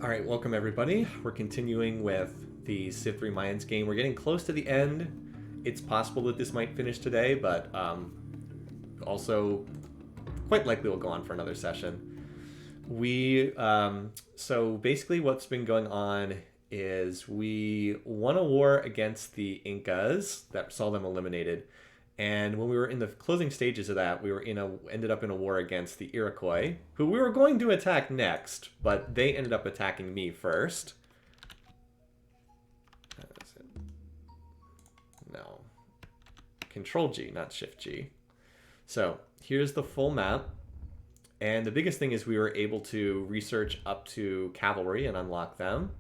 Alright, welcome everybody. We're continuing with the Civ3 Mayans game. We're getting close to the end. It's possible that this might finish today, but also quite likely we'll go on for another session. So basically what's been going on is we won a war against the Incas that saw them eliminated. And when we were in the closing stages of that, we were ended up in a war against the Iroquois, who we were going to attack next, but they ended up attacking me first. No. Control G, not Shift G. So here's the full map. And the biggest thing is we were able to research up to cavalry and unlock them.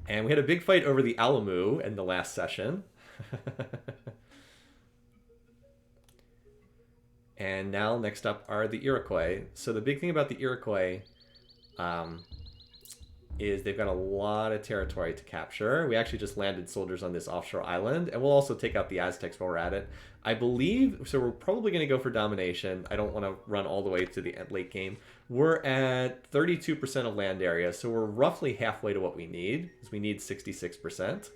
And we had a big fight over the Alamu in the last session. And now next up are the Iroquois. So the big thing about the Iroquois is they've got a lot of territory to capture. We actually just landed soldiers on this offshore island, and we'll also take out the Aztecs while we're at it. I believe, so we're probably going to go for domination. I don't want to run all the way to the late game. We're at 32% of land area, so we're roughly halfway to what we need, because we need 66%.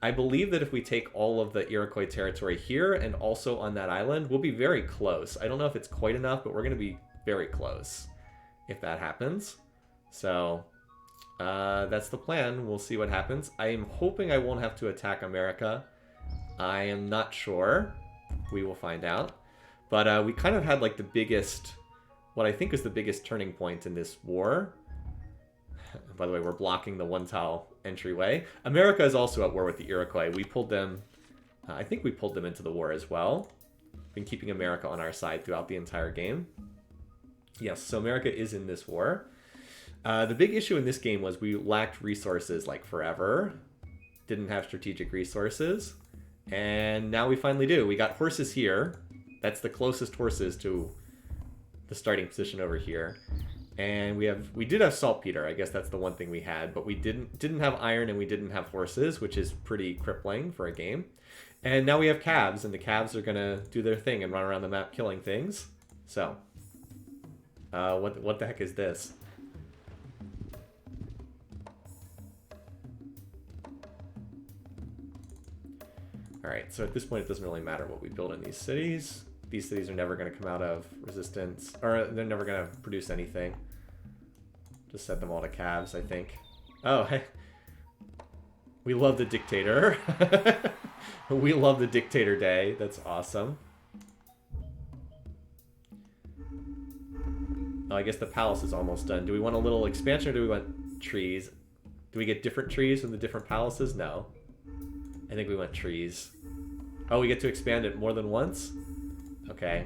I believe that if we take all of the Iroquois territory here and also on that island, we'll be very close. I don't know if it's quite enough, but we're going to be very close if that happens. So that's the plan. We'll see what happens. I am hoping I won't have to attack America. I am not sure. We will find out. But we kind of had like the biggest, what I think is the biggest turning point in this war. By the way, we're blocking the one-tile entryway. America is also at war with the Iroquois. We pulled them, I think we pulled them into the war as well. Been keeping America on our side throughout the entire game. Yes, so America is in this war. The big issue in this game was we lacked resources like forever. Didn't have strategic resources. And now we finally do. We got horses here. That's the closest horses to the starting position over here. And we did have saltpeter. I guess that's the one thing we had, but we didn't have iron and we didn't have horses, which is pretty crippling for a game. And now we have calves, and the calves are gonna do their thing and run around the map killing things. So, what the heck is this? All right, so at this point, it doesn't really matter what we build in these cities. These cities are never going to come out of resistance, or they're never going to produce anything. Just set them all to calves, I think. Oh, hey. We love the dictator. We love the dictator day. That's awesome. Oh, I guess the palace is almost done. Do we want a little expansion, or do we want trees? Do we get different trees from the different palaces? No. I think we want trees. Oh, we get to expand it more than once? Okay.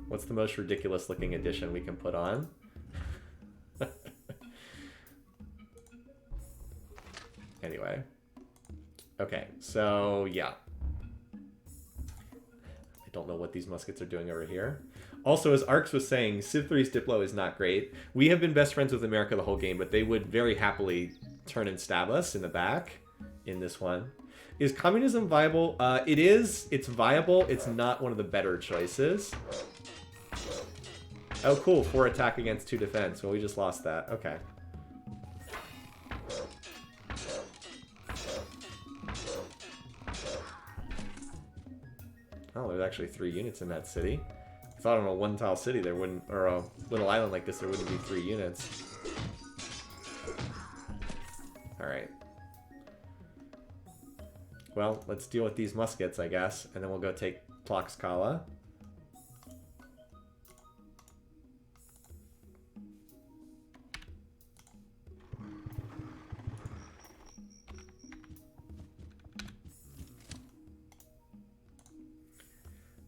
What's the most ridiculous looking addition we can put on? Anyway. Okay, so yeah. I don't know what these muskets are doing over here. Also, as Arx was saying, Civ3's Diplo is not great. We have been best friends with America the whole game, but they would very happily turn and stab us in the back in this one. Is communism viable? It is. It's viable. It's not one of the better choices. Oh, cool. 4 attack against 2 defense. Well, we just lost that. Okay. Oh, there's actually 3 units in that city. I thought on a one-tile city there wouldn't, or a little island like this, there wouldn't be 3 units. Alright. Well, let's deal with these muskets, I guess, and then we'll go take Tlaxcala.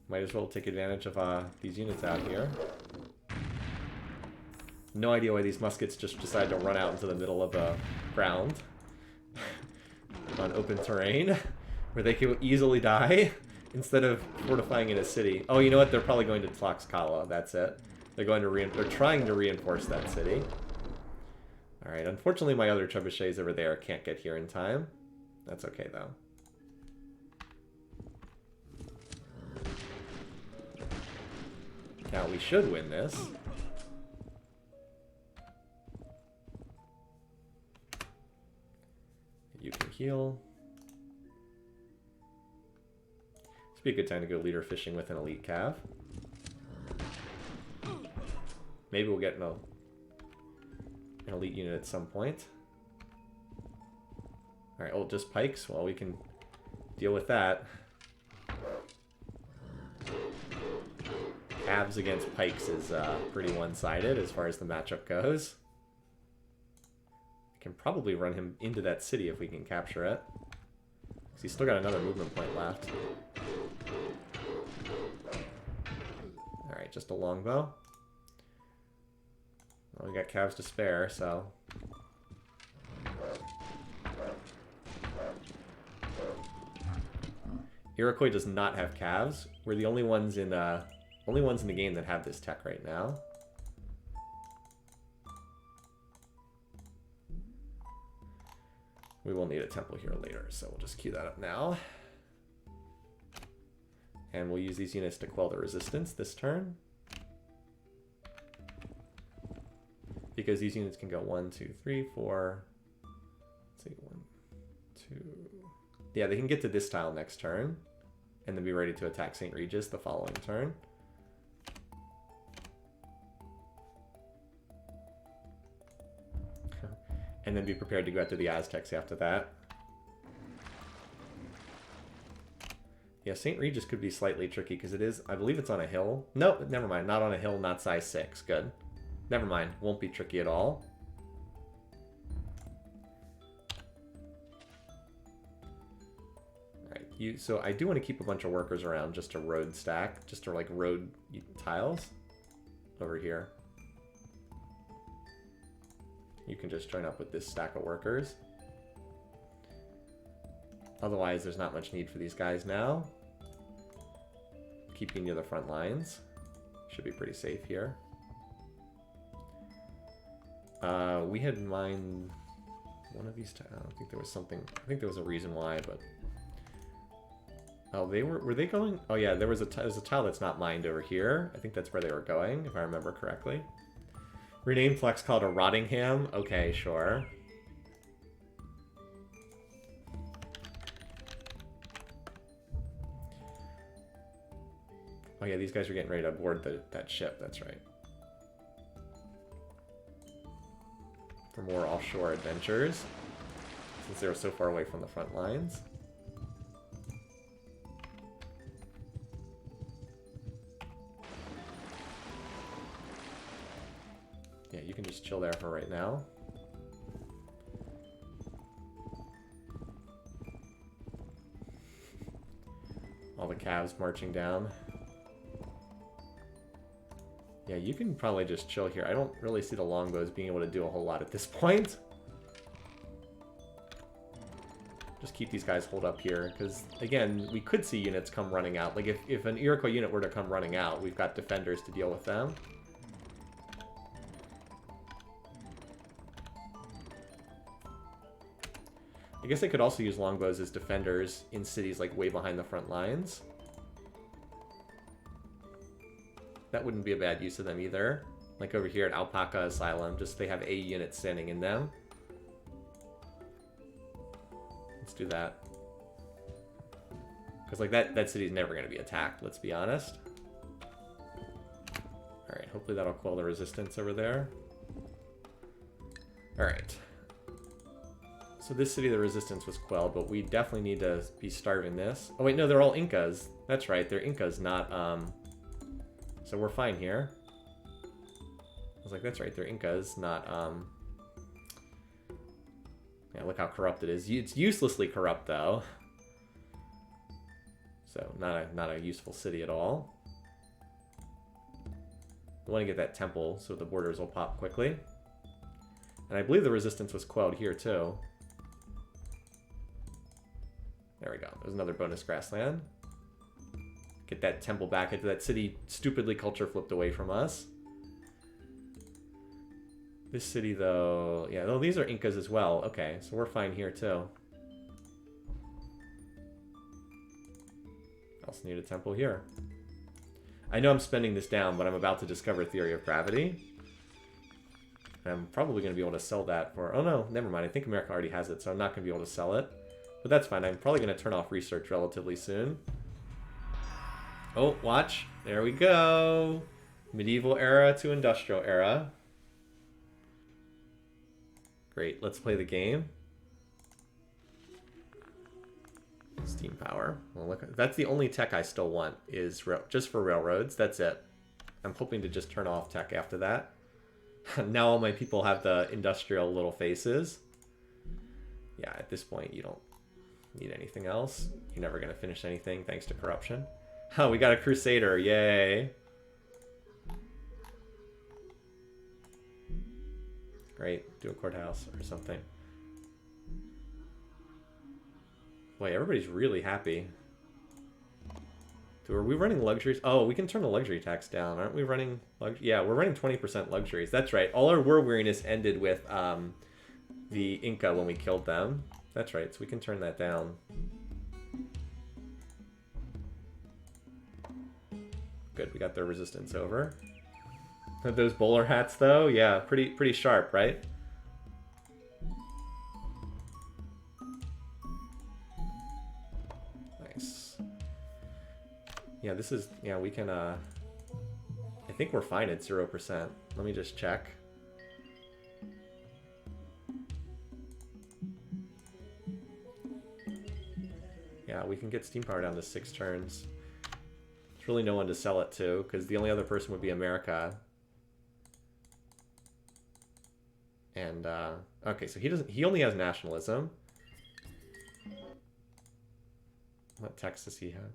Might as well take advantage of these units out here. No idea why these muskets just decided to run out into the middle of the ground on open terrain where they could easily die instead of fortifying in a city. Oh, you know what? They're probably going to Tlaxcala. That's it. They're going to they're trying to reinforce that city. All right. Unfortunately, my other trebuchets over there can't get here in time. That's okay though. Now we should win this. heal. This would be a good time to go leader fishing with an elite cav. Maybe we'll get an elite unit at some point. Alright, oh, just pikes? Well, we can deal with that. Cavs against pikes is pretty one-sided as far as the matchup goes. We can probably run him into that city if we can capture it. Because he's still got another movement point left. Alright, just a longbow. Well, we got calves to spare, so... Iroquois does not have calves. We're the only ones in the game that have this tech right now. We will need a temple here later, so we'll just queue that up now. And we'll use these units to quell the resistance this turn. Because these units can go 1, 2, 3, 4. Let's see, 1, 2. Yeah, they can get to this tile next turn, and then be ready to attack St. Regis the following turn. And then be prepared to go after the Aztecs after that. Yeah, St. Regis could be slightly tricky because it is, I believe it's on a hill. Nope, never mind. Not on a hill, not size 6. Good. Never mind. Won't be tricky at all. Alright, so I do want to keep a bunch of workers around just to road stack, just to like road tiles over here. You can just join up with this stack of workers. Otherwise, there's not much need for these guys now. Keep you near the front lines. Should be pretty safe here. We had mined one of these. I don't think there was something. I think there was a reason why, but oh, were they going? Oh yeah, there's a tile that's not mined over here. I think that's where they were going, if I remember correctly. Rename Flex called a Rottingham. Okay, sure. Oh yeah, these guys are getting ready to board that ship. That's right. For more offshore adventures, since they were so far away from the front lines. Yeah, you can just chill there for right now. All the calves marching down. Yeah, you can probably just chill here. I don't really see the longbows being able to do a whole lot at this point. Just keep these guys holed up here, because, again, we could see units come running out. Like, if an Iroquois unit were to come running out, we've got defenders to deal with them. I guess they could also use longbows as defenders in cities, like, way behind the front lines. That wouldn't be a bad use of them either. Like over here at Alpaca Asylum, just they have a unit standing in them. Let's do that. Because like that city's never going to be attacked, let's be honest. Alright, hopefully that'll quell the resistance over there. Alright. So this city, the resistance was quelled, but we definitely need to be starving this. Oh wait, no, they're all Incas. That's right, they're Incas, not, so we're fine here. I was like, that's right, they're Incas, not, yeah, look how corrupt it is. It's uselessly corrupt, though. So, not a useful city at all. We want to get that temple so the borders will pop quickly. And I believe the resistance was quelled here, too. There we go. There's another bonus grassland. Get that temple back into that city stupidly culture flipped away from us. This city, though... Yeah, though these are Incas as well. Okay, so we're fine here, too. Also need a temple here. I know I'm spending this down, but I'm about to discover theory of gravity. And I'm probably going to be able to sell that for... Oh, no, never mind. I think America already has it, so I'm not going to be able to sell it. But that's fine. I'm probably going to turn off research relatively soon. Oh, watch. There we go. Medieval era to industrial era. Great. Let's play the game. Steam power. Well, look, that's the only tech I still want is just for railroads. That's it. I'm hoping to just turn off tech after that. Now all my people have the industrial little faces. Yeah, at this point you don't need anything else. You're never going to finish anything thanks to corruption. Oh, we got a crusader. Yay. Great. Do a courthouse or something. Boy, everybody's really happy. Are we running luxuries? Oh, we can turn the luxury tax down. Aren't we running luxury? Yeah, we're running 20% luxuries. That's right. All our war weariness ended with the Inca when we killed them. That's right. So we can turn that down. Good. We got their resistance over. Those bowler hats, though, yeah, pretty sharp, right? Nice. Yeah, this is, yeah, we can, I think we're fine at 0%. Let me just check. Yeah, we can get steam power down to 6 turns. There's really no one to sell it to, because the only other person would be America. And, okay, so he only has nationalism. What text does he have?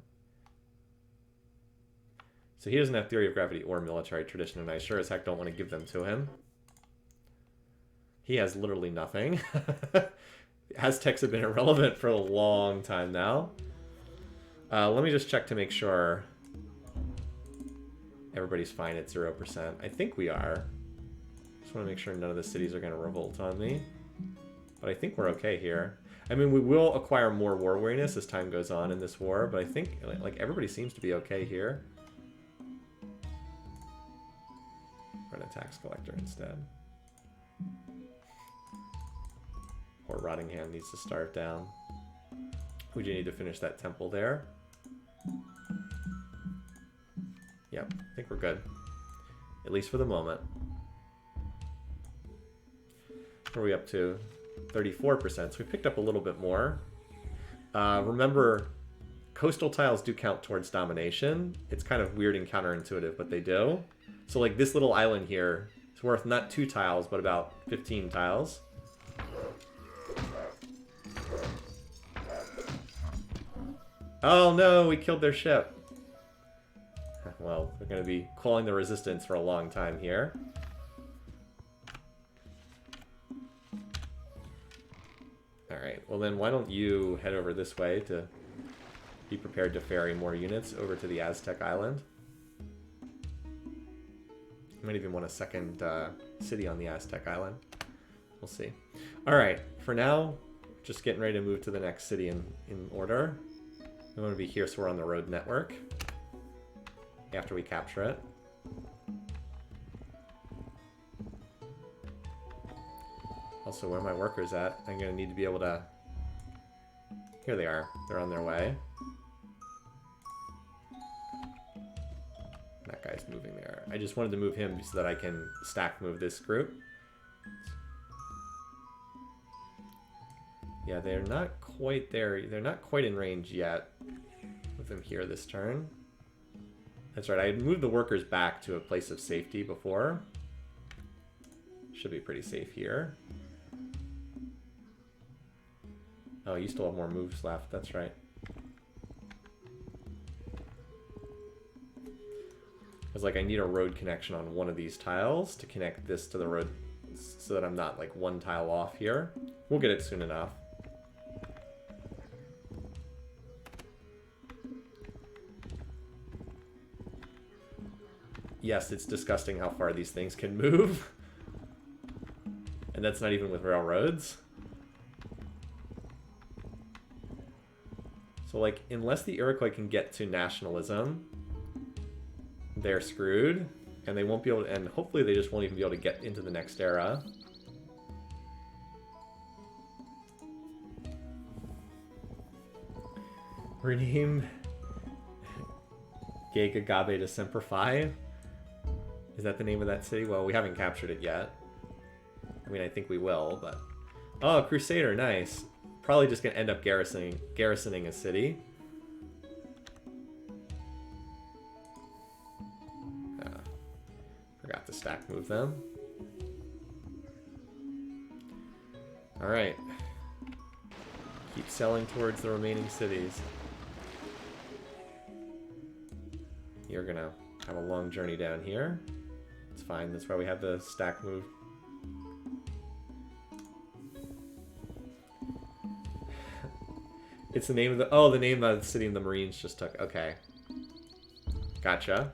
So he doesn't have theory of gravity or military tradition, and I sure as heck don't want to give them to him. He has literally nothing. Aztecs have been irrelevant for a long time now. Let me just check to make sure everybody's fine at 0%. I think we are. Just want to make sure none of the cities are going to revolt on me. But I think we're okay here. I mean, we will acquire more war weariness as time goes on in this war, but I think like everybody seems to be okay here. Run a tax collector instead. Or Rottingham needs to starve down. We do need to finish that temple there. Yep, I think we're good. At least for the moment. What are we up to? 34%, so we picked up a little bit more. Remember, coastal tiles do count towards domination. It's kind of weird and counterintuitive, but they do. So like this little island here is worth not 2 tiles, but about 15 tiles. Oh no, we killed their ship. Well, we're going to be calling the resistance for a long time here. Alright, well then why don't you head over this way to be prepared to ferry more units over to the Aztec island. I might even want a second city on the Aztec island. We'll see. Alright, for now, just getting ready to move to the next city in order. We want to be here so we're on the road network after we capture it. Also, where are my workers at? I'm going to need to be able to... Here they are. They're on their way. That guy's moving there. I just wanted to move him so that I can stack move this group. Yeah, they're not quite there. They're not quite in range yet. With them here this turn. That's right, I had moved the workers back to a place of safety before. Should be pretty safe here. Oh, you still have more moves left, that's right. Because like I need a road connection on one of these tiles to connect this to the road so that I'm not like one tile off here. We'll get it soon enough. Yes, it's disgusting how far these things can move. And that's not even with railroads. So, like, unless the Iroquois can get to nationalism, they're screwed. And they won't be able to, and hopefully they just won't even be able to get into the next era. Rename Gegagabe to Semper Fi. Is that the name of that city? Well, we haven't captured it yet. I mean, I think we will, but... Oh, Crusader, nice. Probably just gonna end up garrisoning a city. Forgot to stack move them. Alright. Keep selling towards the remaining cities. You're gonna have a long journey down here. It's fine, that's why we have the stack move. It's the name of the... Oh, the name of the city the Marines just took. Okay. Gotcha.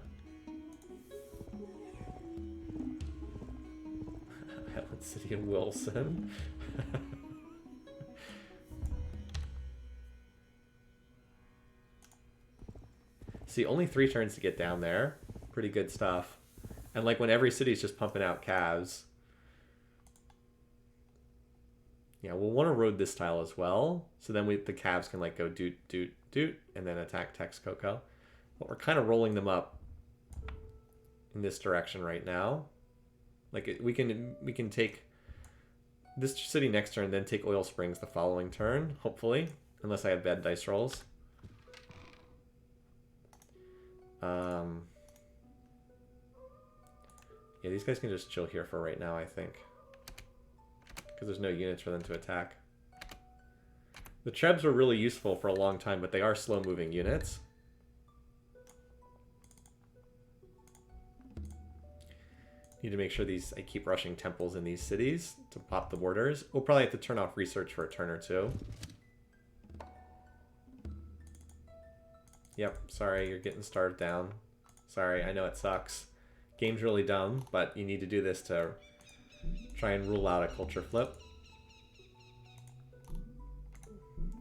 Island City in Wilson. See, only 3 turns to get down there. Pretty good stuff. And like when every city's just pumping out calves. Yeah, we'll want to road this tile as well. So then the calves can like go doot, doot, doot, and then attack Texcoco. But we're kind of rolling them up in this direction right now. Like we can take this city next turn, then take Oil Springs the following turn, hopefully. Unless I have bad dice rolls. Yeah, these guys can just chill here for right now, I think. Because there's no units for them to attack. The Trebs were really useful for a long time, but they are slow-moving units. Need to make sure I keep rushing temples in these cities to pop the borders. We'll probably have to turn off research for a turn or two. Yep, sorry, you're getting starved down. Sorry, I know it sucks. Game's really dumb, but you need to do this to try and rule out a culture flip.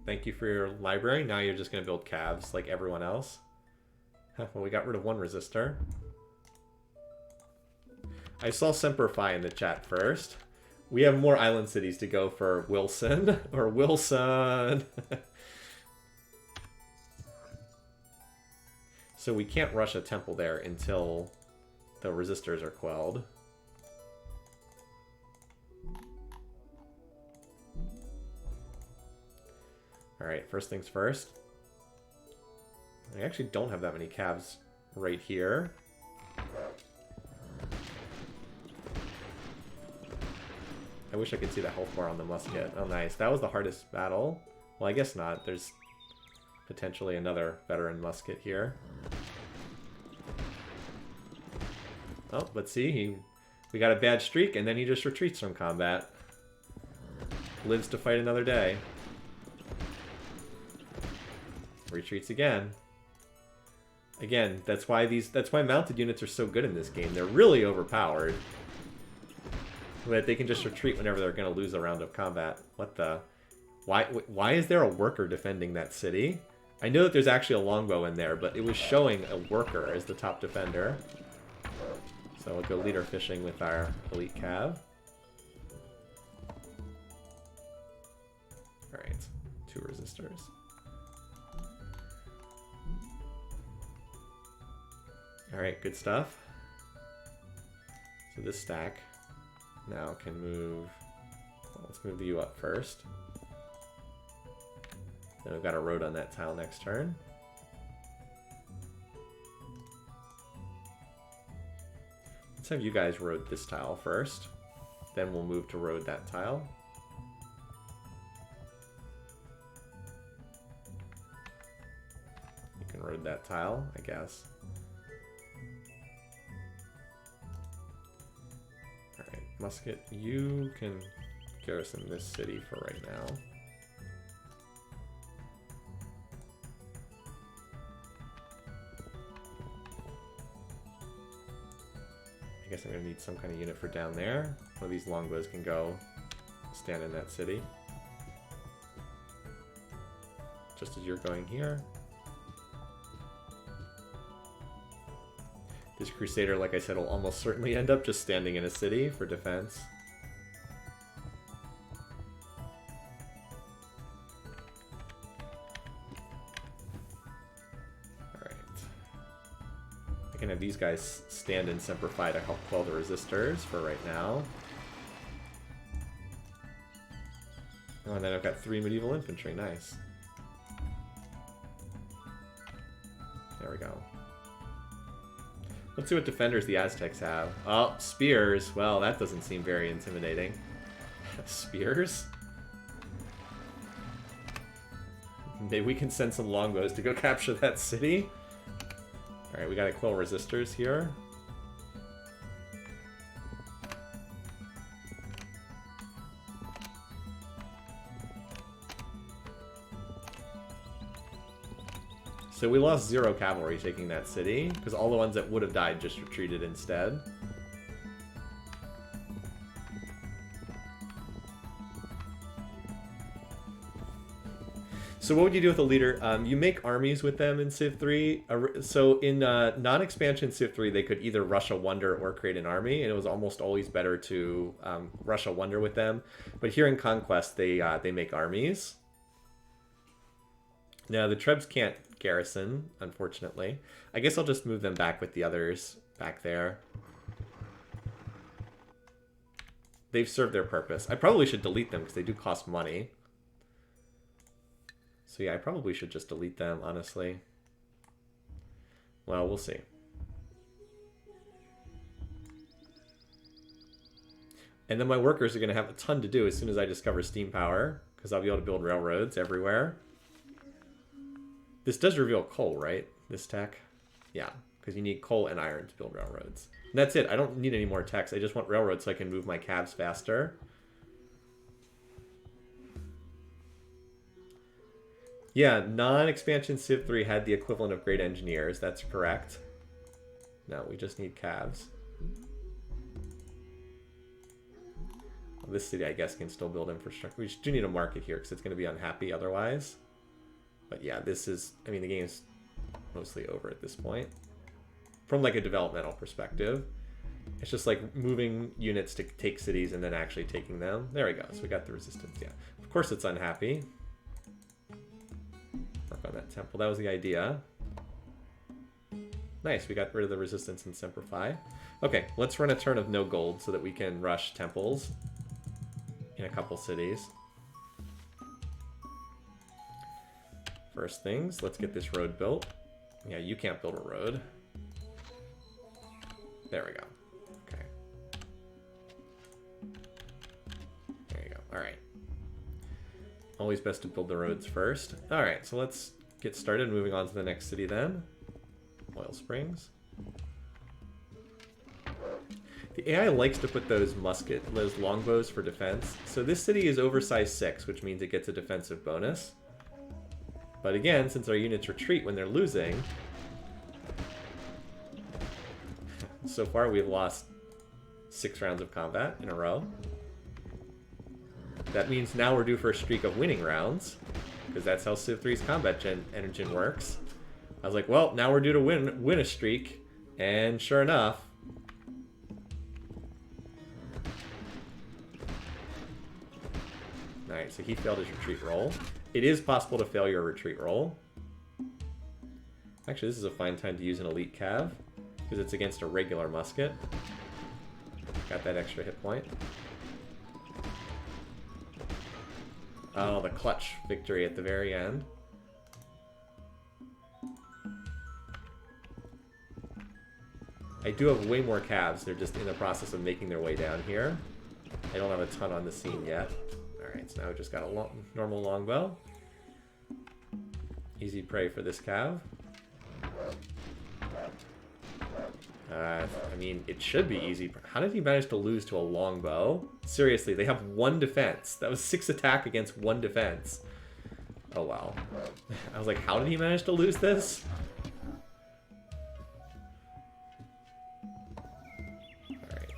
Thank you for your library. Now you're just going to build calves like everyone else. Well, we got rid of 1 resistor. I saw Semper Fi in the chat first. We have more island cities to go for Wilson. Or Wilson. So we can't rush a temple there until the resistors are quelled. Alright, first things first. I actually don't have that many calves right here. I wish I could see the health bar on the musket. Oh, nice. That was the hardest battle. Well, I guess not. There's potentially another veteran musket here. Oh, let's see. We got a bad streak, and then he just retreats from combat. Lives to fight another day. Retreats again. Again, that's why mounted units are so good in this game. They're really overpowered. But they can just retreat whenever they're going to lose a round of combat. What the? Why is there a worker defending that city? I know that there's actually a longbow in there, but it was showing a worker as the top defender. So we'll go leader fishing with our elite cav. Alright, 2 resistors. Alright, good stuff. So this stack now can move... Well, let's move you up first. Then we've got a road on that tile next turn. Let's have you guys road this tile first. Then we'll move to road that tile. You can road that tile, I guess. Alright, musket, you can garrison this city for right now. I guess I'm going to need some kind of unit for down there. One of these longbows can go stand in that city. Just as you're going here. This Crusader, like I said, will almost certainly end up just standing in a city for defense. Gonna have these guys stand in Semper Fi to help quell the resistors for right now. Oh, and then I've got 3 medieval infantry. Nice. There we go. Let's see what defenders the Aztecs have. Oh, spears. Well, that doesn't seem very intimidating. Spears? Maybe we can send some longbows to go capture that city. Alright, we gotta quell resistors here. So we lost 0 cavalry taking that city, because all the ones that would have died just retreated instead. So what would you do with a leader? You make armies with them in Civ 3. So in non-expansion Civ 3, they could either rush a wonder or create an army, and it was almost always better to rush a wonder with them. But here in Conquest, they make armies. Now, the Trebs can't garrison, unfortunately. I guess I'll just move them back with the others back there. They've served their purpose. I probably should delete them because they do cost money. So yeah, I probably should just delete them, honestly. Well, we'll see. And then my workers are going to have a ton to do as soon as I discover steam power, because I'll be able to build railroads everywhere. This does reveal coal, right? This tech? Yeah, because you need coal and iron to build railroads. And that's it. I don't need any more techs. I just want railroads so I can move my cabs faster. Yeah, non-expansion Civ 3 had the equivalent of great engineers. That's correct. No, we just need cabs. Well, this city, I guess, can still build infrastructure. We do need a market here because it's going to be unhappy otherwise. But yeah, this is... I mean, the game's mostly over at this point. From, like, a developmental perspective. It's just, like, moving units to take cities and then actually taking them. There we go. So we got the resistance, yeah. Of course it's unhappy. Work on that temple. That was the idea. Nice. We got rid of the resistance in Semper Fi. Okay, let's run a turn of no gold so that we can rush temples in a couple cities. First things, let's get this road built. Yeah, you can't build a road. There we go. Okay. There you go. All right. Always best to build the roads first. All right, so let's get started moving on to the next city then. Oil Springs. The AI likes to put those longbows for defense. So this city is oversized 6, which means it gets a defensive bonus. But again, since our units retreat when they're losing, so far we've lost 6 rounds of combat in a row. That means now we're due for a streak of winning rounds, because that's how Civ 3's combat engine works. I was like, well, now we're due to win a streak, and sure enough. Alright, so he failed his retreat roll. It is possible to fail your retreat roll. Actually, this is a fine time to use an elite cav, because it's against a regular musket. Got that extra hit point. Oh, the clutch victory at the very end. I do have way more calves. They're just in the process of making their way down here. I don't have a ton on the scene yet. Alright, so now we just got a normal longbow. Easy prey for this cav. I mean, it should be easy. How did he manage to lose to a longbow? Seriously, they have 1 defense. That was 6 attack against 1 defense. Oh, wow. I was like, how did he manage to lose this? Alright.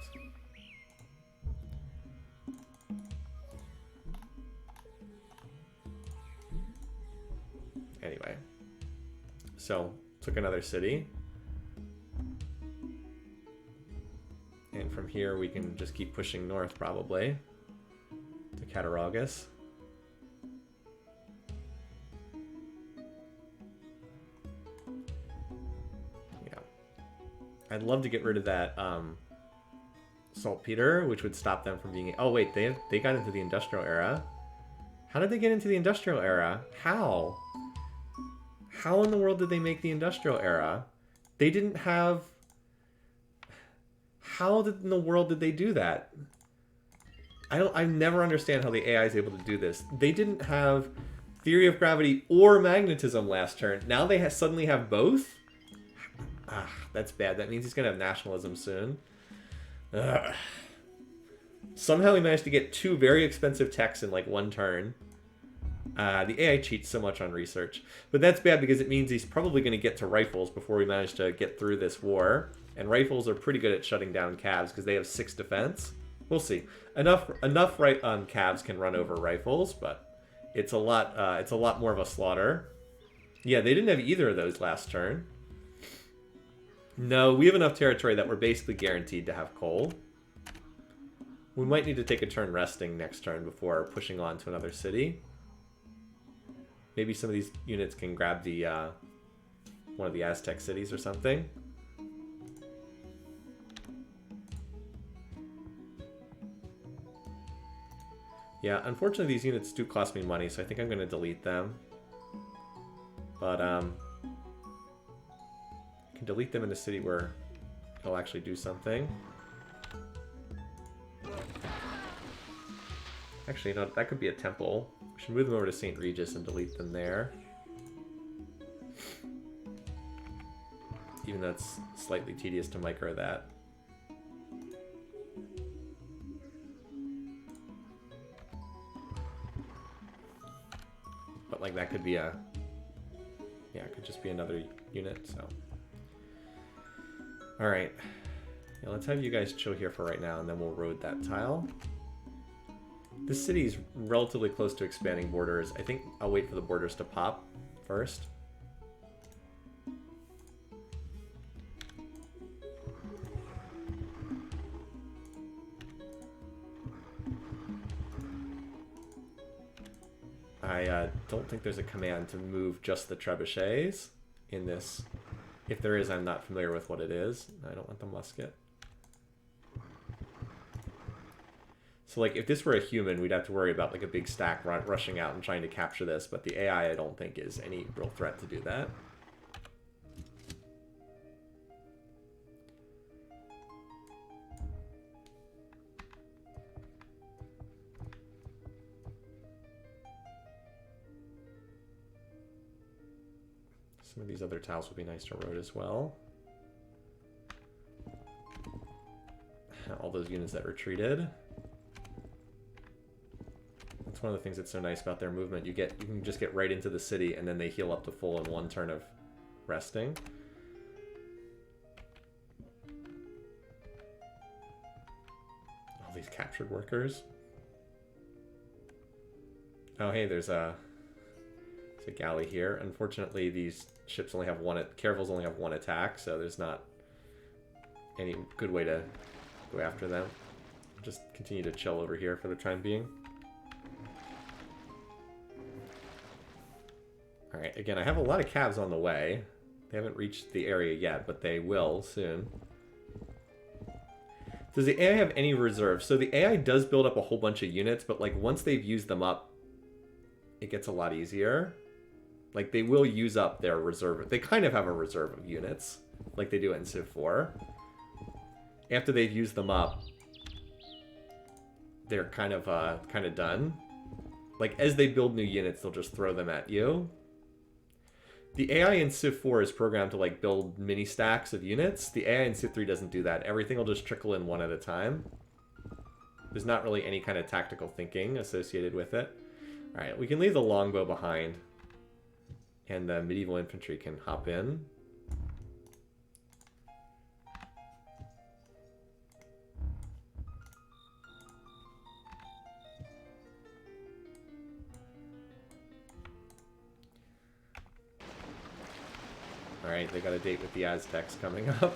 Anyway. So, took another city. And from here, we can just keep pushing north, probably, to Cattaraugus. Yeah. I'd love to get rid of that saltpeter, which would stop them from being... Oh, wait, they got into the industrial era. How did they get into the industrial era? How? How in the world did they make the industrial era? They didn't have... How in the world did they do that? I never understand how the AI is able to do this. They didn't have theory of gravity or magnetism last turn. Now they suddenly have both? Ah, that's bad. That means he's going to have nationalism soon. Ugh. Somehow he managed to get 2 very expensive techs in like 1 turn. The AI cheats so much on research. But that's bad because it means he's probably going to get to rifles before we manage to get through this war. And rifles are pretty good at shutting down calves because they have 6 defense. We'll see. Enough calves can run over rifles, but it's a lot more of a slaughter. Yeah, they didn't have either of those last turn. No, we have enough territory that we're basically guaranteed to have coal. We might need to take a turn resting next turn before pushing on to another city. Maybe some of these units can grab the one of the Aztec cities or something. Yeah, unfortunately these units do cost me money, so I think I'm going to delete them. But I can delete them in a city where it'll actually do something. Actually, you know, that could be a temple. We should move them over to St. Regis and delete them there. Even though it's slightly tedious to micro that. But like that could be a... Yeah, it could just be another unit, so... Alright. Yeah, let's have you guys chill here for right now, and then we'll road that tile. This city is relatively close to expanding borders. I think I'll wait for the borders to pop first. I don't think there's a command to move just the trebuchets in this. If there is, I'm not familiar with what it is. I don't want the musket. So like if this were a human, we'd have to worry about like a big stack rushing out and trying to capture this, but the AI I don't think is any real threat to do that. Some of these other tiles would be nice to road as well. All those units that retreated. That's one of the things that's so nice about their movement. You can just get right into the city and then they heal up to full in 1 turn of resting. All these captured workers. Oh hey, there's a galley here. Unfortunately, these ships only have caravels only have 1 attack, so there's not any good way to go after them. Just continue to chill over here for the time being. Alright, again, I have a lot of calves on the way. They haven't reached the area yet, but they will soon. Does the AI have any reserves? So the AI does build up a whole bunch of units, but like once they've used them up, it gets a lot easier. Like they will use up their reserve. They kind of have a reserve of units, like they do in Civ 4. After they've used them up, they're kind of done. Like as they build new units, they'll just throw them at you. The AI in Civ 4 is programmed to like build mini stacks of units. The AI in Civ 3 doesn't do that. Everything will just trickle in 1 at a time. There's not really any kind of tactical thinking associated with it. Alright, we can leave the longbow behind. And the medieval infantry can hop in. Alright, they got a date with the Aztecs coming up.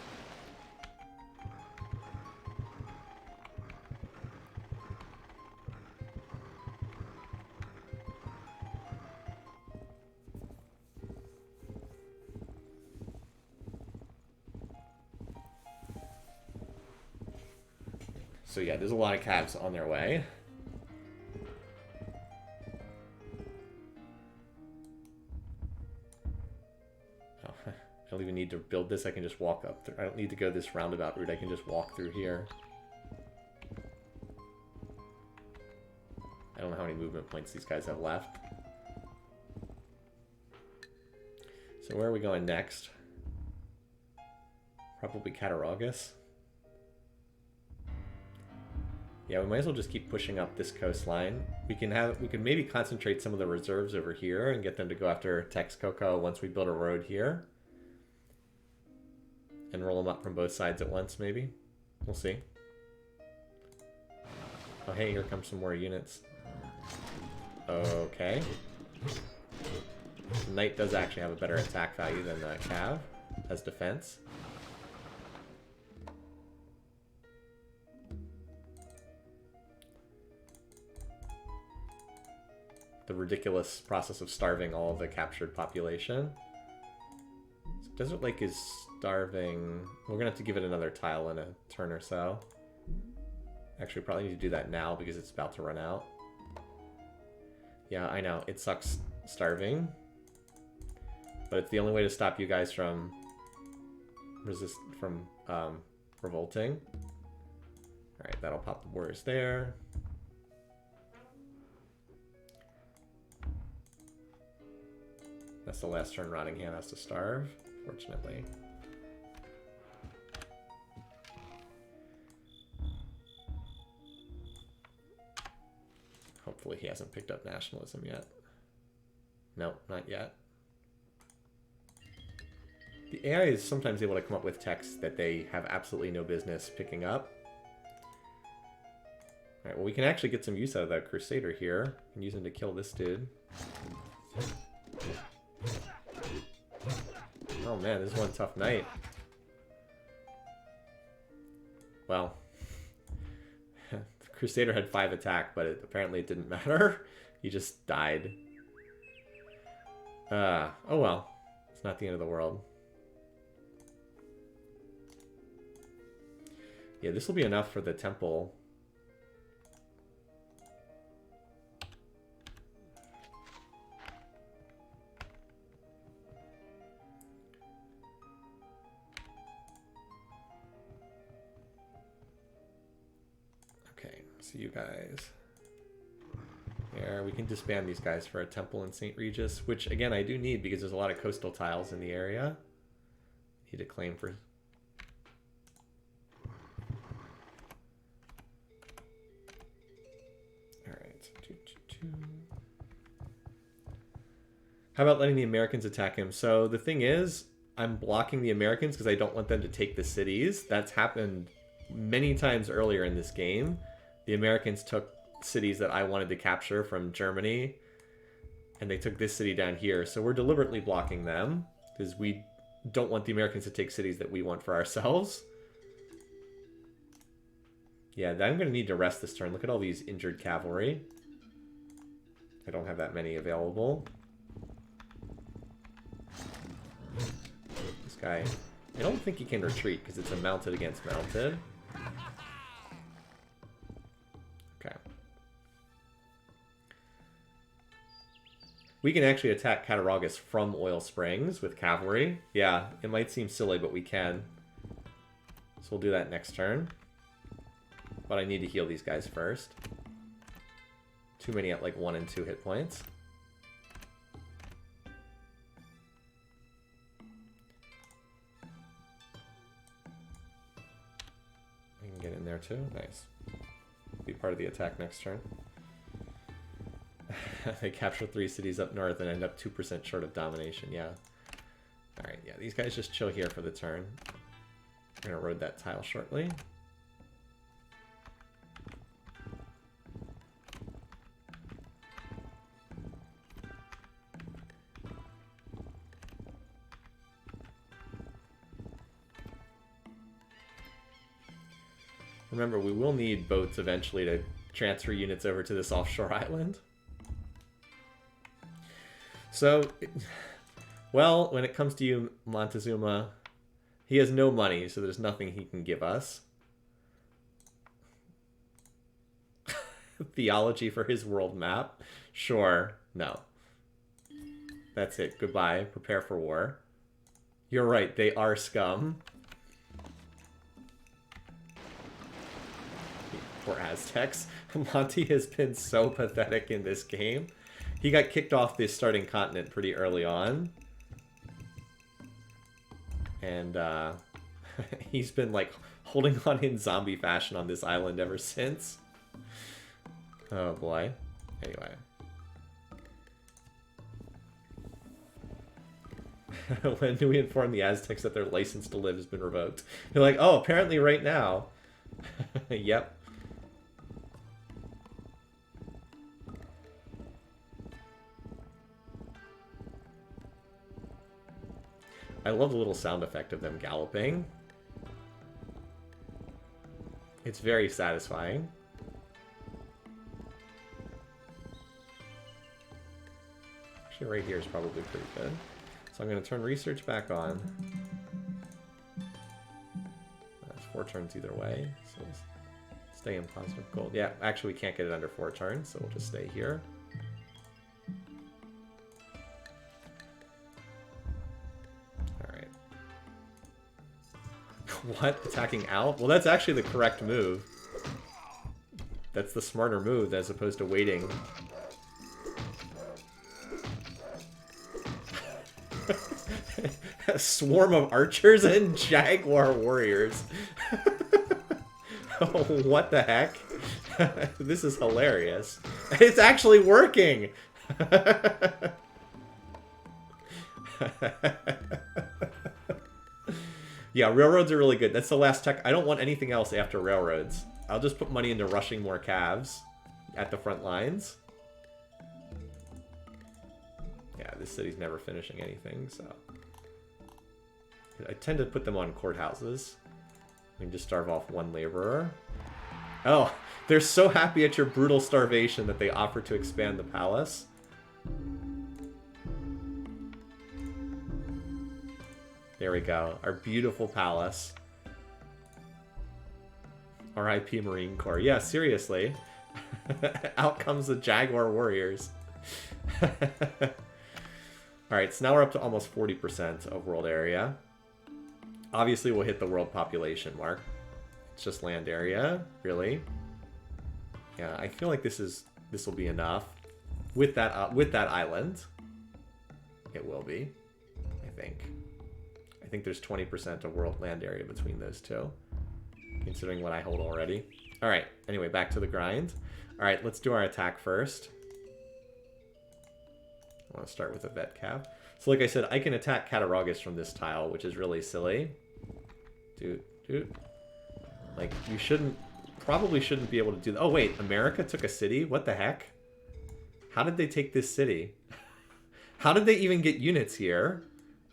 So yeah, there's a lot of cabs on their way. Oh, I don't even need to build this. I can just walk up. I don't need to go this roundabout route. I can just walk through here. I don't know how many movement points these guys have left. So where are we going next? Probably Cattaraugus. Yeah, we might as well just keep pushing up this coastline. We can maybe concentrate some of the reserves over here and get them to go after Texcoco once we build a road here. And roll them up from both sides at once, maybe. We'll see. Oh, hey, here comes some more units. Okay. Knight does actually have a better attack value than Cav as defense. The ridiculous process of starving all of the captured population. So Desert Lake is starving. We're gonna have to give it another tile in a turn or so. Actually, probably need to do that now because it's about to run out. Yeah, I know. It sucks starving. But it's the only way to stop you guys from revolting. Alright, that'll pop the warriors there. That's the last turn Nottingham has to starve, fortunately. Hopefully he hasn't picked up nationalism yet. Nope, not yet. The AI is sometimes able to come up with text that they have absolutely no business picking up. Alright, well we can actually get some use out of that Crusader here. And use him to kill this dude. Oh man, this is one tough night. Well, the Crusader had 5 attack, but apparently it didn't matter. He just died. Oh well, it's not the end of the world. Yeah, this will be enough for the temple. You guys here. We can disband these guys for a temple in St. Regis, which again I do need because there's a lot of coastal tiles in the area. Need a claim for. All right. How about letting the Americans attack him? So the thing is, I'm blocking the Americans because I don't want them to take the cities. That's happened many times earlier in this game. The Americans took cities that I wanted to capture from Germany, and they took this city down here. So we're deliberately blocking them, because we don't want the Americans to take cities that we want for ourselves. Yeah, I'm going to need to rest this turn. Look at all these injured cavalry. I don't have that many available. This guy, I don't think he can retreat, because it's a mounted against mounted. We can actually attack Cattaraugus from Oil Springs with cavalry. Yeah, it might seem silly, but we can. So we'll do that next turn. But I need to heal these guys first. Too many at like 1 and 2 hit points. I can get in there too. Nice. Be part of the attack next turn. They capture 3 cities up north and end up 2% short of domination. Yeah. Alright, yeah, these guys just chill here for the turn. I'm going to road that tile shortly. Remember, we will need boats eventually to transfer units over to this offshore island. So, well, when it comes to you, Montezuma, he has no money, so there's nothing he can give us. theology for his world map. Sure. No. That's it. Goodbye. Prepare for war. You're right. They are scum. Poor Aztecs. Monty has been so pathetic in this game. He got kicked off this starting continent pretty early on. And he's been like holding on in zombie fashion on this island ever since. Oh boy. Anyway. When do we inform the Aztecs that their license to live has been revoked? They're like, oh, apparently right now. Yep. I love the little sound effect of them galloping. It's very satisfying. Actually, right here is probably pretty good. So I'm going to turn research back on. That's 4 turns either way, so we'll stay in positive gold. Yeah, actually we can't get it under 4 turns, so we'll just stay here. Alright. What? Attacking out? Well, that's actually the correct move. That's the smarter move as opposed to waiting. A swarm of archers and jaguar warriors. Oh, what the heck? This is hilarious. It's actually working! Yeah, railroads are really good. That's the last tech. I don't want anything else after railroads. I'll just put money into rushing more calves at the front lines. Yeah, this city's never finishing anything, so... I tend to put them on courthouses. We can just starve off 1 laborer. Oh, they're so happy at your brutal starvation that they offer to expand the palace. There we go. Our beautiful palace. R.I.P. Marine Corps. Yeah, seriously. Out comes the Jaguar Warriors. Alright, so now we're up to almost 40% of world area. Obviously, we'll hit the world population mark. It's just land area, really. Yeah, I feel like this will be enough with that island. It will be, I think. I think there's 20% of world land area between those two, considering what I hold already. All right. Anyway, back to the grind. All right, let's do our attack first. I want to start with a vet cav. So like I said, I can attack Cattaraugus from this tile, which is really silly. Dude. Like, you probably shouldn't be able to do that. Oh, wait, America took a city? What the heck? How did they take this city? How did they even get units here?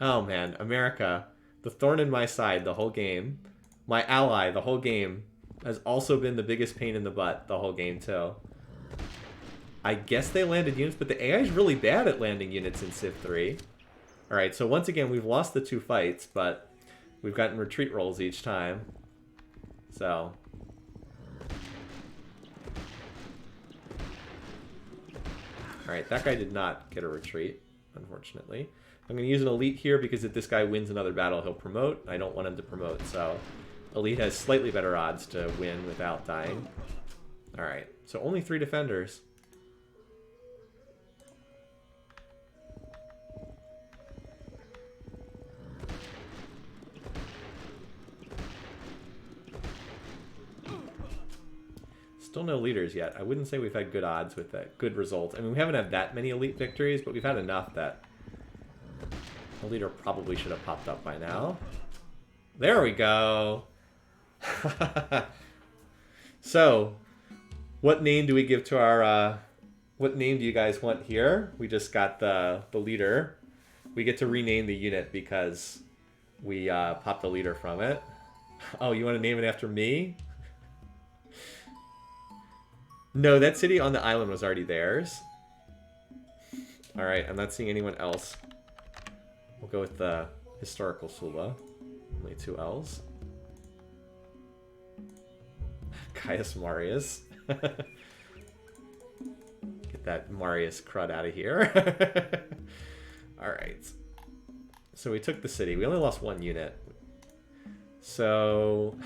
Oh, man, America, the thorn in my side the whole game. My ally the whole game has also been the biggest pain in the butt the whole game, too. I guess they landed units, but the AI is really bad at landing units in Civ 3. Alright, so once again, we've lost the 2 fights, but we've gotten retreat rolls each time. So. Alright, that guy did not get a retreat, unfortunately. I'm going to use an elite here because if this guy wins another battle, he'll promote. I don't want him to promote, so elite has slightly better odds to win without dying. Alright, so only 3 defenders. Still no leaders yet. I wouldn't say we've had good odds with that. Good results. I mean, we haven't had that many elite victories, but we've had enough that a leader probably should have popped up by now. There we go. So, what name do we give to our... what name do you guys want here? We just got the leader. We get to rename the unit because we popped the leader from it. Oh, you want to name it after me? No, that city on the island was already theirs. Alright, I'm not seeing anyone else. We'll go with the historical Sullla. Only 2 L's. Caius Marius. that Marius crud out of here. All right. So we took the city. We only lost 1 unit. So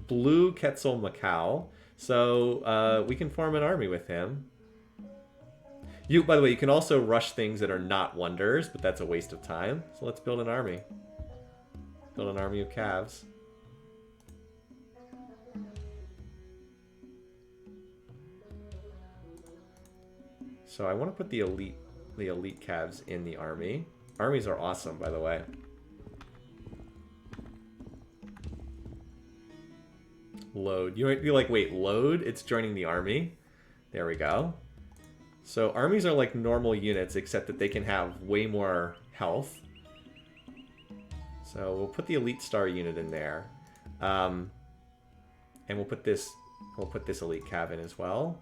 blue Quetzal Macau. So we can form an army with him. By the way, you can also rush things that are not wonders, but that's a waste of time. So let's build an army. Build an army of calves. So I want to put the elite calves in the army. Armies are awesome, by the way. Load. You might be like, wait, load? It's joining the army. There we go. So armies are like normal units, except that they can have way more health. So we'll put the elite star unit in there, and we'll put this elite cav in as well.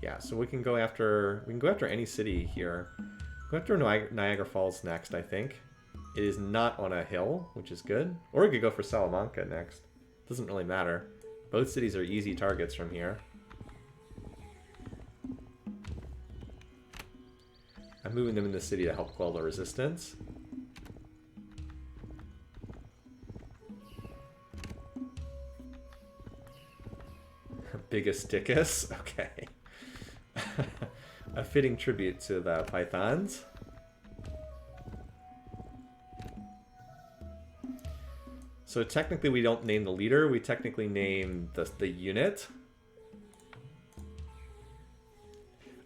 Yeah, so we can go after any city here. Go after Niagara Falls next, I think. It is not on a hill, which is good. Or we could go for Salamanca next. Doesn't really matter. Both cities are easy targets from here. I'm moving them in the city to help quell the resistance. Biggest dickus? Okay. A fitting tribute to the Pythons. So technically we don't name the leader, we technically name the unit.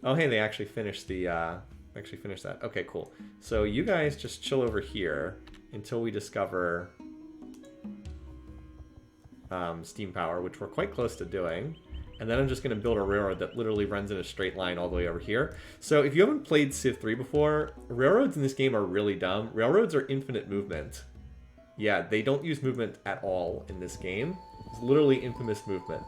Oh hey, they actually finished the finished that. Okay, cool. So you guys just chill over here until we discover steam power, which we're quite close to doing. And then I'm just going to build a railroad that literally runs in a straight line all the way over here. So if you haven't played Civ 3 before, railroads in this game are really dumb. Railroads are infinite movement. Yeah, they don't use movement at all in this game. It's literally infamous movement.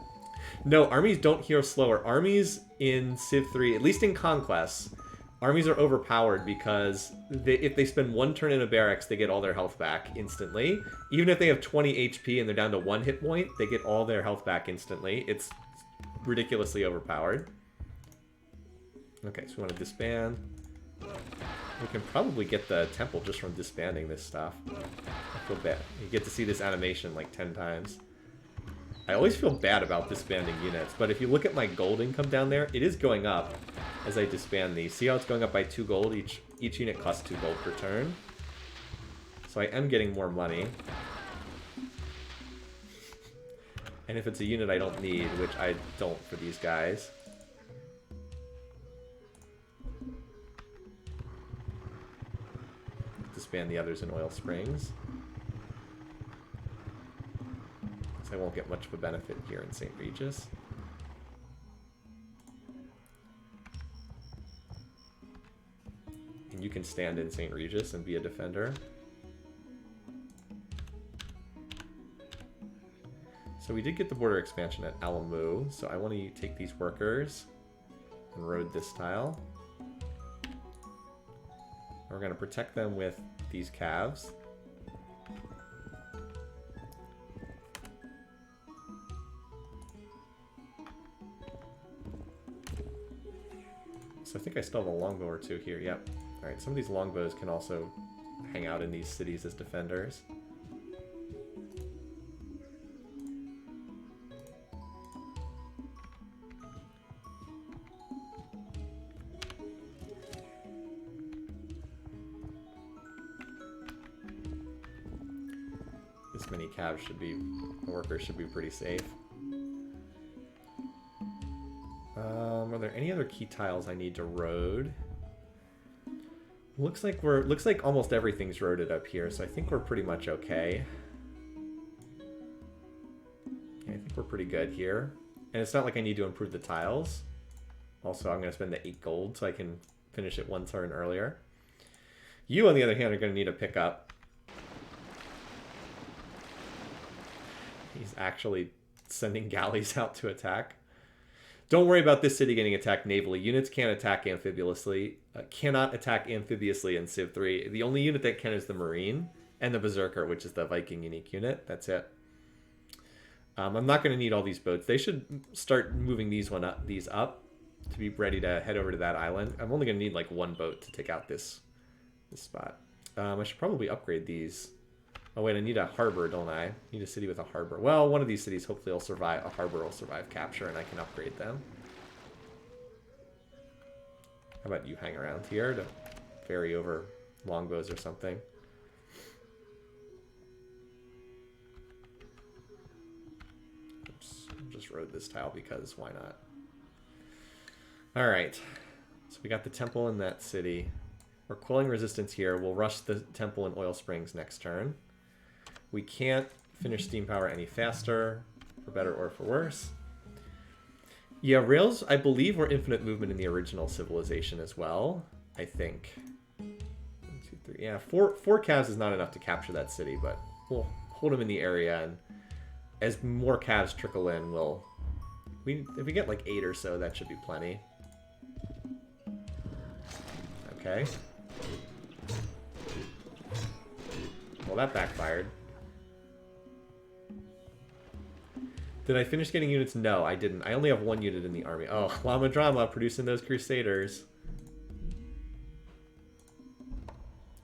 No, armies don't heal slower. Armies in Civ 3, at least in Conquest, armies are overpowered because if they spend 1 turn in a barracks, they get all their health back instantly. Even if they have 20 HP and they're down to 1 hit point, they get all their health back instantly. It's ridiculously overpowered. Okay, so we want to disband. We can probably get the temple just from disbanding this stuff. I feel bad. You get to see this animation like 10 times. I always feel bad about disbanding units, but if you look at my gold income down there, it is going up as I disband these. See how it's going up by 2 gold? Each unit costs 2 gold per turn. So I am getting more money. And if it's a unit I don't need, which I don't for these guys. Disband the others in Oil Springs. So I won't get much of a benefit here in St. Regis. And you can stand in St. Regis and be a defender. So we did get the border expansion at Alamu, so I want to take these workers and road this tile. We're going to protect them with these calves. So I think I still have a longbow or 2 here, yep. Alright, some of these longbows can also hang out in these cities as defenders. Many calves should be, workers should be pretty safe. Are there any other key tiles I need to road? Looks like almost everything's roaded up here, so I think we're pretty much okay. Yeah, I think we're pretty good here. And it's not like I need to improve the tiles. Also, I'm going to spend the 8 gold so I can finish it 1 turn earlier. You, on the other hand, are going to need a pickup. He's actually sending galleys out to attack. Don't worry about this city getting attacked navally. Units can't attack amphibiously. Cannot attack amphibiously in Civ 3. The only unit that can is the Marine and the Berserker, which is the Viking unique unit. That's it. I'm not going to need all these boats. They should start moving these up to be ready to head over to that island. I'm only going to need like one boat to take out this spot. I should probably upgrade these. Oh wait, I need a harbor, don't I? I need a city with a harbor. Well, one of these cities hopefully will survive. A harbor will survive capture, and I can upgrade them. How about you hang around here to ferry over longbows or something? Oops, I'll just road this tile because why not? All right, so we got the temple in that city. We're quelling resistance here. We'll rush the temple in Oil Springs next turn. We can't finish steam power any faster, for better or for worse. Yeah, rails, I believe, were infinite movement in the original civilization as well, I think. 1, 2, 3. Yeah, four calves is not enough to capture that city, but we'll hold them in the area, and as more calves trickle in, if we get like 8 or so, that should be plenty. Okay. Well, that backfired. Did I finish getting units? No, I didn't. I only have 1 unit in the army. Oh, Llama Drama producing those Crusaders.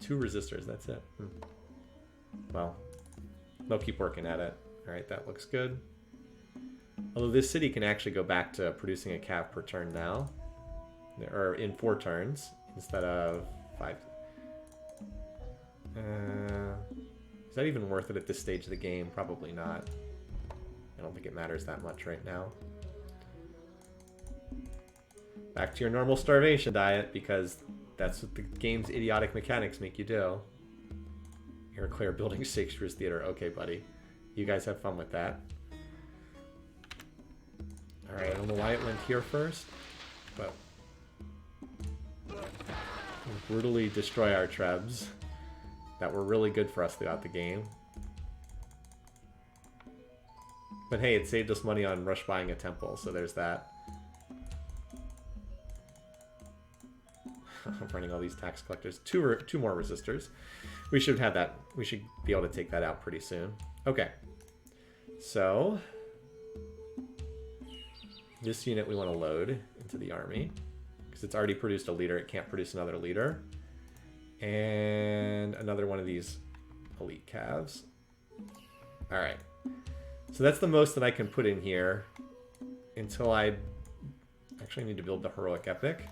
2 resistors, that's it. Well, they'll keep working at it. Alright, that looks good. Although this city can actually go back to producing a cav per turn now. Or in 4 turns instead of 5. Is that even worth it at this stage of the game? Probably not. I don't think it matters that much right now. Back to your normal starvation diet, because that's what the game's idiotic mechanics make you do. You're clear building Shakespeare's theater. Okay, buddy. You guys have fun with that. Alright, I don't know why it went here first, but we'll brutally destroy our trebs that were really good for us throughout the game. But hey, it saved us money on rush buying a temple, so there's that. I'm running all these tax collectors. Two more resistors. We should have that. We should be able to take that out pretty soon. Okay. So this unit we want to load into the army because it's already produced a leader. It can't produce another leader. And another one of these elite calves. All right. So that's the most that I can put in here until I actually need to build the heroic epic.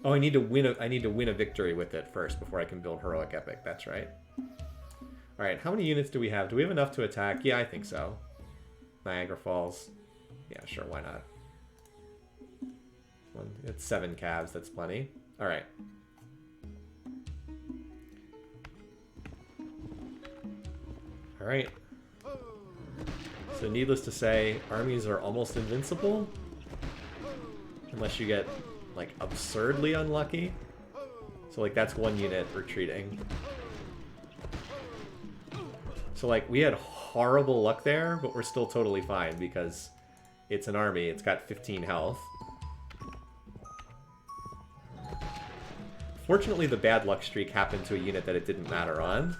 Oh, I need to win a victory with it first before I can build heroic epic. That's right. All right, how many units do we have? Do we have enough to attack? Yeah, I think so. Niagara Falls. Yeah, sure, why not? It's 7 calves, that's plenty. All right. All right. So needless to say, armies are almost invincible. Unless you get, like, absurdly unlucky. So, like, that's 1 unit retreating. So, like, we had horrible luck there, but we're still totally fine because it's an army. It's got 15 health. Fortunately, the bad luck streak happened to a unit that it didn't matter on.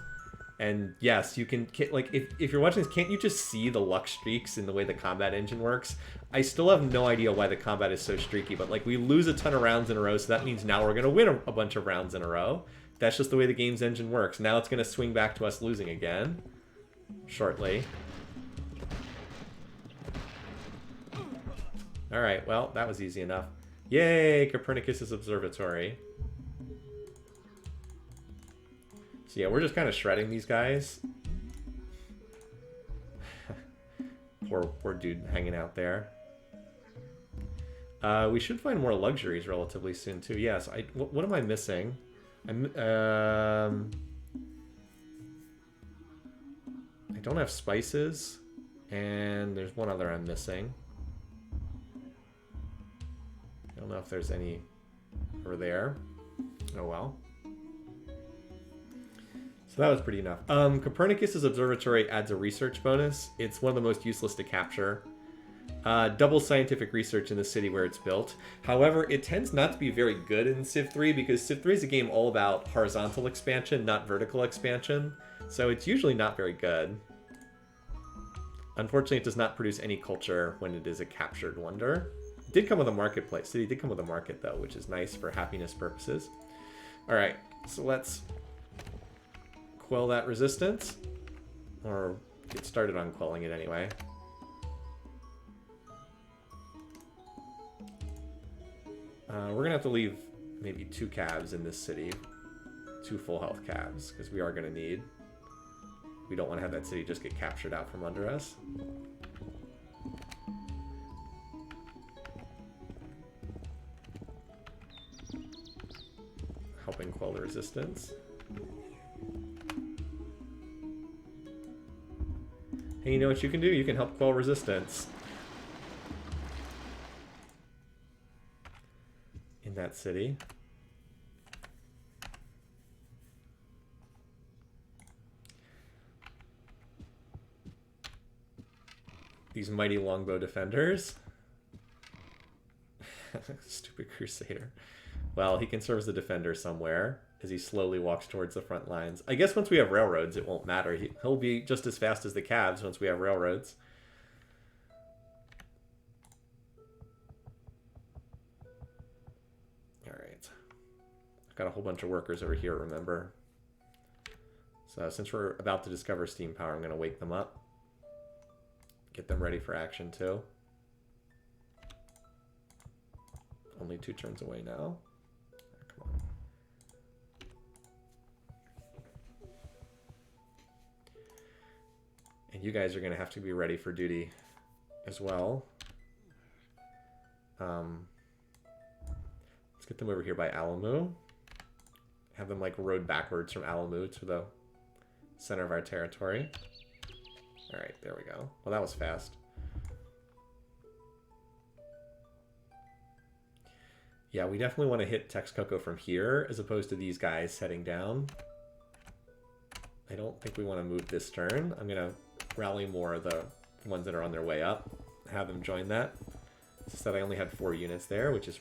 And yes, you can, like, if you're watching this, can't you just see the luck streaks in the way the combat engine works? I still have no idea why the combat is so streaky, but, like, we lose a ton of rounds in a row, so that means now we're going to win a bunch of rounds in a row. That's just the way the game's engine works. Now it's going to swing back to us losing again shortly. Alright, well, that was easy enough. Yay, Copernicus's observatory. So yeah, we're just kind of shredding these guys. poor dude hanging out there. We should find more luxuries relatively soon too. Yes, what am I missing? I don't have spices, and there's one other I'm missing. I don't know if there's any over there. Oh well. So that was pretty enough. Copernicus's observatory adds a research bonus. It's one of the most useless to capture. Double scientific research in the city where it's built. However, it tends not to be very good in Civ 3 because Civ 3 is a game all about horizontal expansion, not vertical expansion. So it's usually not very good. Unfortunately, it does not produce any culture when it is a captured wonder. Did come with a marketplace. City did come with a market, though, which is nice for happiness purposes. All right, so let's quell that resistance. Or get started on quelling it anyway. We're going to have to leave maybe 2 calves in this city. 2 full health calves, because we are going to need. We don't want to have that city just get captured out from under us. Helping quell the resistance. Hey, you know what you can do? You can help quell resistance. In that city. These mighty longbow defenders. Stupid crusader. Well, he can serve as a defender somewhere as he slowly walks towards the front lines. I guess once we have railroads, it won't matter. He'll be just as fast as the calves once we have railroads. All right. I've got a whole bunch of workers over here, remember. So since we're about to discover steam power, I'm going to wake them up. Get them ready for action too. Only 2 turns away now. Come on. And you guys are going to have to be ready for duty as well. Let's get them over here by Alamu. Have them like rode backwards from Alamu to the center of our territory. All right, there we go. Well, that was fast. Yeah, we definitely want to hit Texcoco from here as opposed to these guys heading down. I don't think we want to move this turn. I'm going to rally more of the ones that are on their way up. Have them join that. It's just that I only had 4 units there, which is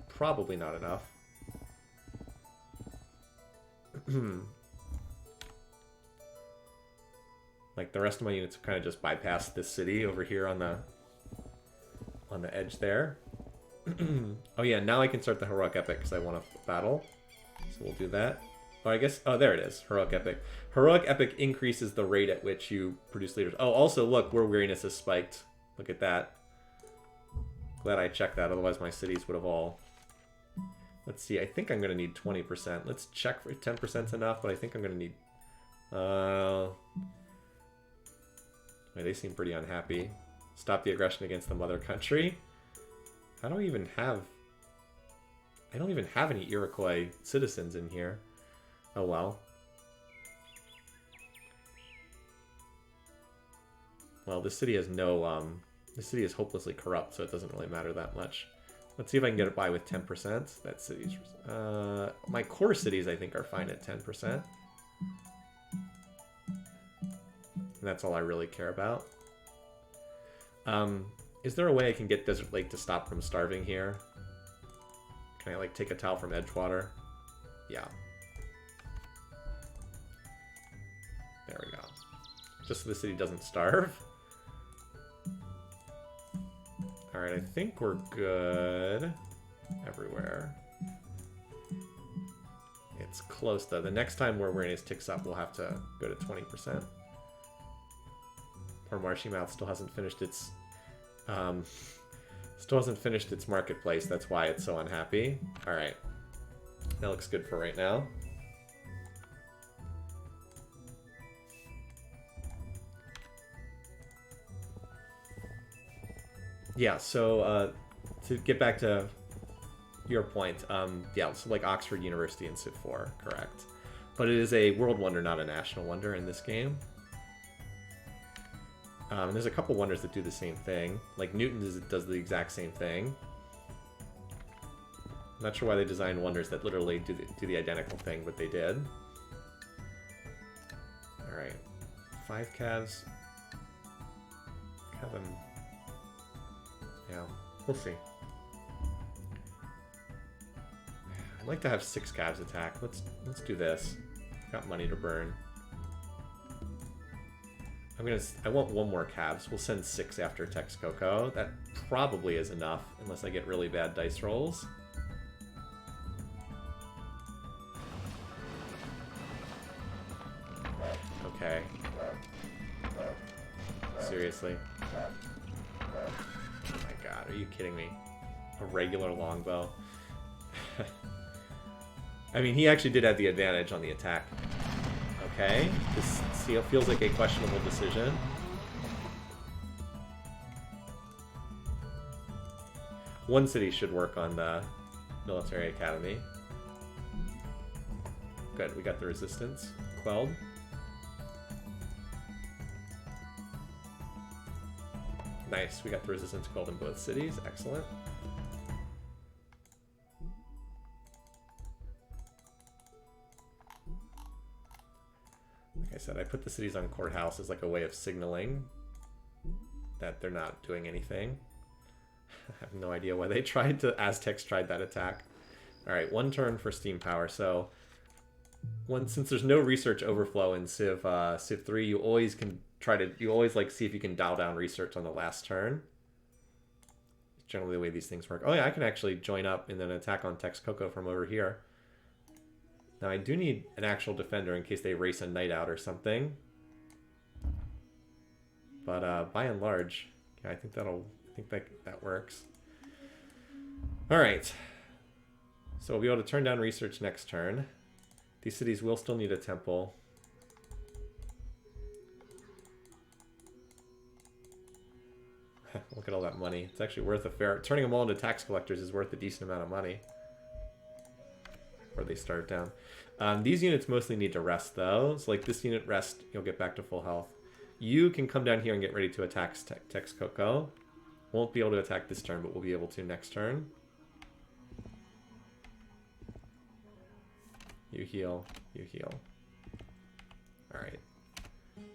probably not enough. Like the rest of my units have kind of just bypassed this city over here on the edge there. Oh yeah, now I can start the heroic epic because I want to battle. So we'll do that. Oh, I guess, oh, there it is, heroic epic. Heroic epic increases the rate at which you produce leaders. Oh, also look, war weariness is spiked. Look at that. Glad I checked that, otherwise my cities would have all... Let's see, I think I'm going to need 20%. Let's check for 10% enough, but I think I'm going to need... Wait, they seem pretty unhappy. Stop the aggression against the mother country. I don't even have any Iroquois citizens in here. Oh well. Well, this city has no, this city is hopelessly corrupt, so it doesn't really matter that much. Let's see if I can get it by with 10%. That city's, my core cities I think are fine at 10%. And that's all I really care about. Is there a way I can get Desert Lake to stop from starving here? Can I, like, take a towel from Edgewater? Yeah. There we go. Just so the city doesn't starve. Alright, I think we're good everywhere. It's close, though. The next time War Weariness ticks up, we'll have to go to 20%. Poor Marshy Mouth still hasn't finished its... marketplace. That's why it's so unhappy. Alright. That looks good for right now. Yeah, so to get back to your point, yeah, so like Oxford University and Civ4, correct. But it is a world wonder, not a national wonder in this game. There's a couple wonders that do the same thing. Like Newton does the exact same thing. I'm not sure why they designed wonders that literally do the identical thing, but they did. Alright. 5 calves. Have them... Yeah, we'll see. I'd like to have 6 calves attack. Let's do this. Got money to burn. I want one more cabs. We'll send 6 after Texcoco. That probably is enough, unless I get really bad dice rolls. Okay. Seriously. Oh my god, are you kidding me? A regular longbow. I mean, he actually did have the advantage on the attack. Okay, this feels like a questionable decision. One city should work on the military academy. Good, we got the resistance quelled. Nice, we got the resistance quelled in both cities. Excellent. Like I said, I put the cities on courthouse as like a way of signaling that they're not doing anything. I have no idea why they tried to... Aztecs tried that attack. Alright, 1 turn for steam power. So, since there's no research overflow in Civ3, you always can try to... You always like see if you can dial down research on the last turn. It's generally the way these things work. Oh yeah, I can actually join up and then attack on Texcoco from over here. Now I do need an actual defender in case they race a knight out or something. But by and large, yeah, I think that works. All right. So we'll be able to turn down research next turn. These cities will still need a temple. Look at all that money. It's actually worth a fair... Turning them all into tax collectors is worth a decent amount of money. Or they start down. These units mostly need to rest, though. So, like, this unit rest, you'll get back to full health. You can come down here and get ready to attack Texcoco. Won't be able to attack this turn, but we'll be able to next turn. You heal. You heal. Alright.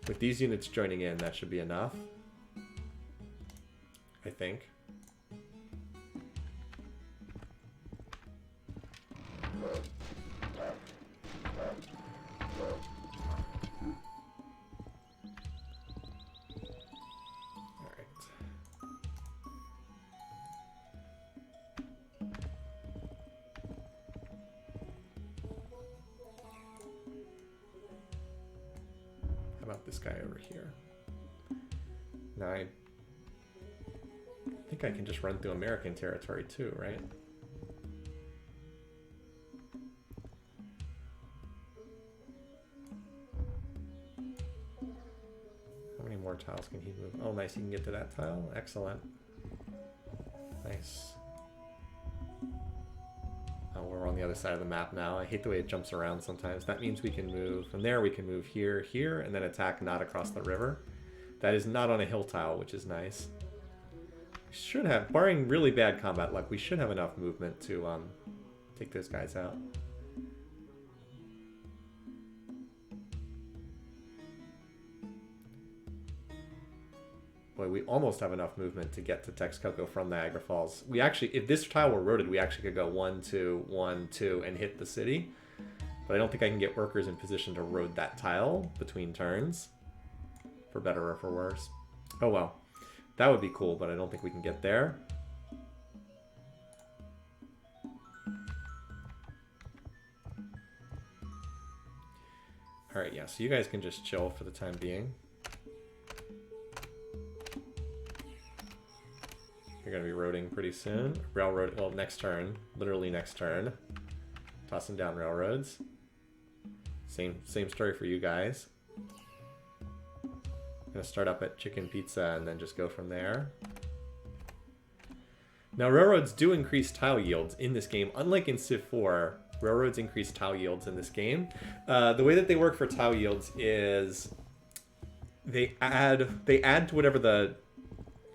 With these units joining in, that should be enough. I think. This guy over here. Now I think I can just run through American territory too, right? How many more tiles can he move? Oh, nice. He can get to that tile. Excellent. Nice. Oh, we're on the other side of the map now. I hate the way it jumps around sometimes. That means we can move from there. We can move here, here, and then attack not across the river. That is not on a hill tile, which is nice. We should have, barring really bad combat luck, we should have enough movement to take those guys out. Boy, we almost have enough movement to get to Texcoco from Niagara Falls. We actually, if this tile were roaded, we actually could go 1, 2, 1, 2, and hit the city. But I don't think I can get workers in position to road that tile between turns. For better or for worse. Oh well. That would be cool, but I don't think we can get there. Alright, yeah, so you guys can just chill for the time being. You're going to be roading pretty soon. Railroad, well, next turn. Literally next turn. Tossing down railroads. Same story for you guys. I'm going to start up at Chicken Pizza and then just go from there. Now, railroads do increase tile yields in this game. Unlike in Civ 4, railroads increase tile yields in this game. The way that they work for tile yields is they add to whatever the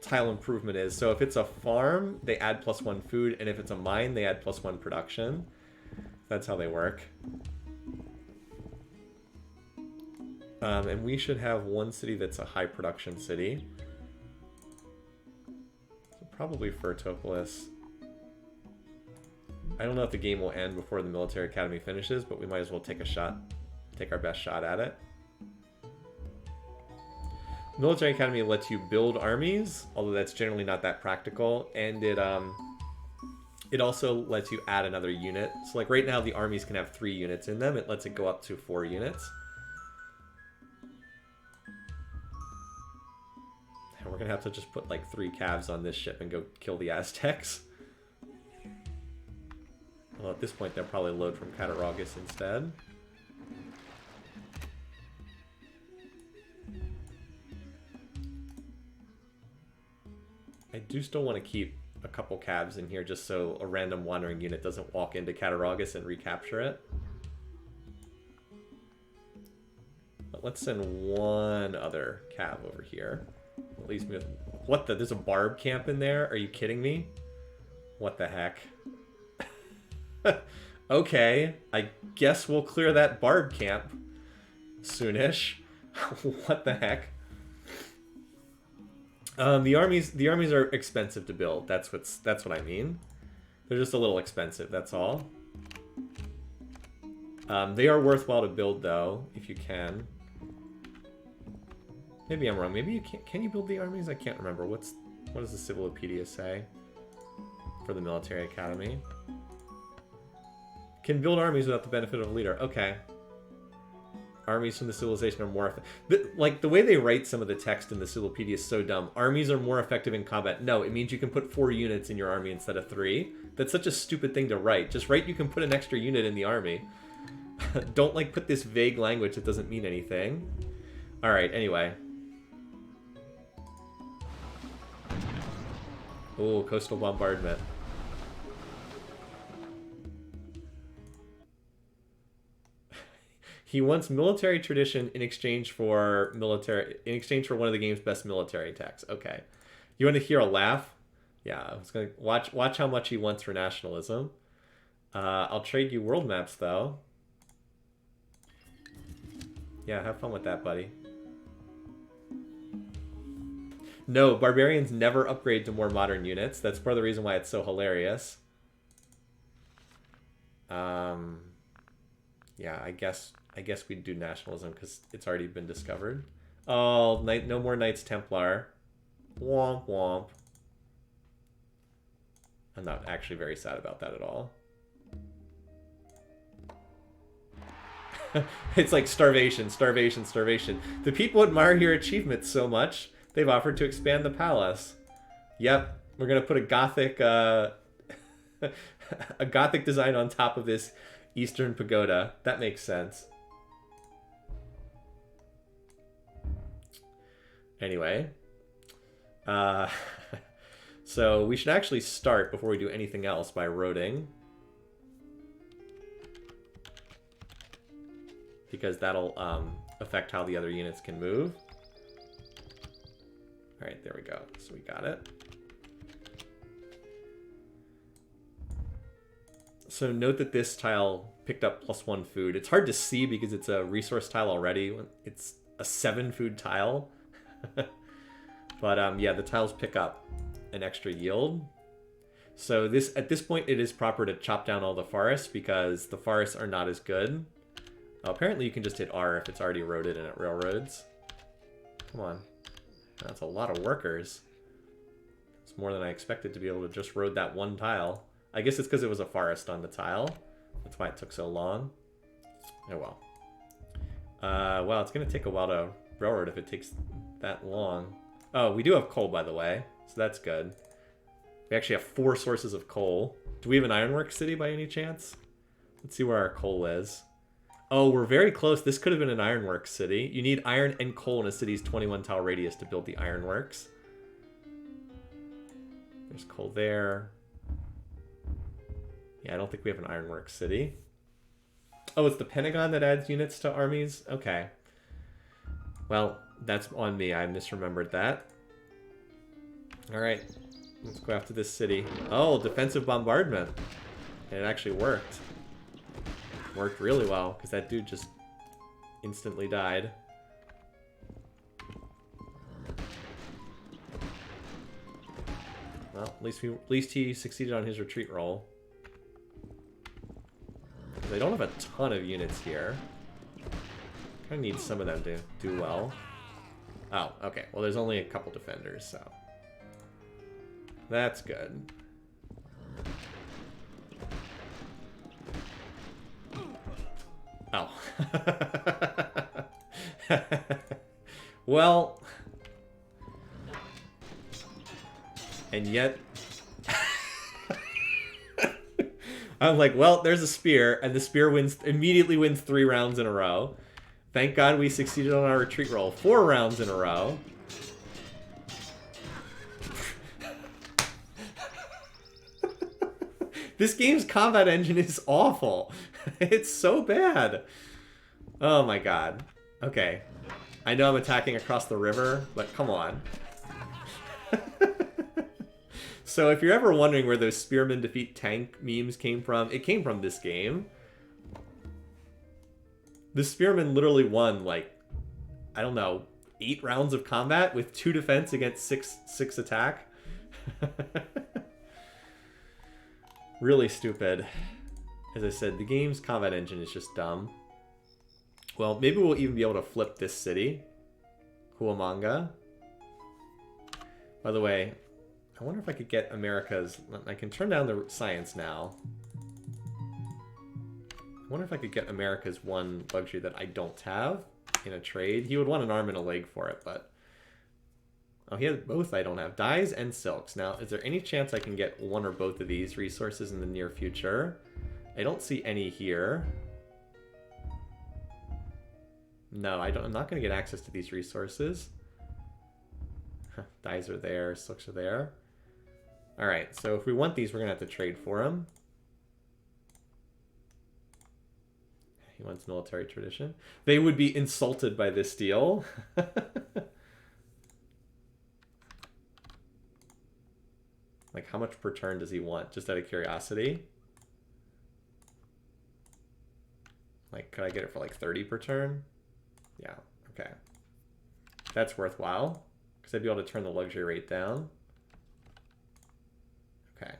tile improvement is. So if it's a farm, they add +1 food, and if it's a mine, they add +1 production. That's how they work. And we should have one city that's a high production city. So probably Fertopolis. I don't know if the game will end before the military academy finishes, but we might as well take a shot, take our best shot at it. Military Academy lets you build armies, although that's generally not that practical, and it also lets you add another unit. So like right now the armies can have 3 units in them. It lets it go up to 4 units. And we're gonna have to just put like 3 cavs on this ship and go kill the Aztecs. Well, at this point they'll probably load from Cattaraugus instead. I do still want to keep a couple cavs in here just so a random wandering unit doesn't walk into Cattaraugus and recapture it. But let's send one other cav over here. At least with... What the? There's a barb camp in there? Are you kidding me? What the heck? Okay, I guess we'll clear that barb camp soonish. What the heck? The armies are expensive to build. That's what I mean. They're just a little expensive. That's all. They are worthwhile to build though, if you can. Maybe I'm wrong. Maybe you can't. Can you build the armies? I can't remember. What does the Civilopedia say for the military academy? Can build armies without the benefit of a leader. Okay. Armies from the civilization are more like the way they write some of the text in the Civilopedia is so dumb. Armies are more effective in combat. No, it means you can put 4 units in your army instead of 3. That's such a stupid thing to write. Just write you can put an extra unit in the army. Don't like put this vague language that doesn't mean anything. All right. Anyway. Oh, coastal bombardment. He wants military tradition in exchange for one of the game's best military attacks. Okay. You want to hear a laugh? Yeah, I was gonna watch how much he wants for nationalism. I'll trade you world maps though. Yeah, have fun with that, buddy. No, barbarians never upgrade to more modern units. That's part of the reason why it's so hilarious. Yeah, I guess we'd do nationalism because it's already been discovered. Oh, no more Knights Templar. Womp womp. I'm not actually very sad about that at all. It's like starvation, starvation, starvation. The people admire your achievements so much, they've offered to expand the palace. Yep, we're gonna put a Gothic, a Gothic design on top of this Eastern pagoda. That makes sense. Anyway, so we should actually start before we do anything else by roading, because that'll affect how the other units can move. All right, there we go. So we got it. So note that this tile picked up +1 food. It's hard to see because it's a resource tile already. It's a 7 food tile. But yeah, the tiles pick up an extra yield. So at this point, it is proper to chop down all the forests because the forests are not as good. Apparently, you can just hit R if it's already eroded and it railroads. Come on. That's a lot of workers. It's more than I expected to be able to just road that one tile. I guess it's because it was a forest on the tile. That's why it took so long. Oh well. Well, it's going to take a while to railroad if it takes that long. Oh, we do have coal, by the way, so that's good. We actually have 4 sources of coal. Do we have an ironworks city by any chance? Let's see where our coal is. Oh, we're very close. This could have been an ironworks city. You need iron and coal in a city's 21 tile radius to build the ironworks. There's coal there. Yeah, I don't think we have an ironworks city. Oh, it's the Pentagon that adds units to armies? Okay. Well, that's on me. I misremembered that. All right. Let's go after this city. Oh, defensive bombardment. And it actually worked. Worked really well, because that dude just instantly died. Well, at least he succeeded on his retreat roll. They don't have a ton of units here. I need some of them to do well. Oh, okay. Well, there's only a couple defenders, so that's good. Oh. Well, and yet I'm like, well, there's a spear, and the spear immediately wins 3 rounds in a row. Thank God we succeeded on our retreat roll 4 rounds in a row. This game's combat engine is awful. It's so bad. Oh my god. Okay. I know I'm attacking across the river, but come on. So if you're ever wondering where those spearmen defeat tank memes came from, it came from this game. The spearmen literally won, like, I don't know, 8 rounds of combat with 2 defense against 6 attack. Really stupid. As I said, the game's combat engine is just dumb. Well, maybe we'll even be able to flip this city. Huamanga. By the way, I wonder if I could get America's... I can turn down the science now. I wonder if I could get America's one luxury that I don't have in a trade. He would want an arm and a leg for it, but... Oh, he has both I don't have. Dyes and silks. Now, is there any chance I can get one or both of these resources in the near future? I don't see any here. No, I'm not going to get access to these resources. Dyes are there, silks are there. Alright, so if we want these, we're going to have to trade for them. He wants military tradition. They would be insulted by this deal. Like, how much per turn does he want? Just out of curiosity. Like, could I get it for like 30 per turn? Yeah, okay. That's worthwhile. Because I'd be able to turn the luxury rate down. Okay.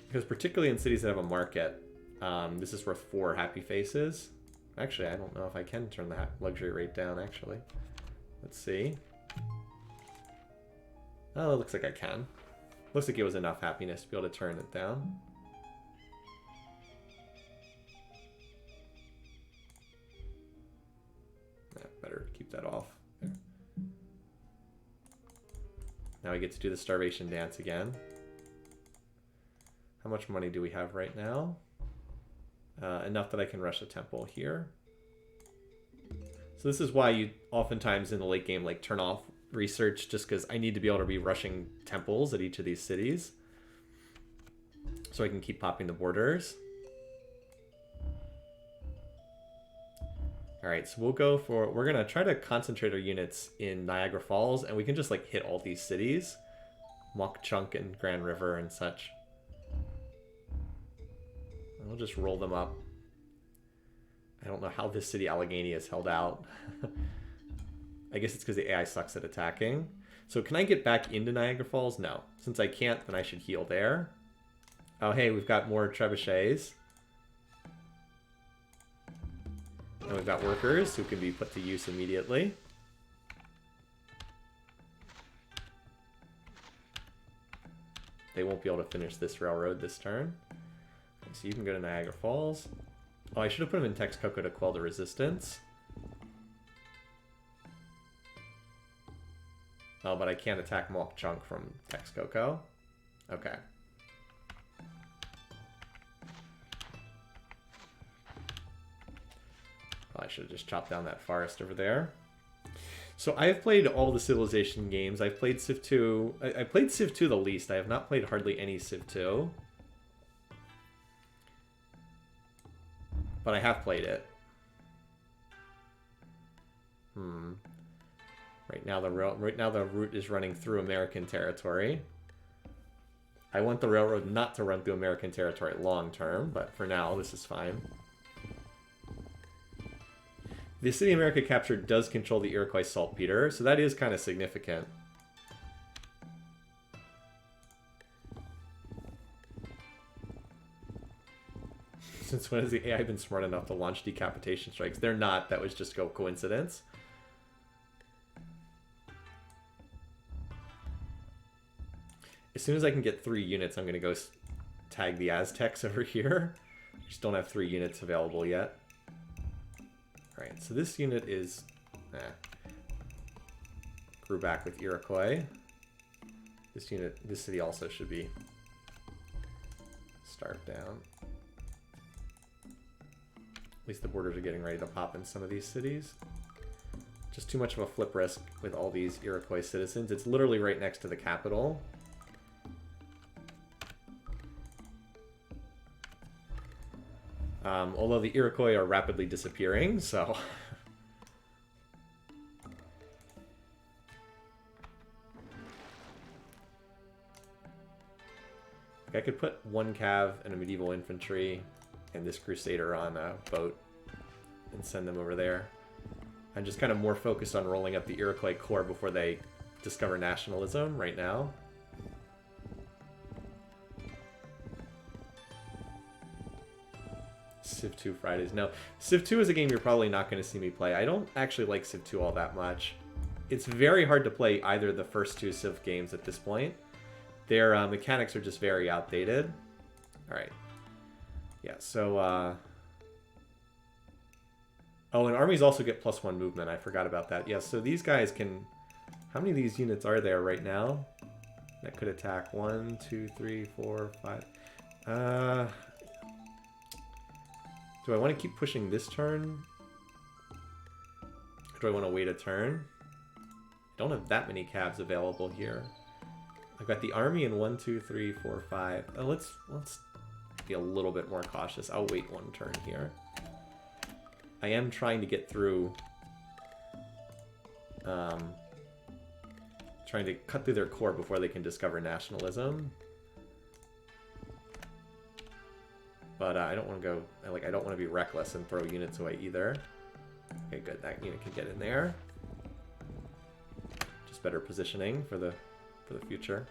Because particularly in cities that have a market, this is worth 4 happy faces. Actually, I don't know if I can turn the luxury rate down, actually. Let's see. Oh, it looks like I can. Looks like it was enough happiness to be able to turn it down. Better keep that off. There. Now we get to do the starvation dance again. How much money do we have right now? Enough that I can rush a temple here. So this is why you oftentimes in the late game like turn off research, just because I need to be able to be rushing temples at each of these cities so I can keep popping the borders. Alright, so we'll go for... We're going to try to concentrate our units in Niagara Falls, and we can just like hit all these cities. Mok Chunk and Grand River and such. And we'll just roll them up. I don't know how this city Allegheny is held out. I guess it's because the AI sucks at attacking. So can I get back into Niagara Falls? No. Since I can't, then I should heal there. Oh, hey, we've got more trebuchets. And we've got workers who can be put to use immediately. They won't be able to finish this railroad this turn. Okay, so you can go to Niagara Falls. Oh, I should have put them in Texcoco to quell the resistance. Oh, but I can't attack Mok Chunk from Texcoco. Okay. Well, I should have just chopped down that forest over there. So I've played all the Civilization games. I've played Civ 2. I played Civ 2 the least. I have not played hardly any Civ 2. But I have played it. Right now the route is running through American territory. I want the railroad not to run through American territory long term, but for now this is fine. The city America captured does control the Iroquois saltpeter, so that is kind of significant. Since when has the AI been smart enough to launch decapitation strikes? They're not. That was just coincidence. As soon as I can get 3 units, I'm going to go tag the Aztecs over here. I just don't have 3 units available yet. Alright, so this unit is... grew back with Iroquois. This city also should be starved down. At least the borders are getting ready to pop in some of these cities. Just too much of a flip risk with all these Iroquois citizens. It's literally right next to the capital. Although the Iroquois are rapidly disappearing, so... I could put 1 cav and a medieval infantry and this crusader on a boat and send them over there. I'm just kind of more focused on rolling up the Iroquois core before they discover nationalism right now. Civ 2 Fridays. No, Civ 2 is a game you're probably not going to see me play. I don't actually like Civ 2 all that much. It's very hard to play either of the first 2 Civ games at this point. Their mechanics are just very outdated. Alright. Yeah, so... Oh, and armies also get +1 movement. I forgot about that. Yeah, so these guys can... How many of these units are there right now that could attack? 1, 2, 3, 4, 5... Do I want to keep pushing this turn? Or do I want to wait a turn? I don't have that many cabs available here. I've got the army in 1, 2, 3, 4, 5. Let's be a little bit more cautious. I'll wait 1 turn here. I am trying to get through... trying to cut through their core before they can discover nationalism. But I don't want to go... I don't want to be reckless and throw units away either. Okay, good. That unit can get in there. Just better positioning for the future.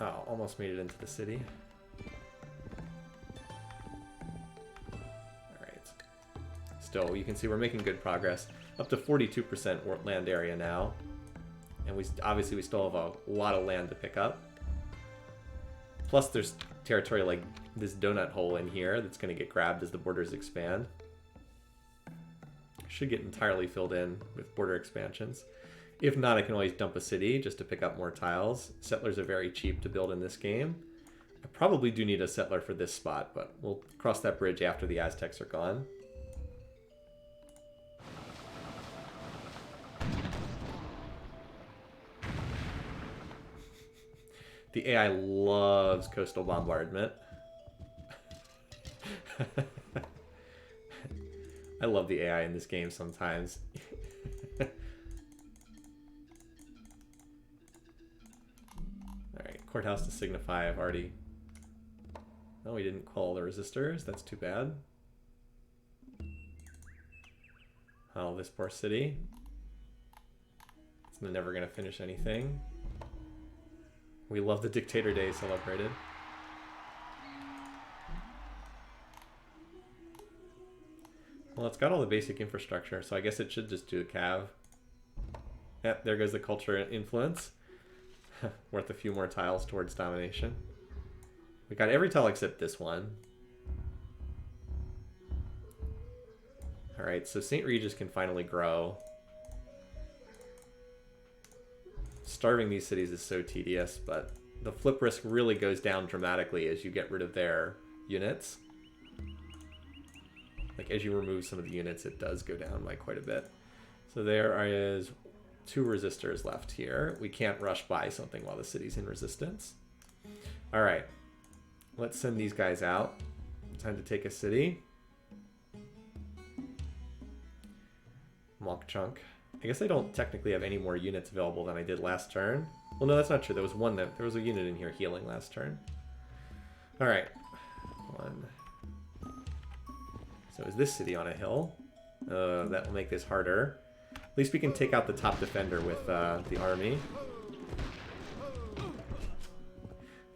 Oh, almost made it into the city. Alright. Still, you can see we're making good progress. Up to 42% land area now. And obviously we still have a lot of land to pick up. Plus there's territory like this donut hole in here that's going to get grabbed as the borders expand. Should get entirely filled in with border expansions. If not, I can always dump a city just to pick up more tiles. Settlers are very cheap to build in this game. I probably do need a settler for this spot, but we'll cross that bridge after the Aztecs are gone. The AI loves coastal bombardment. I love the AI in this game sometimes. Alright, courthouse to signify. I've already... No, we didn't call the resistors. That's too bad. Oh, this poor city. It's never going to finish anything. We love the Dictator Day celebrated. Well, it's got all the basic infrastructure, so I guess it should just do a cav. Yep, there goes the culture influence. Worth a few more tiles towards domination. We got every tile except this one. Alright, so St. Regis can finally grow. Starving these cities is so tedious, but the flip risk really goes down dramatically as you get rid of their units. Like, as you remove some of the units, it does go down by quite a bit. So there is 2 resistors left here. We can't rush by something while the city's in resistance. Alright. Let's send these guys out. Time to take a city. Mock Chunk. I guess I don't technically have any more units available than I did last turn. Well, no, that's not true. There was a unit in here healing last turn. Alright. 1... So is this city on a hill? That will make this harder. At least we can take out the top defender with the army.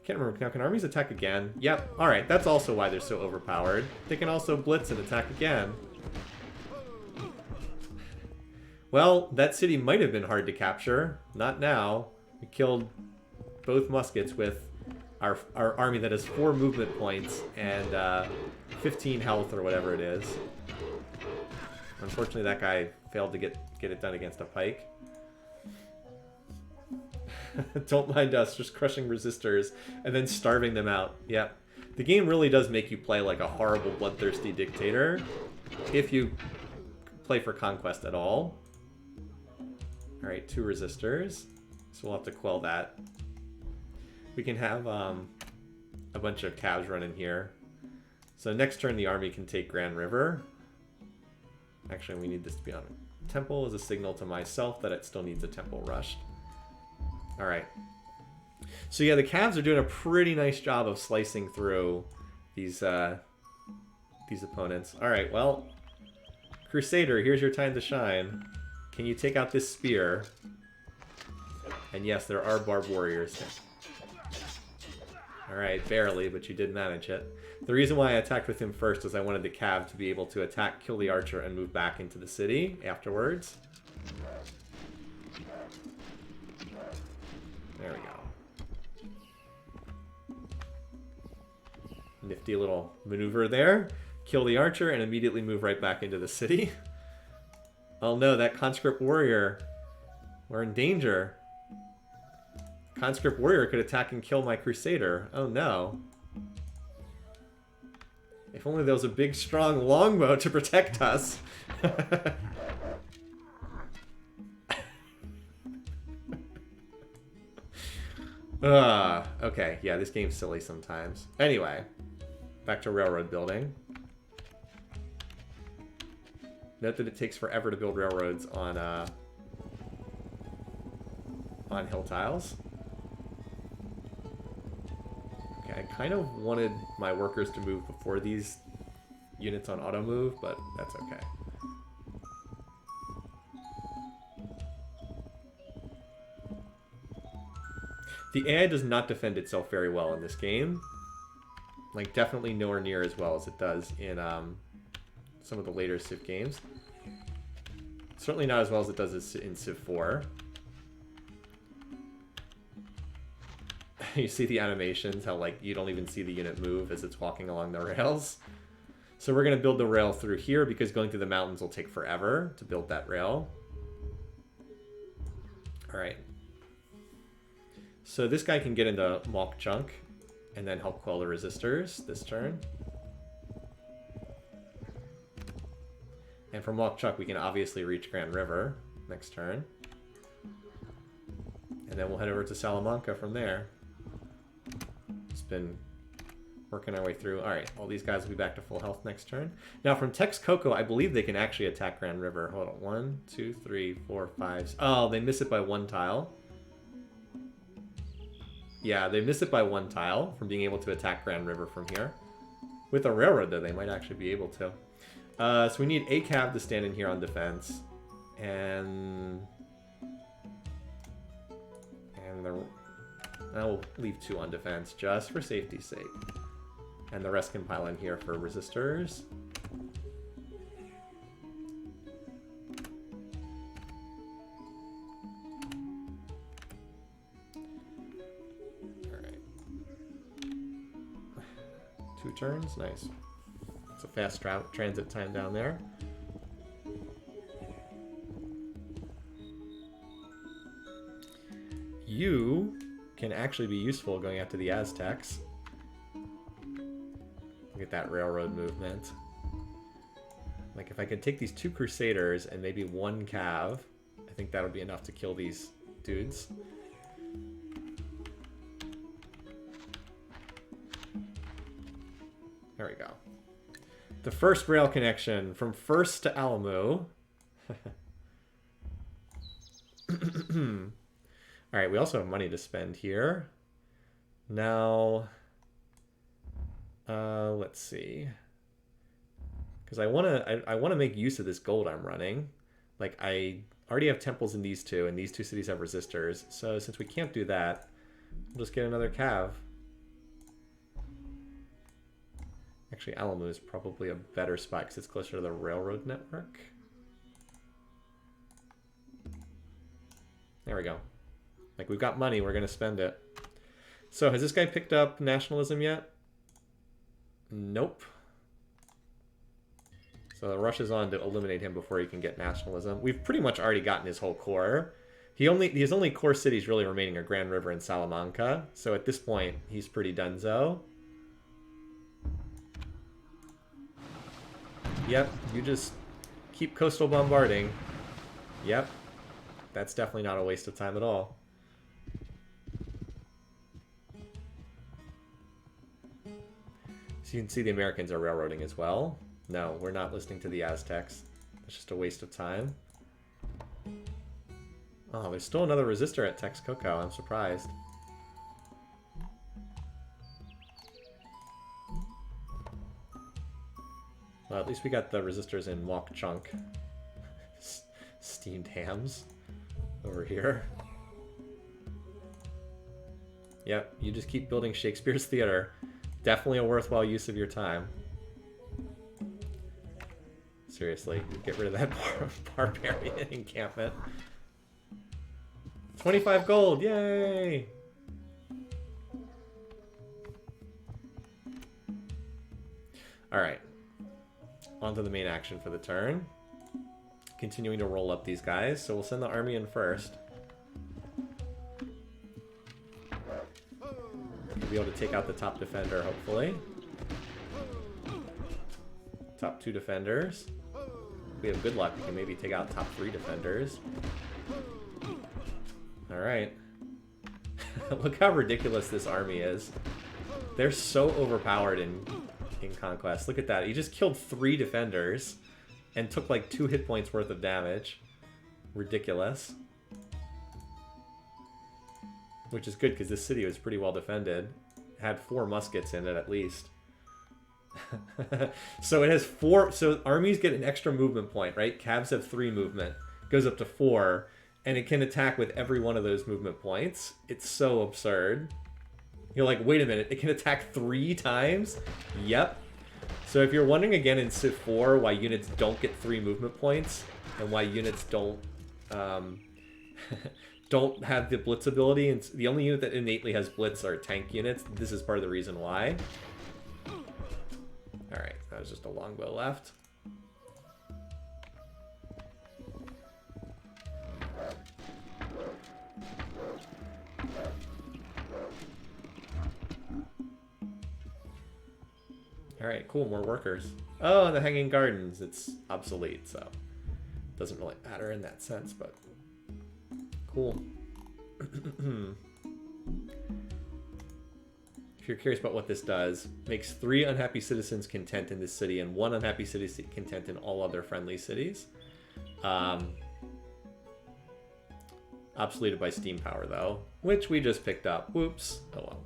Can't remember. Now, can armies attack again? Yep. All right. That's also why they're so overpowered. They can also blitz and attack again. Well, that city might have been hard to capture. Not now. We killed both muskets with our army that has 4 movement points and 15 health or whatever it is. Unfortunately, that guy failed to get it done against a pike. Don't mind us just crushing resistors and then starving them out. Yep. The game really does make you play like a horrible, bloodthirsty dictator if you play for conquest at all. Alright, 2 resistors. So we'll have to quell that. We can have a bunch of calves running here. So next turn the army can take Grand River. Actually, we need this to be on a temple as a signal to myself that it still needs a temple rushed. Alright. So yeah, the calves are doing a pretty nice job of slicing through these opponents. Alright, well, Crusader, here's your time to shine. Can you take out this spear? And yes, there are barbed warriors. Alright, barely, but you did manage it. The reason why I attacked with him first is I wanted the cav to be able to attack, kill the archer, and move back into the city afterwards. There we go. Nifty little maneuver there. Kill the archer and immediately move right back into the city. Oh no, that conscript warrior. We're in danger. Conscript warrior could attack and kill my crusader. Oh no. If only there was a big strong longbow to protect us. Okay, yeah, this game's silly sometimes. Anyway, back to railroad building. Note that it takes forever to build railroads on hill tiles. Okay, I kind of wanted my workers to move before these units on auto move, but that's okay. The AI does not defend itself very well in this game. Like, definitely nowhere near as well as it does in some of the later Civ games. Certainly not as well as it does in Civ 4. You see the animations, how like you don't even see the unit move as it's walking along the rails. So we're going to build the rail through here because going through the mountains will take forever to build that rail. Alright. So this guy can get into Malk Chunk and then help quell the resistors this turn. And from Malk Chunk we can obviously reach Grand River next turn. And then we'll head over to Salamanca from there. Just been working our way through. Alright, all these guys will be back to full health next turn. Now from Texcoco, I believe they can actually attack Grand River. Hold on, 1, 2, 3, 4, 5. Oh, they miss it by 1 tile. Yeah, they miss it by 1 tile from being able to attack Grand River from here. With a railroad, though, they might actually be able to. So we need a cav to stand in here on defense. And I'll leave 2 on defense just for safety's sake. And the rest can pile in here for resistors. Alright. 2 turns, nice. It's a fast transit time down there. You can actually be useful going after the Aztecs. Look at that railroad movement. Like, if I could take these 2 Crusaders and maybe 1 Cav, I think that'll be enough to kill these dudes. There we go. The first rail connection from First to Alamo. Alright, we also have money to spend here. Now, let's see. Because I wanna make use of this gold I'm running. Like, I already have temples in these 2, and these 2 cities have resistors. So since we can't do that, we'll just get another cav. Actually, Alamo is probably a better spot because it's closer to the railroad network. There we go. Like, we've got money, we're going to spend it. So, has this guy picked up nationalism yet? Nope. So the rush is on to eliminate him before he can get nationalism. We've pretty much already gotten his whole core. His only core cities really remaining are Grand River and Salamanca. So at this point, he's pretty donezo. Yep, you just keep coastal bombarding. Yep. That's definitely not a waste of time at all. So you can see the Americans are railroading as well. No, we're not listening to the Aztecs. It's just a waste of time. Oh, there's still another resistor at Texcoco. I'm surprised. Well, at least we got the resistors in Wok Chunk. Steamed hams over here. Yep, you just keep building Shakespeare's theater. Definitely a worthwhile use of your time. Seriously, get rid of that barbarian encampment. 25 gold, yay! Alright. On to the main action for the turn. Continuing to roll up these guys, so we'll send the army in first. We'll be able to take out the top defender, hopefully. Top 2 defenders. If we have good luck, we can maybe take out top 3 defenders. Alright. Look how ridiculous this army is. They're so overpowered in Conquest. Look at that. He just killed 3 defenders and took like 2 hit points worth of damage. Ridiculous. Which is good because this city was pretty well defended. It had 4 muskets in it at least. So it has 4. So armies get an extra movement point, right? Cavs have 3 movement. Goes up to 4. And it can attack with every one of those movement points. It's so absurd. You're like, wait a minute, it can attack 3 times? Yep. So if you're wondering again in Civ 4 why units don't get 3 movement points, and why units don't don't have the blitz ability, and the only unit that innately has blitz are tank units, this is part of the reason why. Alright, that was just a longbow left. Alright, cool, more workers. Oh, and the Hanging Gardens, it's obsolete, so doesn't really matter in that sense, but cool. If you're curious about what this does, makes 3 unhappy citizens content in this city and 1 unhappy citizen content in all other friendly cities. Obsoleted by steam power, though, which we just picked up. Whoops. Oh well.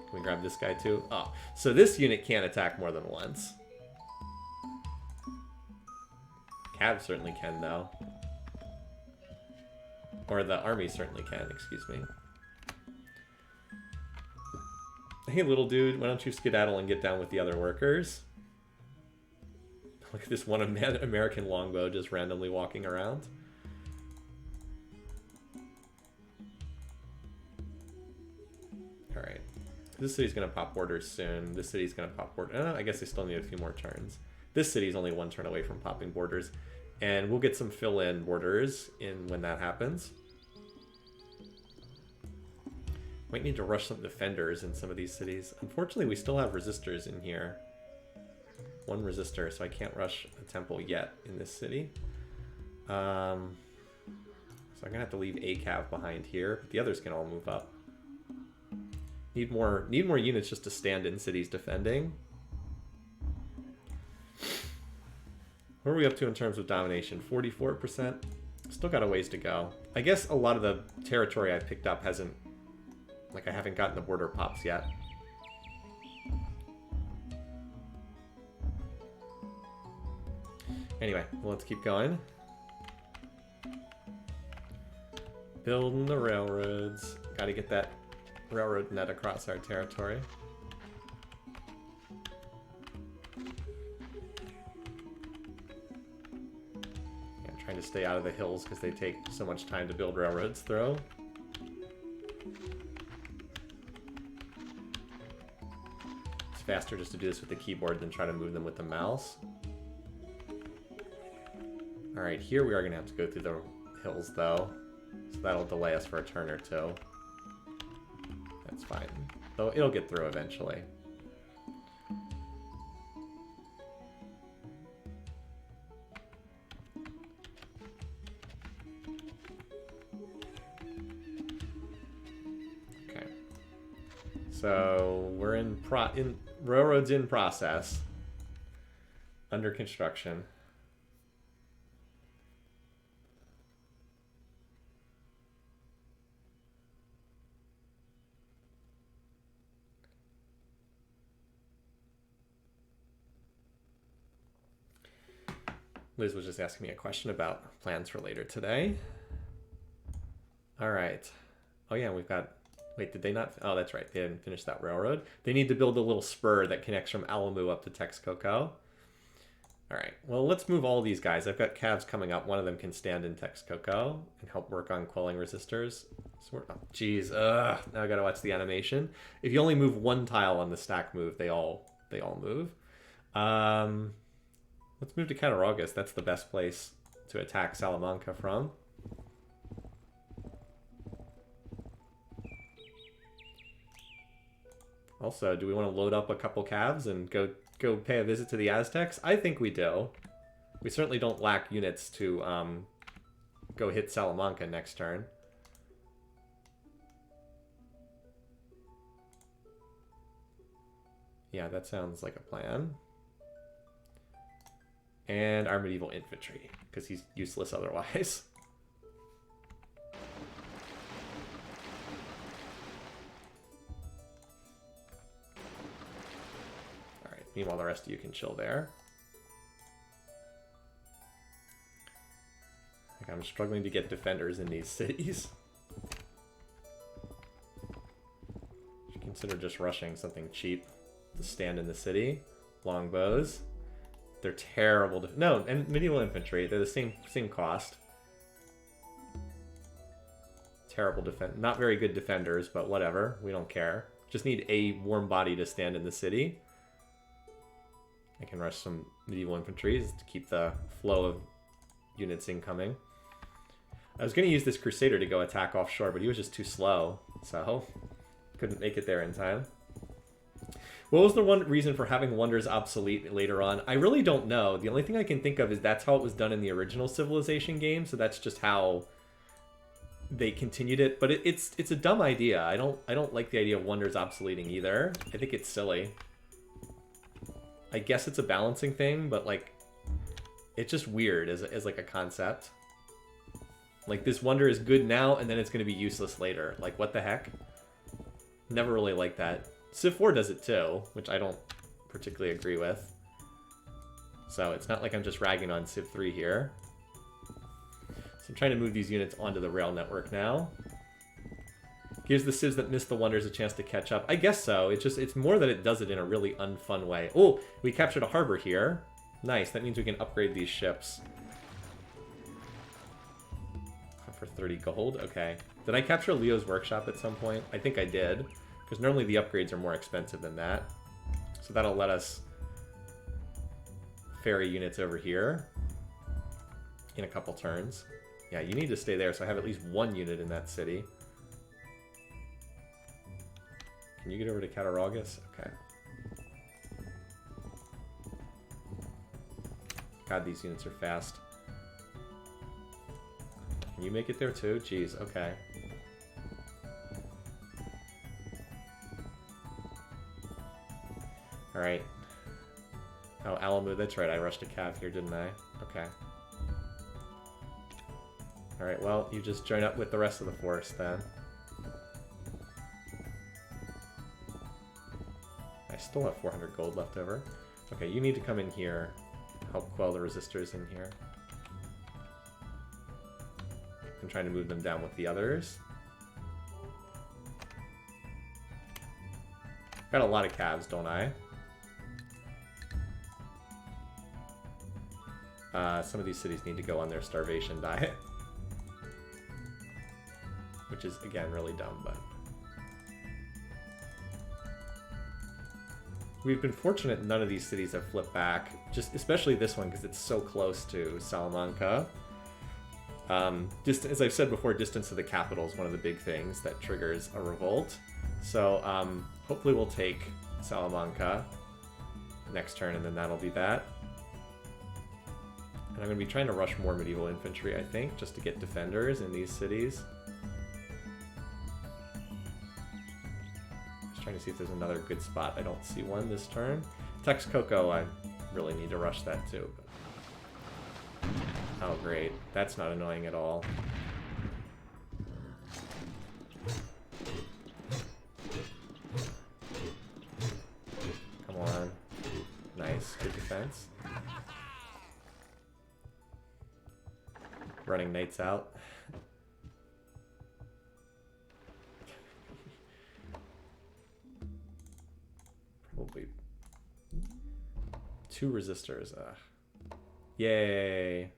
Can we grab this guy too? Oh, so this unit can't attack more than once. Cav certainly can, though. Or the army certainly can, excuse me. Hey, little dude, why don't you skedaddle and get down with the other workers? Look at this one American longbow just randomly walking around. Alright. This city's going to pop borders soon. This city's going to pop borders. I guess they still need a few more turns. This city's only 1 turn away from popping borders. And we'll get some fill-in borders in when that happens. Might need to rush some defenders in some of these cities. Unfortunately, we still have resistors in here. 1 resistor, so I can't rush a temple yet in this city. So I'm going to have to leave a cav behind here, but the others can all move up. Need more units just to stand in cities defending. What are we up to in terms of domination? 44%? Still got a ways to go. I guess a lot of the territory I picked up hasn't... Like, I haven't gotten the border pops yet. Anyway, well, let's keep going. Building the railroads. Gotta get that railroad net across our territory. stay out of the hills because they take so much time to build railroads through. It's faster just to do this with the keyboard than try to move them with the mouse. Alright, here we are going to have to go through the hills, though. So that'll delay us for a turn or two. That's fine. Though it'll get through eventually. Okay. So we're in railroads in process. Under construction. Liz was just asking me a question about plans for later today. All right. Oh yeah, we've got... Wait, did they not... Oh, that's right. They didn't finish that railroad. They need to build a little spur that connects from Alamu up to Texcoco. All right. Well, let's move all these guys. I've got calves coming up. One of them can stand in Texcoco and help work on quelling resistors. So we're... Oh, geez. Now I got to watch the animation. If you only move one tile on the stack move, they all move. Let's move to Cattaraugus. That's the best place to attack Salamanca from. Also, do we want to load up a couple calves and go pay a visit to the Aztecs? I think we do. We certainly don't lack units to go hit Salamanca next turn. Yeah, that sounds like a plan. And our medieval infantry, because he's useless otherwise. Alright, meanwhile the rest of you can chill there. Like, I'm struggling to get defenders in these cities. Should consider just rushing something cheap to stand in the city. Longbows. They're terrible. No, and medieval infantry. They're the same cost. Terrible defense. Not very good defenders, but whatever. We don't care. Just need a warm body to stand in the city. I can rush some medieval infantry to keep the flow of units incoming. I was going to use this Crusader to go attack offshore, but he was just too slow, so couldn't make it there in time. What was the one reason for having wonders obsolete later on? I really don't know. The only thing I can think of is that's how it was done in the original Civilization game, so that's just how they continued it. But it's a dumb idea. I don't like the idea of wonders obsoleting either. I think it's silly. I guess it's a balancing thing, but like it's just weird as like a concept. Like this wonder is good now and then it's going to be useless later. Like what the heck? Never really liked that. Civ4 does it too, which I don't particularly agree with. So it's not like I'm just ragging on Civ3 here. So I'm trying to move these units onto the rail network now. Gives the civs that missed the wonders a chance to catch up. I guess so. It's more that it does it in a really unfun way. Oh, we captured a harbor here. Nice. That means we can upgrade these ships. For 30 gold. Okay. Did I capture Leo's workshop at some point? I think I did. Because normally the upgrades are more expensive than that. So that'll let us ferry units over here in a couple turns. Yeah, you need to stay there, so I have at least one unit in that city. Can you get over to Cattaraugus? Okay. God, these units are fast. Can you make it there too? Jeez, okay. Alright. Oh, Alamu, that's right. I rushed a cav here, didn't I? Okay. Alright, well, you just join up with the rest of the force then. I still have 400 gold left over. Okay, you need to come in here. Help quell the resistors in here. I'm trying to move them down with the others. Got a lot of calves, don't I? some of these cities need to go on their starvation diet. Which is, again, really dumb, but... We've been fortunate none of these cities have flipped back, just especially this one because it's so close to Salamanca. As I've said before, distance to the capital is one of the big things that triggers a revolt. So hopefully we'll take Salamanca next turn, and then that'll be that. And I'm going to be trying to rush more medieval infantry, I think, just to get defenders in these cities. Just trying to see if there's another good spot. I don't see one this turn. Texcoco, I really need to rush that too. But... Oh, great. That's not annoying at all. Come on. Nice. Good defense. Running knights out. Probably 2 resistors. Yay.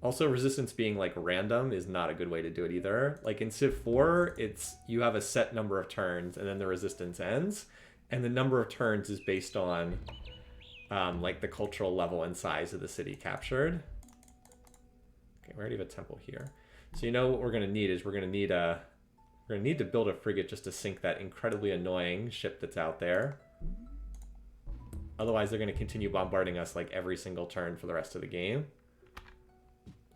Also, resistance being like random is not a good way to do it either. Like in Civ 4, you have a set number of turns and then the resistance ends, and the number of turns is based on like the cultural level and size of the city captured. Okay, we already have a temple here. So you know what we're gonna need is we're gonna need to build a frigate just to sink that incredibly annoying ship that's out there. Otherwise, they're gonna continue bombarding us like every single turn for the rest of the game,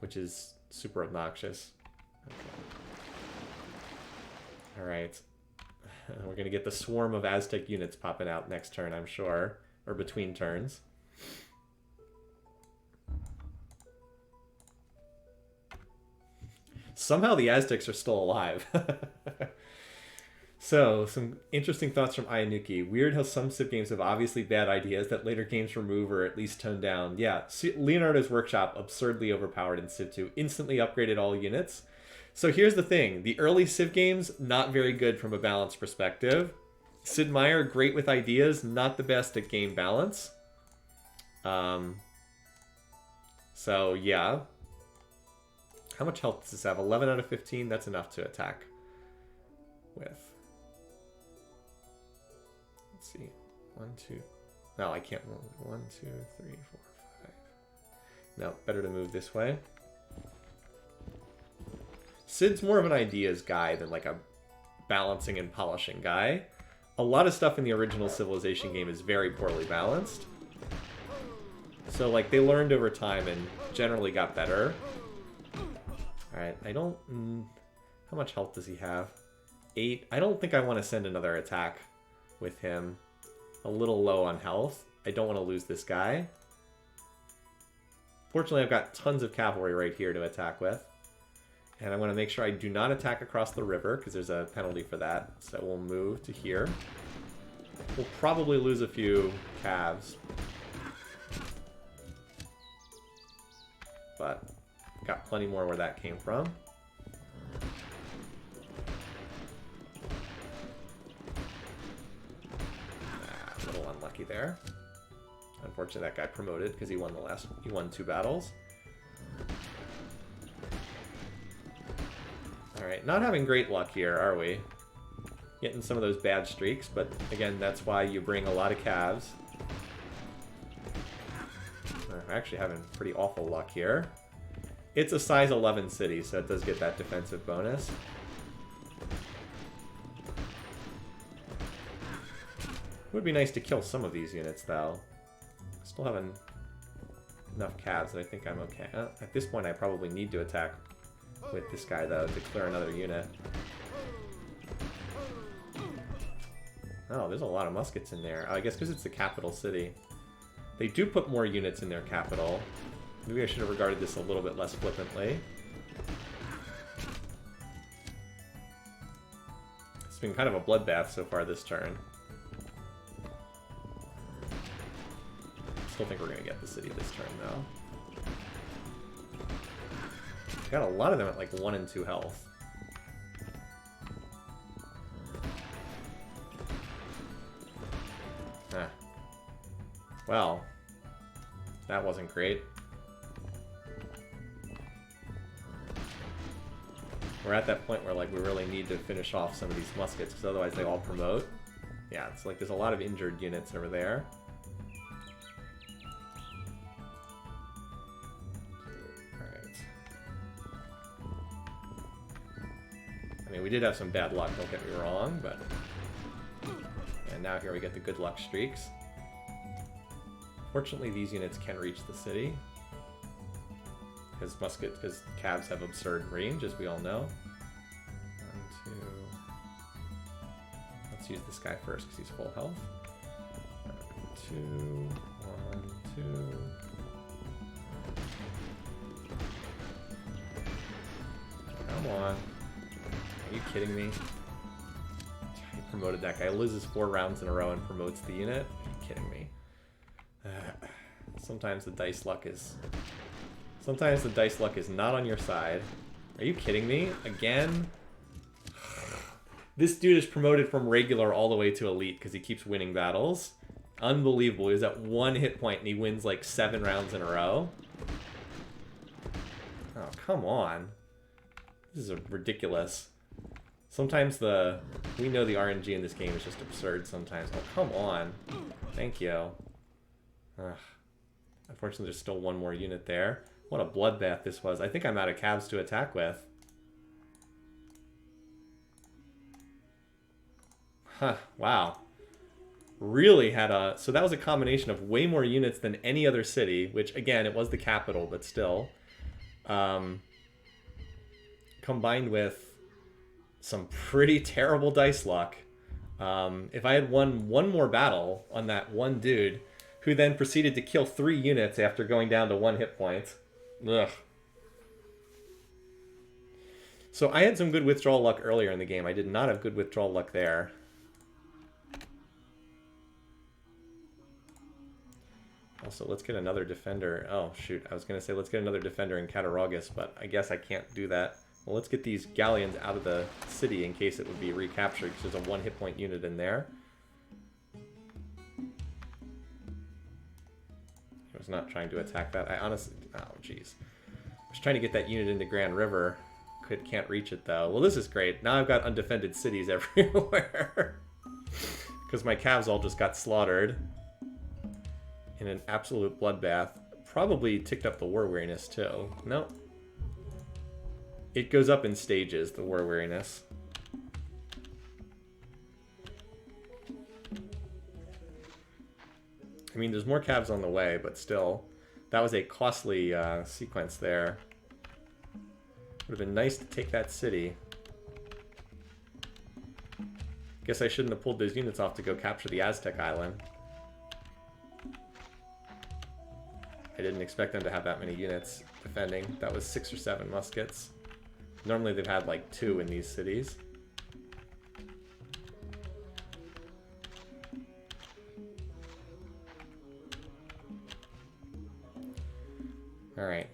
which is super obnoxious. Okay. All right, we're gonna get the swarm of Aztec units popping out next turn, I'm sure. Or between turns. Somehow the Aztecs are still alive. So, some interesting thoughts from Ayanuki. Weird how some Civ games have obviously bad ideas that later games remove or at least tone down. Yeah, Leonardo's Workshop, absurdly overpowered in Civ 2, instantly upgraded all units. So here's the thing. The early Civ games, not very good from a balance perspective. Sid Meier, great with ideas, not the best at game balance. So, yeah. How much health does this have? 11 out of 15? That's enough to attack with. Let's see. 1, 2... No, I can't move. 1, 2, 3, 4, 5. No, better to move this way. Sid's more of an ideas guy than like a balancing and polishing guy. A lot of stuff in the original Civilization game is very poorly balanced. So, like, they learned over time and generally got better. Alright, I don't... how much health does he have? 8. I don't think I want to send another attack with him. A little low on health. I don't want to lose this guy. Fortunately, I've got tons of cavalry right here to attack with. And I want to make sure I do not attack across the river, because there's a penalty for that. So we'll move to here. We'll probably lose a few calves. But got plenty more where that came from. A little unlucky there. Unfortunately, that guy promoted because he won 2 battles. Alright, not having great luck here, are we? Getting some of those bad streaks, but again, that's why you bring a lot of calves. We're actually having pretty awful luck here. It's a size 11 city, so it does get that defensive bonus. It would be nice to kill some of these units, though. Still having enough calves that I think I'm okay. At this point, I probably need to attack with this guy, though, to clear another unit. Oh, there's a lot of muskets in there. I guess because it's the capital city. They do put more units in their capital. Maybe I should have regarded this a little bit less flippantly. It's been kind of a bloodbath so far this turn. Still think we're going to get the city this turn, though. Got a lot of them at like 1 and 2 health. Well, That wasn't great. We're at that point where like we really need to finish off some of these muskets because otherwise they all promote. Yeah, it's like there's a lot of injured units over there. Alright. I mean, we did have some bad luck, don't get me wrong, but... And now here we get the good luck streaks. Fortunately, these units can reach the city. Because cabs have absurd range, as we all know. 1, 2... Let's use this guy first, because he's full health. 2, 1, 2... Come on. Are you kidding me? He promoted that guy. Loses 4 rounds in a row and promotes the unit? Are you kidding me? Sometimes the dice luck is... Sometimes the dice luck is not on your side. Are you kidding me? Again? This dude is promoted from regular all the way to elite because he keeps winning battles. Unbelievable. He's at 1 hit point and he wins like 7 rounds in a row. Oh, come on. This is ridiculous. Sometimes we know the RNG in this game is just absurd sometimes. Oh, come on. Thank you. Ugh. Unfortunately, there's still 1 more unit there. What a bloodbath this was. I think I'm out of cabs to attack with. Huh, wow. Really had a... So that was a combination of way more units than any other city, which, again, it was the capital, but still. Combined with some pretty terrible dice luck. If I had won 1 more battle on that one dude, who then proceeded to kill 3 units after going down to 1 hit point. Ugh. So I had some good withdrawal luck earlier in the game. I did not have good withdrawal luck there. Also, let's get another defender. Oh, shoot. I was going to say let's get another defender in Cattaraugus, but I guess I can't do that. Well, let's get these galleons out of the city in case it would be recaptured, because there's a 1 hit point unit in there. I was not trying to attack that. I honestly... Oh, jeez. I was trying to get that unit into Grand River. Can't reach it, though. Well, this is great. Now I've got undefended cities everywhere. Because my calves all just got slaughtered. In an absolute bloodbath. Probably ticked up the war weariness, too. Nope. It goes up in stages, the war weariness. I mean, there's more calves on the way, but still. That was a costly sequence there. Would have been nice to take that city. Guess I shouldn't have pulled those units off to go capture the Aztec island. I didn't expect them to have that many units defending. That was 6 or 7 muskets. Normally they've had like 2 in these cities. Alright.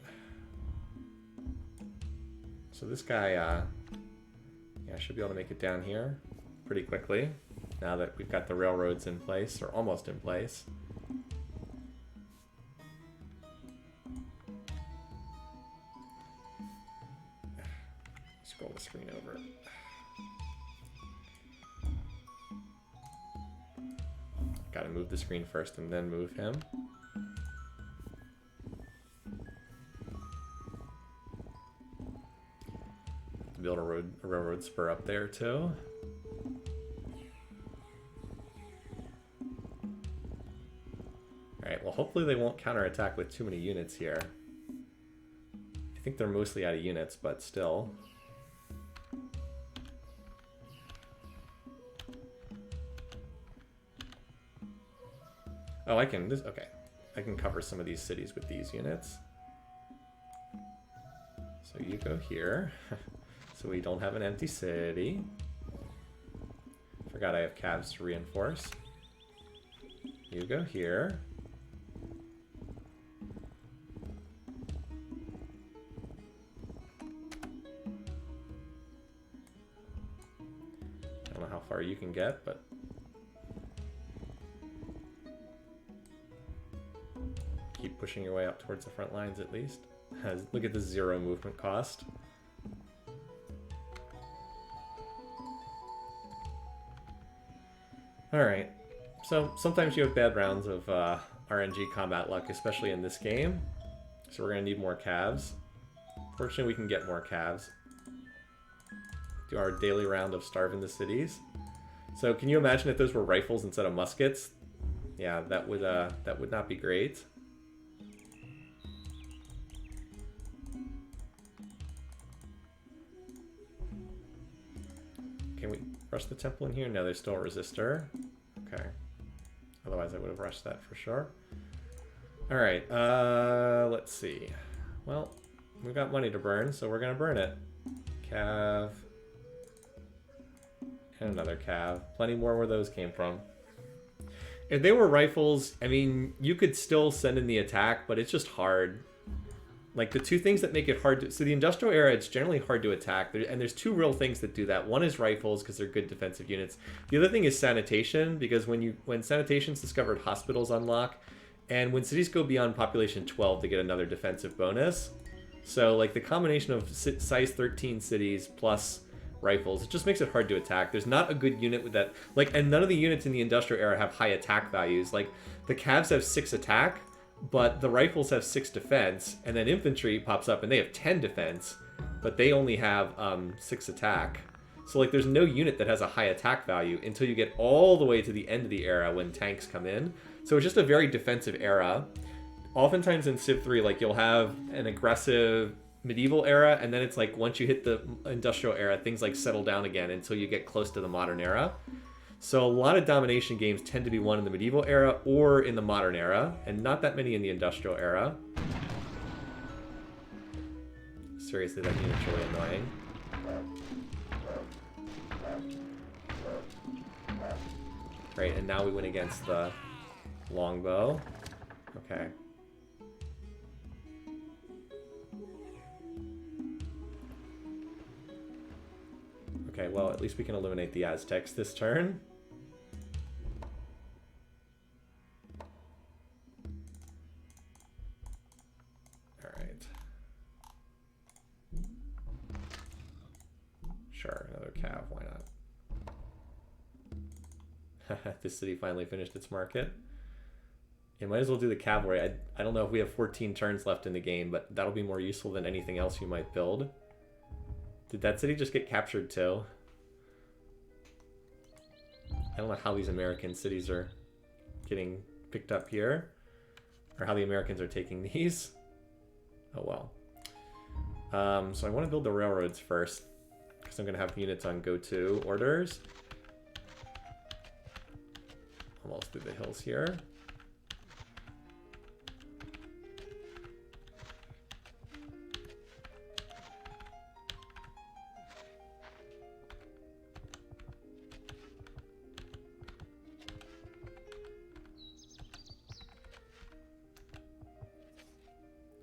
So this guy, yeah, should be able to make it down here pretty quickly. Now that we've got the railroads in place, or almost in place. Scroll the screen over. Gotta move the screen first and then move him. Build a railroad spur up there too. Alright, well hopefully they won't counterattack with too many units here. I think they're mostly out of units, but still. Oh, okay. I can cover some of these cities with these units. So you go here. So we don't have an empty city. Forgot I have cabs to reinforce. You go here. I don't know how far you can get, but... Keep pushing your way up towards the front lines at least. Look at the 0 movement cost. Alright, so sometimes you have bad rounds of RNG combat luck, especially in this game. So we're going to need more calves. Fortunately, we can get more calves. Do our daily round of starving the cities. So can you imagine if those were rifles instead of muskets? Yeah, that would not be great. Can we rush the temple in here? No, there's still a resistor. Okay. Otherwise I would have rushed that for sure. Alright, let's see. Well, we've got money to burn, so we're gonna burn it. Cav. And another cav. Plenty more where those came from. If they were rifles, I mean, you could still send in the attack, but it's just hard. Like, the two things that make it hard to... So the industrial era, it's generally hard to attack. And there's two real things that do that. One is rifles, because they're good defensive units. The other thing is sanitation, because when sanitation's discovered, hospitals unlock. And when cities go beyond population 12, they get another defensive bonus. So, like, the combination of size 13 cities plus rifles, it just makes it hard to attack. There's not a good unit with that. Like, and none of the units in the industrial era have high attack values. Like, the Cavs have 6 attack, but the rifles have 6 defense, and then infantry pops up and they have 10 defense, but they only have 6 attack. So, like, there's no unit that has a high attack value until you get all the way to the end of the era when tanks come in. So it's just a very defensive era. Oftentimes in Civ 3, like, you'll have an aggressive medieval era, and then it's like once you hit the industrial era, things like settle down again until you get close to the modern era. So a lot of domination games tend to be won in the medieval era or in the modern era, and not that many in the industrial era. Seriously, that unit's really annoying. Great, and now we win against the longbow. Okay. Okay, well, at least we can eliminate the Aztecs this turn. Alright. Sure, another cav, why not? This city finally finished its market. You might as well do the cavalry. I don't know if we have 14 turns left in the game, but that'll be more useful than anything else you might build. Did that city just get captured too? I don't know how these American cities are getting picked up here, or how the Americans are taking these. Oh well. So I want to build the railroads first, because I'm going to have units on go-to orders. Almost through the hills here.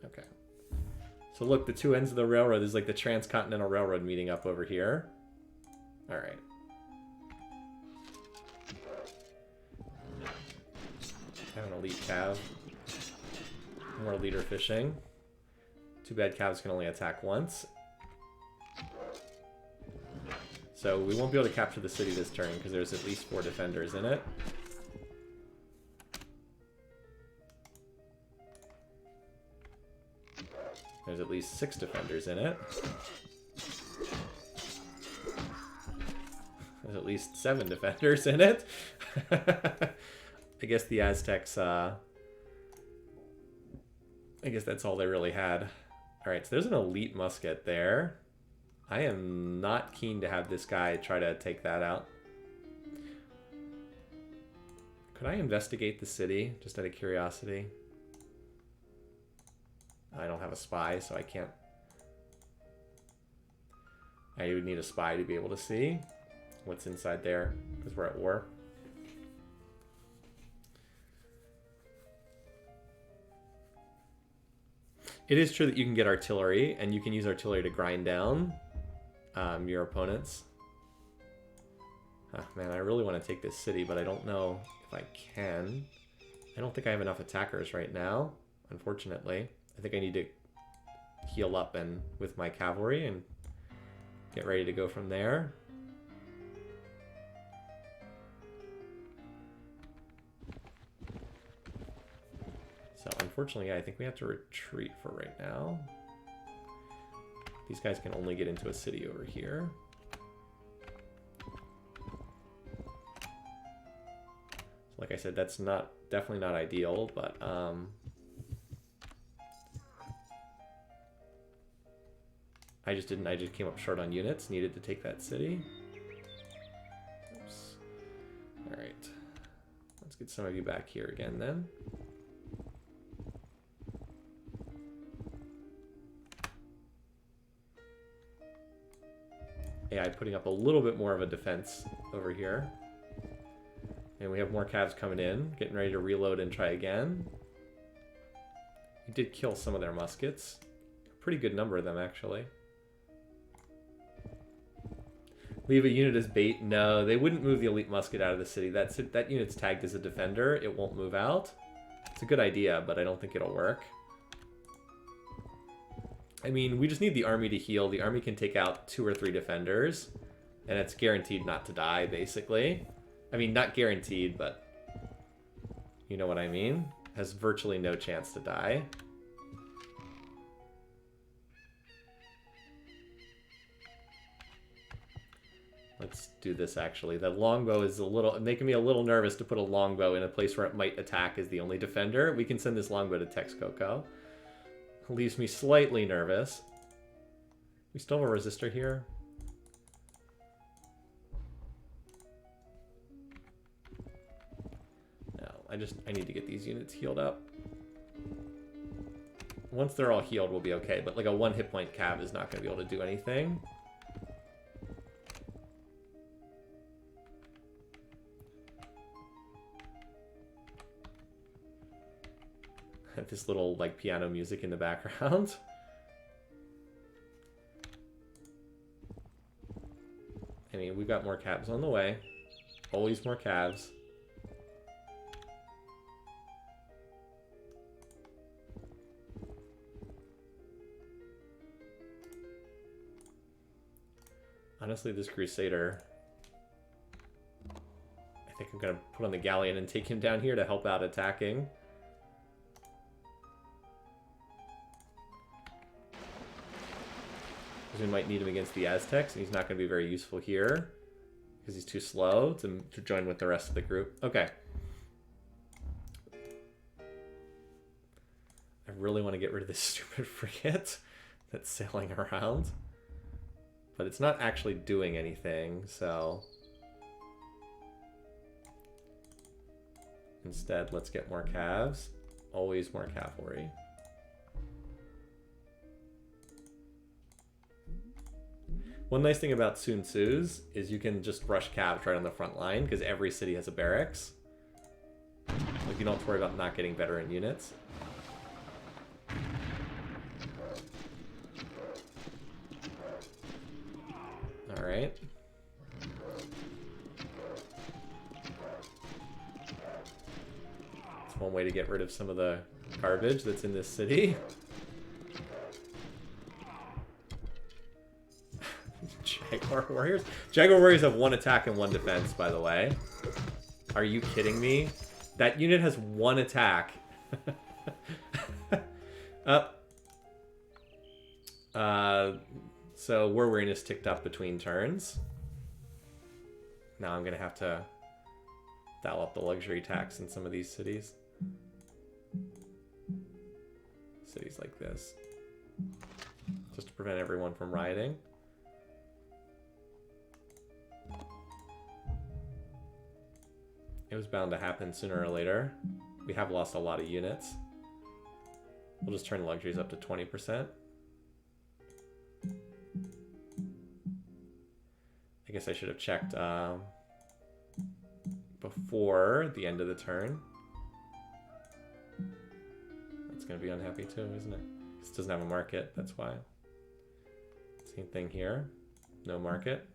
Okay. So look, the two ends of the railroad is like the Transcontinental Railroad meeting up over here. All right. I have an elite cav. More leader fishing. Too bad calves can only attack once. So we won't be able to capture the city this turn because there's at least 4 defenders in it. There's at least 6 defenders in it. There's at least 7 defenders in it. I guess the Aztecs, I guess that's all they really had. Alright, so there's an elite musket there. I am not keen to have this guy try to take that out. Could I investigate the city, just out of curiosity? I don't have a spy, so I can't... I would need a spy to be able to see what's inside there, because we're at war. It is true that you can get artillery, and you can use artillery to grind down your opponents. Oh, man, I really want to take this city, but I don't know if I can. I don't think I have enough attackers right now. unfortunately. I think I need to heal up and with my cavalry and get ready to go from there. So unfortunately, I think we have to retreat for right now. These guys can only get into a city over here. So like I said, that's definitely not ideal, but I just came up short on units, needed to take that city. Oops. All right. Let's get some of you back here again then. AI putting up a little bit more of a defense over here. And we have more calves coming in, getting ready to reload and try again. We did kill some of their muskets. A pretty good number of them, actually. Leave a unit as bait? No, they wouldn't move the elite musket out of the city. That unit's tagged as a defender. It won't move out. It's a good idea, but I don't think it'll work. I mean, we just need the army to heal. The army can take out 2 or 3 defenders, and it's guaranteed not to die, basically. I mean, not guaranteed, but you know what I mean? Has virtually no chance to die. Let's do this, actually. The longbow is making me a little nervous to put a longbow in a place where it might attack as the only defender. We can send this longbow to Texcoco. Leaves me slightly nervous. We still have a resistor here. No, I need to get these units healed up. Once they're all healed, we'll be okay, but like a 1 hit point cav is not going to be able to do anything. This little like piano music in the background. I mean, we've got more calves on the way. Always more calves. Honestly, this Crusader, I think I'm going to put on the galleon and take him down here to help out attacking. We might need him against the Aztecs, and he's not going to be very useful here because he's too slow to join with the rest of the group. Okay. I really want to get rid of this stupid frigate that's sailing around. But it's not actually doing anything, so... Instead, let's get more calves. Always more cavalry. One nice thing about Sun Tzu's is you can just rush calves right on the front line because every city has a barracks. Like, you don't have to worry about not getting veteran units. Alright. That's one way to get rid of some of the garbage that's in this city. Jaguar Warriors? Jaguar Warriors have 1 attack and 1 defense, by the way. Are you kidding me? That unit has 1 attack. So war weariness ticked up between turns. Now I'm gonna have to dial up the luxury tax in some of these cities. Cities like this. Just to prevent everyone from rioting. It was bound to happen sooner or later. We have lost a lot of units. We'll just turn luxuries up to 20%. I guess I should have checked before the end of the turn. That's going to be unhappy too, isn't it? This doesn't have a market, that's why. Same thing here. No market.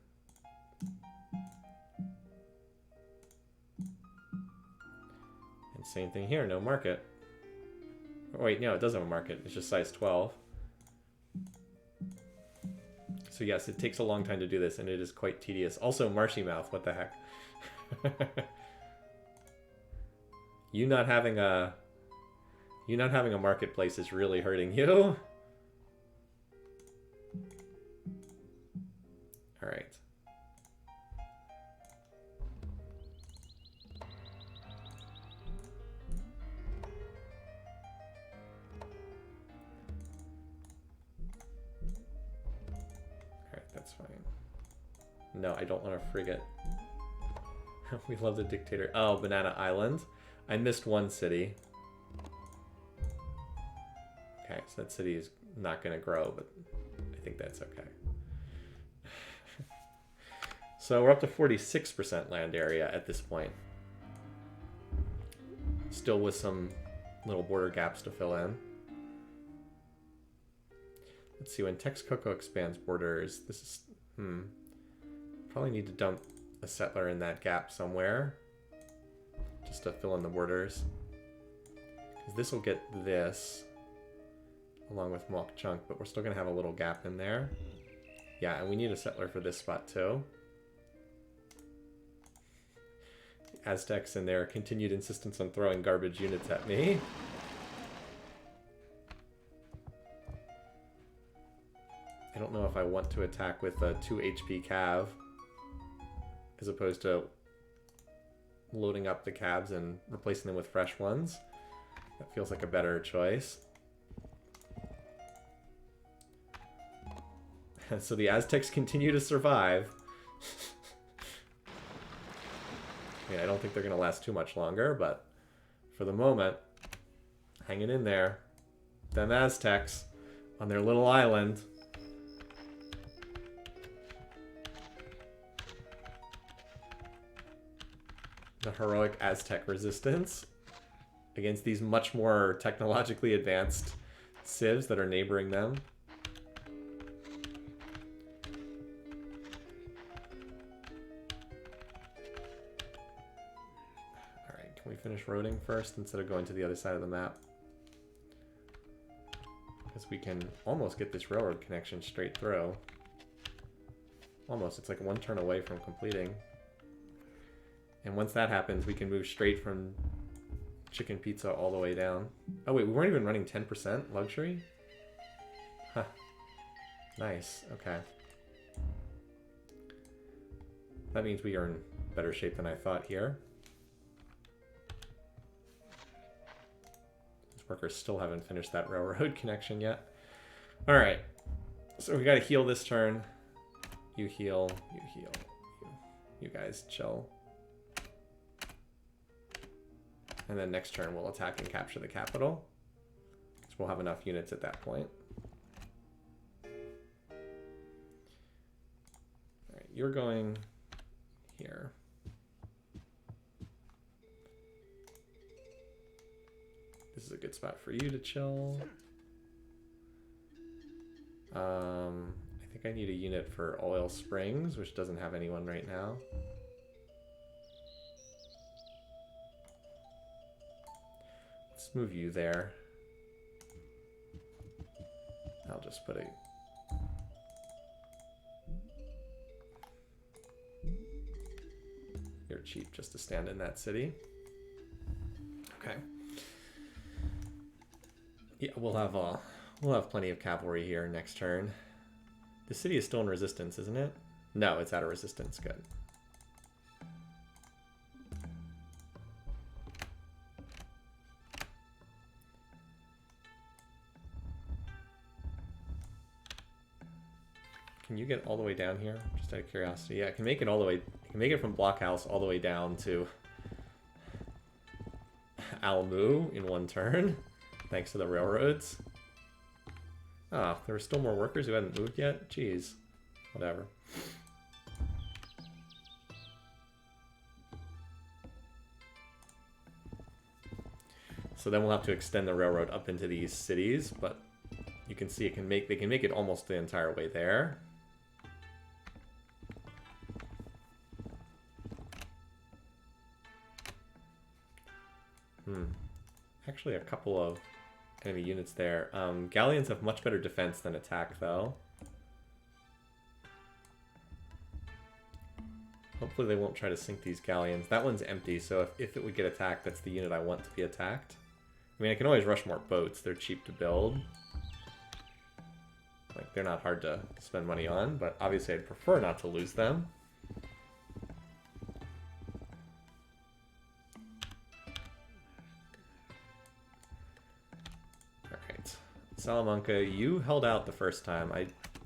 And same thing here, no market. Oh, wait, no, it does have a market. It's just size 12. So yes, it takes a long time to do this, and it is quite tedious. Also, Marshy Mouth, what the heck? You not having a marketplace is really hurting you. All right. That's fine. No, I don't want a frigate. We love the dictator. Oh, Banana Island. I missed one city. Okay, so that city is not going to grow, but I think that's okay. So we're up to 46% land area at this point. Still with some little border gaps to fill in. Let's see, when Texcoco expands borders, this is, probably need to dump a settler in that gap somewhere, just to fill in the borders. Because this will get this, along with Mok Chunk, but we're still going to have a little gap in there. Yeah, and we need a settler for this spot too. Aztecs and their continued insistence on throwing garbage units at me. I don't know if I want to attack with a 2 HP cav as opposed to loading up the cabs and replacing them with fresh ones. That feels like a better choice. And so the Aztecs continue to survive. Yeah, I don't think they're going to last too much longer, but for the moment, hanging in there. Them Aztecs on their little island. The heroic Aztec resistance against these much more technologically advanced civs that are neighboring them. Alright, can we finish roading first instead of going to the other side of the map? Because we can almost get this railroad connection straight through. Almost, it's like one turn away from completing. And once that happens, we can move straight from chicken pizza all the way down. Oh wait, we weren't even running 10% luxury? Huh. Nice, okay. That means we are in better shape than I thought here. These workers still haven't finished that railroad connection yet. Alright, so we gotta heal this turn. You heal, you heal. You guys chill. And then next turn we'll attack and capture the capital. So we'll have enough units at that point. Alright, you're going here. This is a good spot for you to chill. I think I need a unit for Oil Springs, which doesn't have anyone right now. Let's move you there. I'll just put a... You're cheap just to stand in that city. Okay. Yeah, we'll have plenty of cavalry here next turn. The city is still in resistance, isn't it? No, it's out of resistance. Good. Can you get all the way down here? Just out of curiosity. Yeah, I can make it all the way. I can make it from Blockhouse all the way down to Almu in one turn, thanks to the railroads. Ah, there were still more workers who hadn't moved yet? Jeez. Whatever. So then we'll have to extend the railroad up into these cities, but you can see they can make it almost the entire way there. Actually, a couple of enemy units there. Galleons have much better defense than attack, though. Hopefully they won't try to sink these galleons. That one's empty, so if it would get attacked, that's the unit I want to be attacked. I mean, I can always rush more boats. They're cheap to build. Like, they're not hard to spend money on, but obviously I'd prefer not to lose them. Alright. Salamanca, you held out the first time.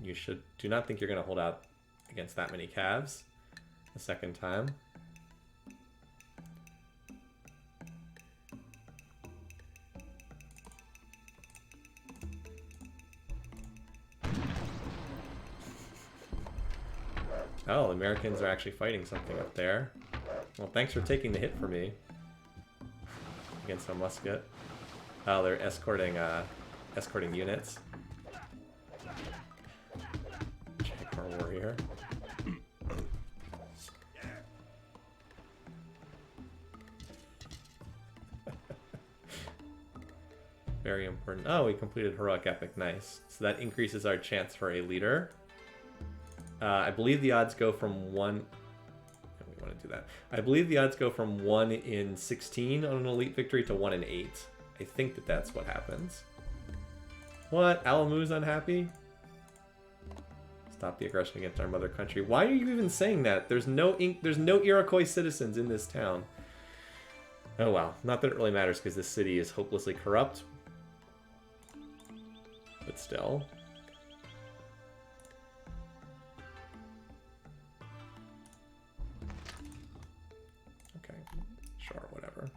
You do not think you're going to hold out against that many calves the second time. Oh, the Americans are actually fighting something up there. Well, thanks for taking the hit for me. Against a musket. Oh, they're escorting units. Check our warrior. Very important. Oh, we completed Heroic Epic. Nice. So that increases our chance for a leader. I believe the odds go from 1... We want to do that. I believe the odds go from 1 in 16 on an elite victory to 1 in 8. I think that that's what happens. What? Alamu's unhappy? Stop the aggression against our mother country. Why are you even saying that? There's no Iroquois citizens in this town. Oh well. Not that it really matters because this city is hopelessly corrupt. But still...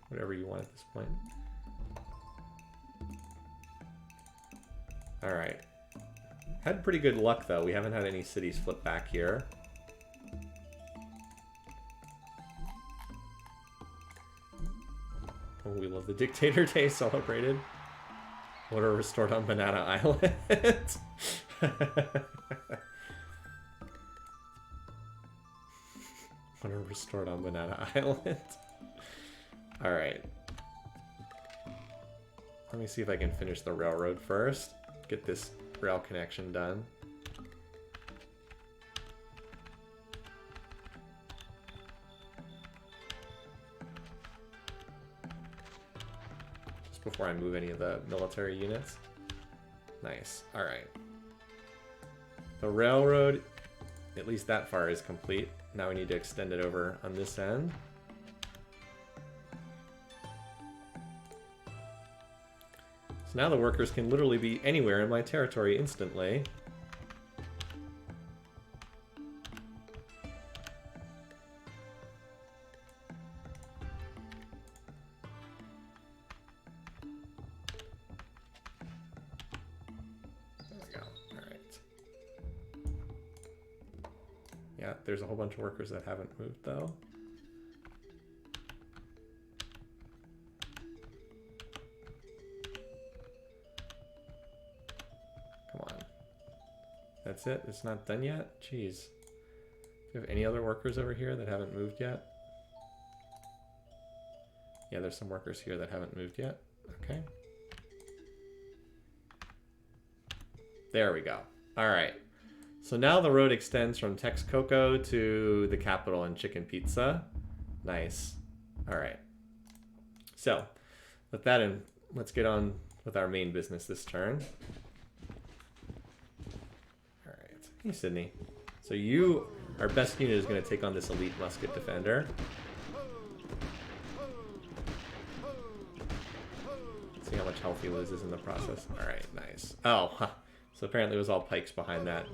Whatever you want at this point. Alright. Had pretty good luck, though. We haven't had any cities flip back here. Oh, we love the Dictator Day celebrated. Order restored on Banana Island. Order restored on Banana Island. Alright. Let me see if I can finish the railroad first. Get this rail connection done. Just before I move any of the military units. Nice. Alright. The railroad, at least that far, is complete. Now we need to extend it over on this end. So now the workers can literally be anywhere in my territory instantly. There we go. Alright. Yeah, there's a whole bunch of workers that haven't moved though. That's it? It's not done yet? Jeez. Do you have any other workers over here that haven't moved yet? Yeah, there's some workers here that haven't moved yet. Okay. There we go. Alright. So now the road extends from Texcoco to the capital in Chicken Pizza. Nice. Alright. So, with that in, let's get on with our main business this turn. Hey, Sydney. So you, our best unit is going to take on this elite musket defender. See how much health he loses in the process. Alright, nice. Oh, huh. So apparently it was all pikes behind that.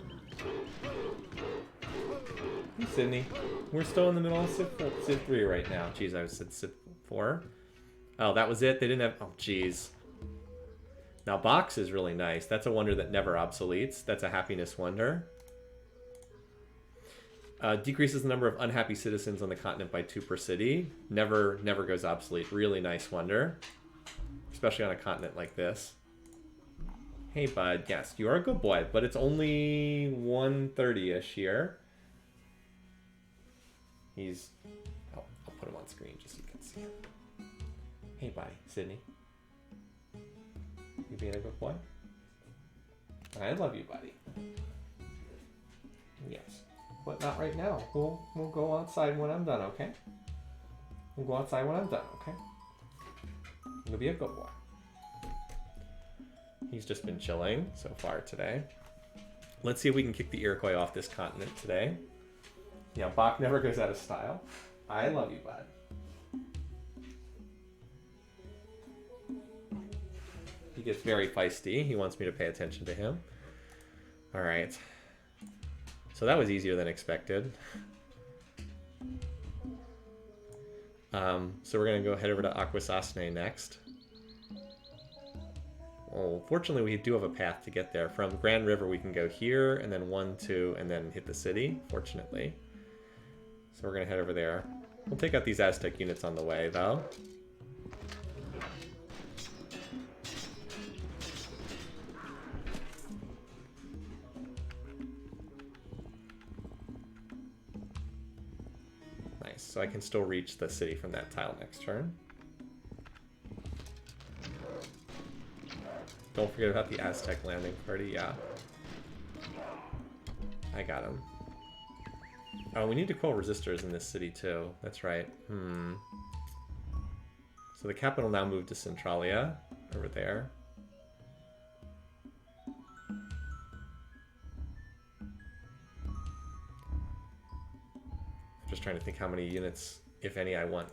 Hey, Sydney. We're still in the middle of Civ 3 right now. Jeez, I said Civ 4. Oh, that was it? They didn't have... Oh, jeez. Now, Box is really nice. That's a wonder that never obsoletes. That's a happiness wonder. Decreases the number of unhappy citizens on the continent by 2 per city. Never goes obsolete. Really nice wonder. Especially on a continent like this. Hey, bud. Yes, you are a good boy, but it's only 1:30-ish here. He's... I'll put him on screen just so you can see him. Hey, buddy. Sydney. You being a good boy? I love you, buddy. Yes. But not right now. We'll go outside when I'm done, okay? We'll go outside when I'm done, okay? You'll be a good boy. He's just been chilling so far today. Let's see if we can kick the Iroquois off this continent today. Yeah, Bach never goes out of style. I love you, bud. He gets very feisty. He wants me to pay attention to him. All right. So that was easier than expected. So we're going to go head over to Akwesasne next. Well, fortunately, we do have a path to get there. From Grand River, we can go here, and then 1, 2, and then hit the city, fortunately. So we're going to head over there. We'll take out these Aztec units on the way, though. Nice, so I can still reach the city from that tile next turn. Don't forget about the Aztec landing party, yeah. I got him. Oh, we need to quell resistors in this city too. That's right. So the capital now moved to Centralia, over there. I'm just trying to think how many units, if any, I want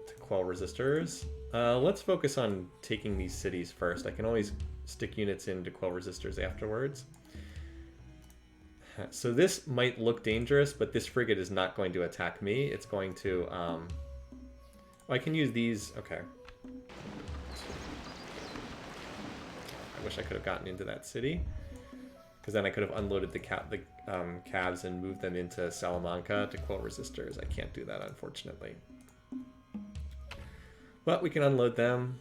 to quell resistors. Let's focus on taking these cities first. I can always stick units in to quell resistors afterwards. So this might look dangerous, but this frigate is not going to attack me. It's going to... well, I can use these... Okay. I wish I could have gotten into that city. Because then I could have unloaded the cabs and moved them into Salamanca to quell resistors. I can't do that, unfortunately. But we can unload them.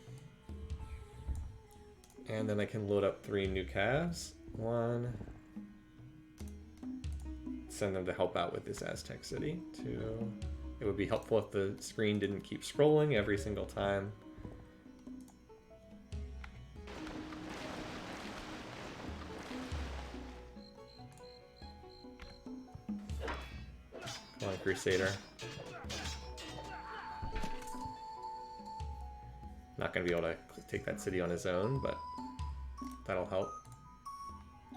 And then I can load up 3 new calves. 1. Send them to help out with this Aztec city. 2. It would be helpful if the screen didn't keep scrolling every single time. Come on, Crusader. Not going to be able to take that city on his own, but that'll help.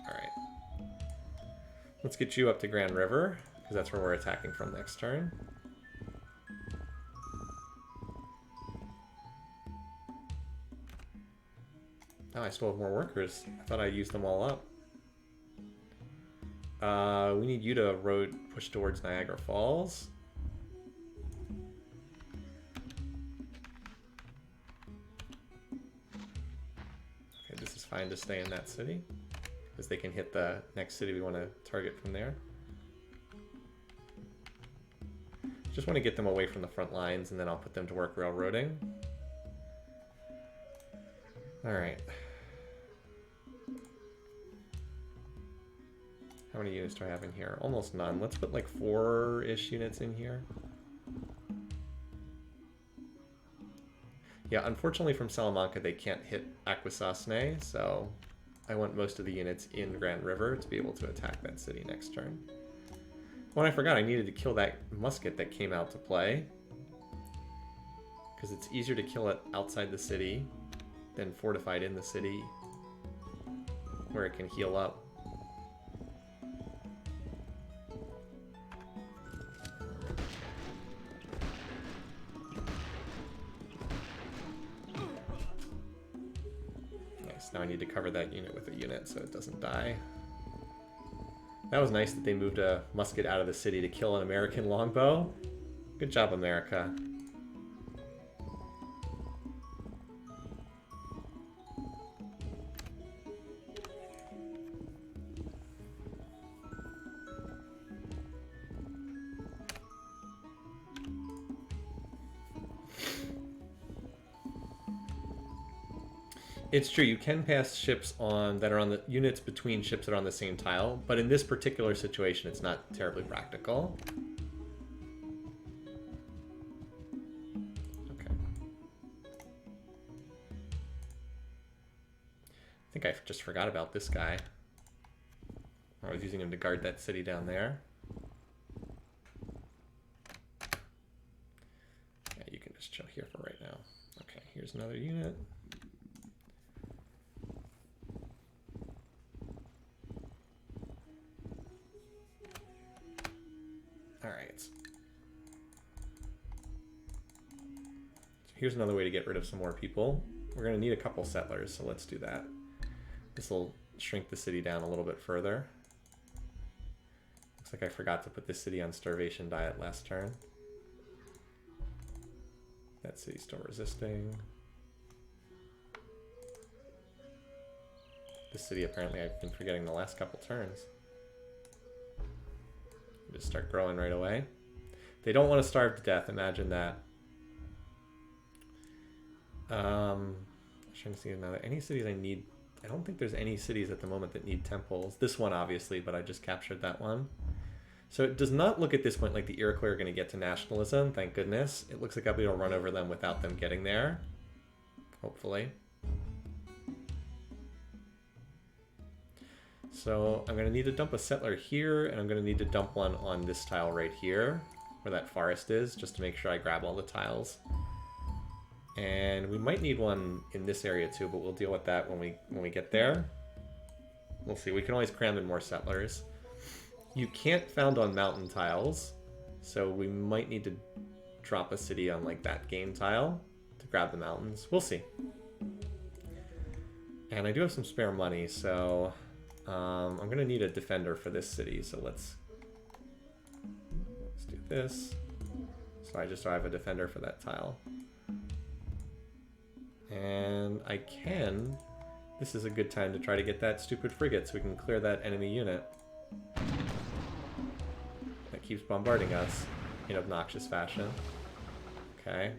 Alright. Let's get you up to Grand River, because that's where we're attacking from next turn. Oh, I still have more workers. I thought I used them all up. We need you to push towards Niagara Falls. Okay, this is fine to stay in that city, because they can hit the next city we want to target from there. Just want to get them away from the front lines, and then I'll put them to work railroading. Alright. How many units do I have in here? Almost none. Let's put like 4-ish units in here. Yeah, unfortunately from Salamanca they can't hit Akwesasne, so I want most of the units in Grand River to be able to attack that city next turn. Oh, and I forgot I needed to kill that musket that came out to play. Because it's easier to kill it outside the city than fortified in the city, where it can heal up. Nice, now I need to cover that unit with a unit so it doesn't die. That was nice that they moved a musket out of the city to kill an American longbow. Good job, America. It's true, you can pass ships on that are on the units between ships that are on the same tile, but in this particular situation it's not terribly practical. Okay. I think I just forgot about this guy. I was using him to guard that city down there. Yeah, you can just chill here for right now. Okay, here's another unit. All right. So here's another way to get rid of some more people. We're going to need a couple settlers, so let's do that. This will shrink the city down a little bit further. Looks like I forgot to put this city on starvation diet last turn. That city's still resisting. This city apparently I've been forgetting the last couple turns. Just start growing right away. They don't want to starve to death, imagine that. I'm trying to see now any cities I need. I don't think there's any cities at the moment that need temples. This one obviously, but I just captured that one. So it does not look at this point like the Iroquois are going to get to nationalism, thank goodness. It looks like I'll be able to run over them without them getting there. Hopefully. So I'm going to need to dump a settler here, and I'm going to need to dump one on this tile right here, where that forest is, just to make sure I grab all the tiles. And we might need one in this area too, but we'll deal with that when we get there. We'll see. We can always cram in more settlers. You can't found on mountain tiles, so we might need to drop a city on like that game tile to grab the mountains. We'll see. And I do have some spare money, so I'm going to need a defender for this city. So let's do this. So I just have a defender for that tile. And I can... This is a good time to try to get that stupid frigate so we can clear that enemy unit that keeps bombarding us in obnoxious fashion. Okay.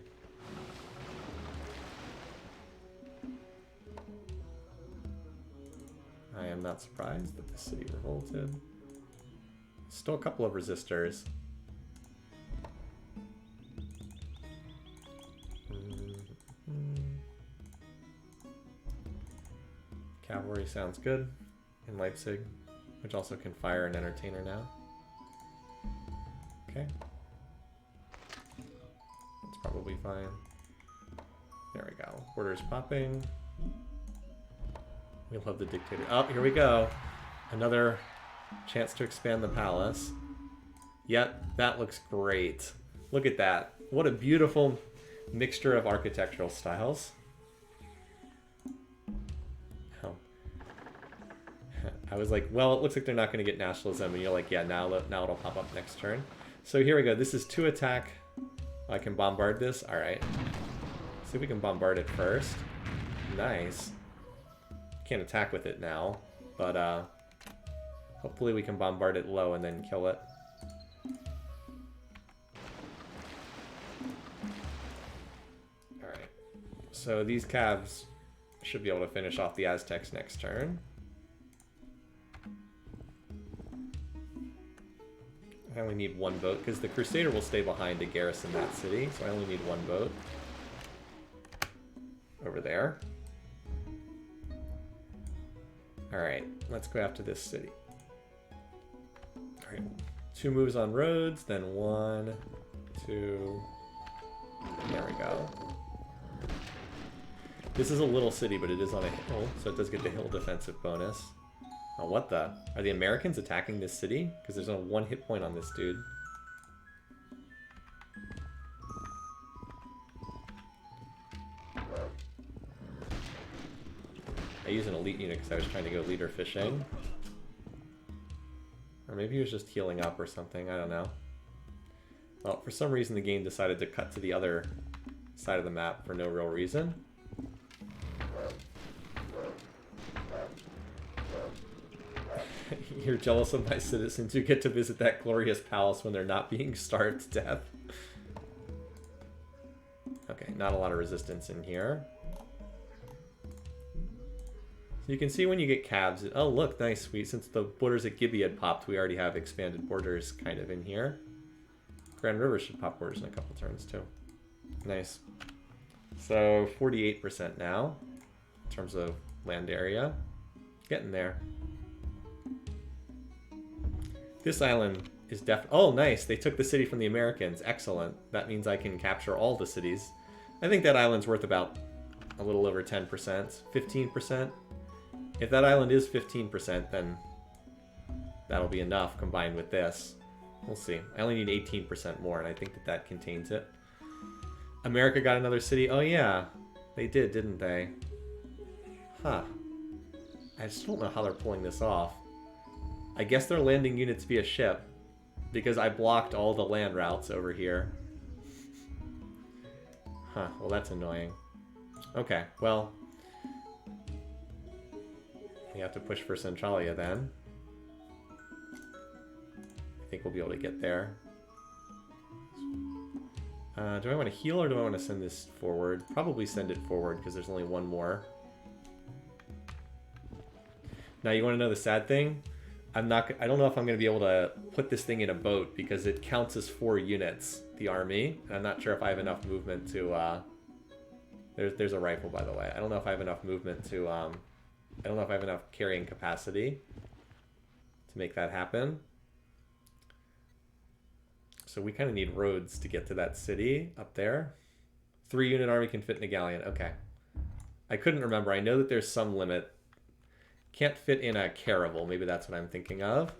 I am not surprised that the city revolted. Still a couple of resistors. Cavalry sounds good in Leipzig, which also can fire an entertainer now. Okay. That's probably fine. There we go. Orders popping. We love the dictator. Oh, here we go. Another chance to expand the palace. Yep, that looks great. Look at that. What a beautiful mixture of architectural styles. I was like, well, it looks like they're not going to get nationalism. And you're like, yeah, now it'll pop up next turn. So here we go. This is 2 attack. I can bombard this. All right. See if we can bombard it first. Nice. Can't attack with it now. But hopefully we can bombard it low and then kill it. All right. So these Cavs should be able to finish off the Aztecs next turn. I only need 1 boat, because the Crusader will stay behind to garrison that city, so I only need 1 boat. Over there. Alright, let's go after this city. Alright, 2 moves on roads, then 1, 2... There we go. This is a little city, but it is on a hill, so it does get the hill defensive bonus. Oh, what the? Are the Americans attacking this city? Because there's only 1 hit point on this dude. I use an elite unit because I was trying to go leader fishing. Or maybe he was just healing up or something, I don't know. Well, for some reason the game decided to cut to the other side of the map for no real reason. You're jealous of my citizens who get to visit that glorious palace when they're not being starved to death. Okay, not a lot of resistance in here. So you can see when you get calves. Oh, look, nice. Since the borders at Gibby had popped, we already have expanded borders kind of in here. Grand River should pop borders in a couple turns too. Nice. So 48% now in terms of land area. Getting there. This island is oh, nice. They took the city from the Americans. Excellent. That means I can capture all the cities. I think that island's worth about a little over 10%, 15%. If that island is 15%, then that'll be enough combined with this. We'll see. I only need 18% more, and I think that that contains it. America got another city. Oh, yeah. They did, didn't they? Huh. I just don't know how they're pulling this off. I guess they're landing units via ship, because I blocked all the land routes over here. Huh, well that's annoying. Okay, well, we have to push for Centralia then. I think we'll be able to get there. Do I want to heal or do I want to send this forward? Probably send it forward because there's only one more. Now you want to know the sad thing? I don't know if I'm going to be able to put this thing in a boat because it counts as 4 units, the army. And I'm not sure if I have enough movement to, there's a rifle, by the way. I don't know if I have enough movement to, I don't know if I have enough carrying capacity to make that happen. So we kind of need roads to get to that city up there. 3-unit army can fit in a galleon. Okay. I couldn't remember. I know that there's some limit. Can't fit in a caravel. Maybe that's what I'm thinking of.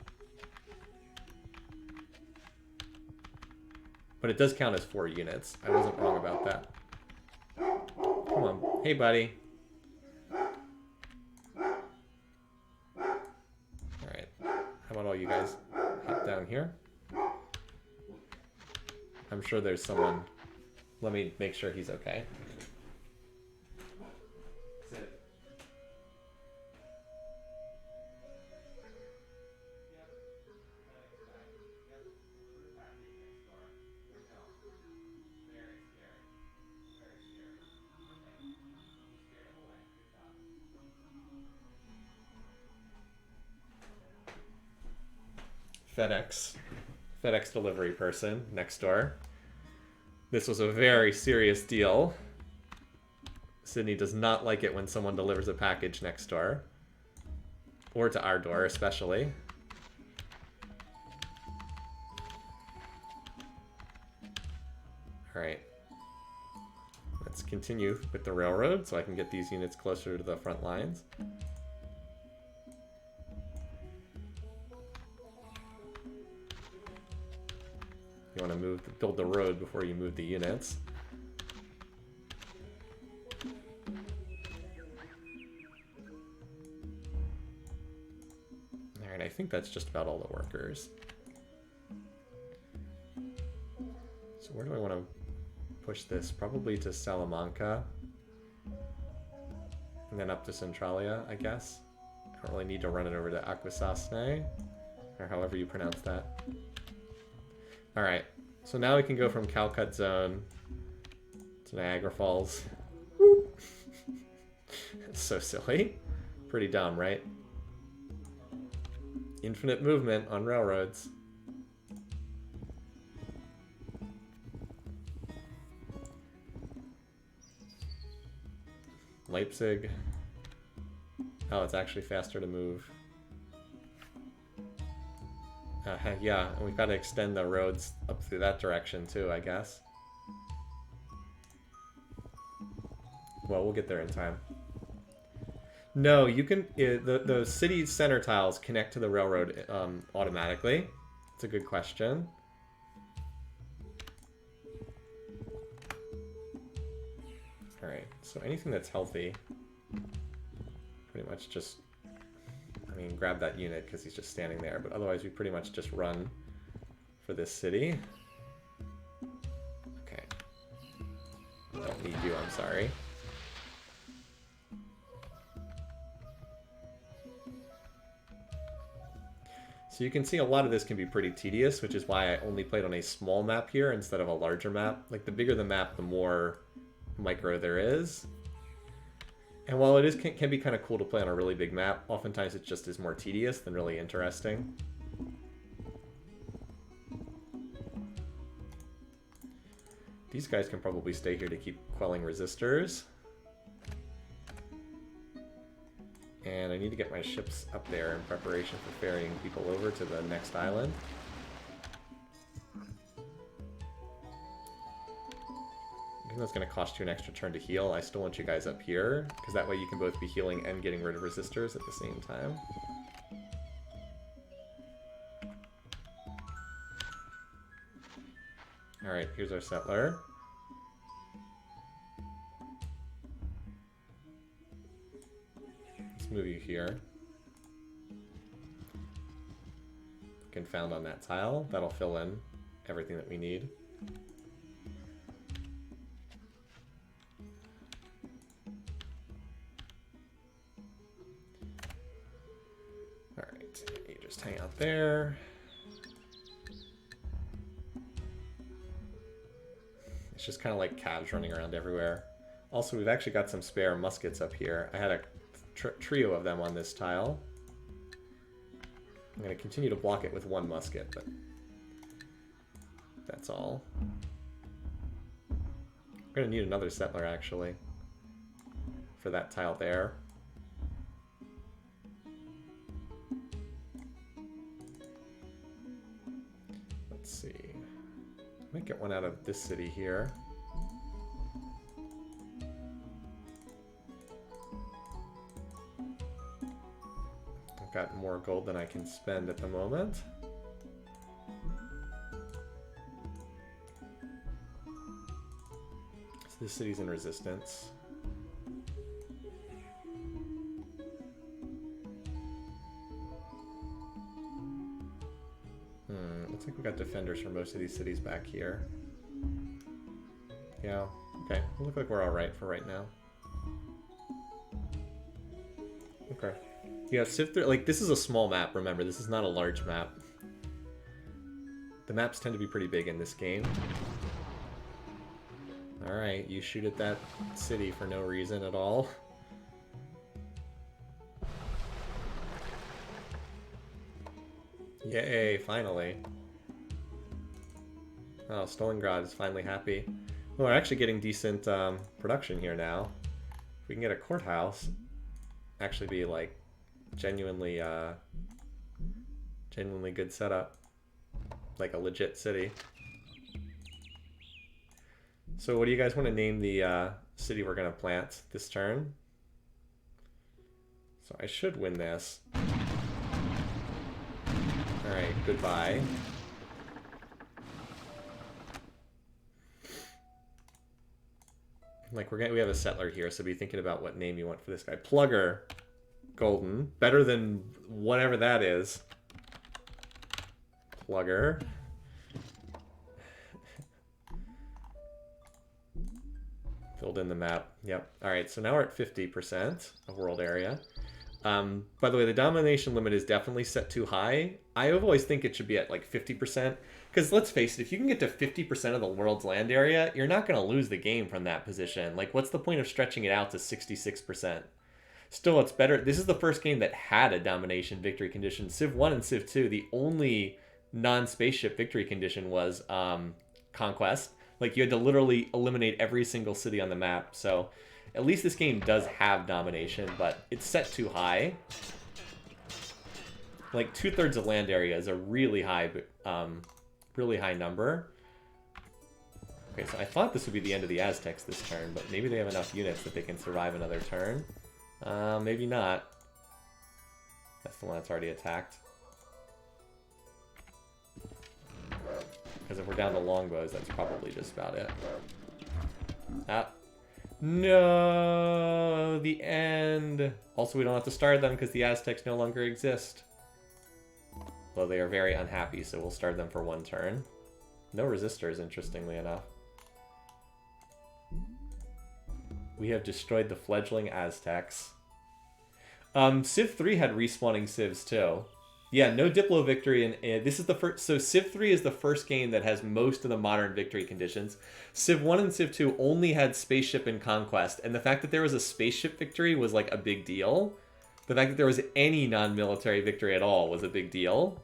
But it does count as 4 units. I wasn't wrong about that. Come on. Hey, buddy. Alright. How about all you guys hop down here? I'm sure there's someone. Let me make sure he's okay. FedEx delivery person next door. This was a very serious deal. Sydney does not like it when someone delivers a package next door. Or to our door, especially. Alright. Let's continue with the railroad so I can get these units closer to the front lines. You want to build the road before you move the units. Alright, I think that's just about all the workers. So where do I want to push this? Probably to Salamanca. And then up to Centralia, I guess. I don't really need to run it over to Akwesasne, or however you pronounce that. Alright, so now we can go from Calcut Zone to Niagara Falls. That's so silly. Pretty dumb, right? Infinite movement on railroads. Leipzig. Oh, it's actually faster to move. Yeah, and we've got to extend the roads up through that direction too, I guess. Well, we'll get there in time. No, you can... The city center tiles connect to the railroad automatically. It's a good question. Alright, so anything that's healthy, pretty much just... I mean, grab that unit because he's just standing there, but otherwise we pretty much just run for this city. Okay. Don't need you, I'm sorry. So you can see a lot of this can be pretty tedious, which is why I only played on a small map here instead of a larger map. Like, the bigger the map, the more micro there is. And while it can be kind of cool to play on a really big map, oftentimes it just is more tedious than really interesting. These guys can probably stay here to keep quelling resistors. And I need to get my ships up there in preparation for ferrying people over to the next island. Even though it's going to cost you an extra turn to heal, I still want you guys up here, because that way you can both be healing and getting rid of resistors at the same time. Alright, here's our settler. Let's move you here. Confound on that tile. That'll fill in everything that we need. Alright, you just hang out there. It's just kind of like calves running around everywhere. Also, we've actually got some spare muskets up here. I had a trio of them on this tile. I'm going to continue to block it with one musket, but that's all. We're going to need another settler, actually, for that tile there. Let's see. Might get one out of this city here. I've got more gold than I can spend at the moment. So this city's in resistance. Looks like we got defenders for most of these cities back here. Yeah, okay. We look like we're alright for right now. Okay. Yeah, Civ3, like, this is a small map, remember. This is not a large map. The maps tend to be pretty big in this game. Alright, you shoot at that city for no reason at all. Yay, finally. Oh, Stalingrad is finally happy. Well, we're actually getting decent production here now. If we can get a courthouse, actually be like genuinely good setup, like a legit city. So what do you guys want to name the city we're gonna plant this turn? So I should win this. All right, goodbye. Like we have a settler here, so be thinking about what name you want for this guy. Plugger, golden, better than whatever that is. Plugger. Filled in the map. Yep. All right, so now we're at 50% of world area. By the way, the domination limit is definitely set too high. I always think it should be at like 50%. Because let's face it, if you can get to 50% of the world's land area, you're not going to lose the game from that position. Like, what's the point of stretching it out to 66%? Still, it's better. This is the first game that had a domination victory condition. Civ 1 and Civ 2, the only non-spaceship victory condition was conquest. Like, you had to literally eliminate every single city on the map. So, at least this game does have domination, but it's set too high. Like, 2/3 of land area is a really high number. Okay, so I thought this would be the end of the Aztecs this turn, but maybe they have enough units that they can survive another turn. Maybe not. That's the one that's already attacked. Because if we're down to longbows, that's probably just about it. Ah. No, the end. Also, we don't have to starve them because the Aztecs no longer exist. Though they are very unhappy, so we'll starve them for one turn. No resistors, interestingly enough. We have destroyed the fledgling Aztecs. Civ 3 had respawning civs too. Yeah, no Diplo victory, and this is the first. So Civ 3 is the first game that has most of the modern victory conditions. Civ 1 and Civ 2 only had spaceship and conquest, and the fact that there was a spaceship victory was like a big deal. The fact that there was any non-military victory at all was a big deal.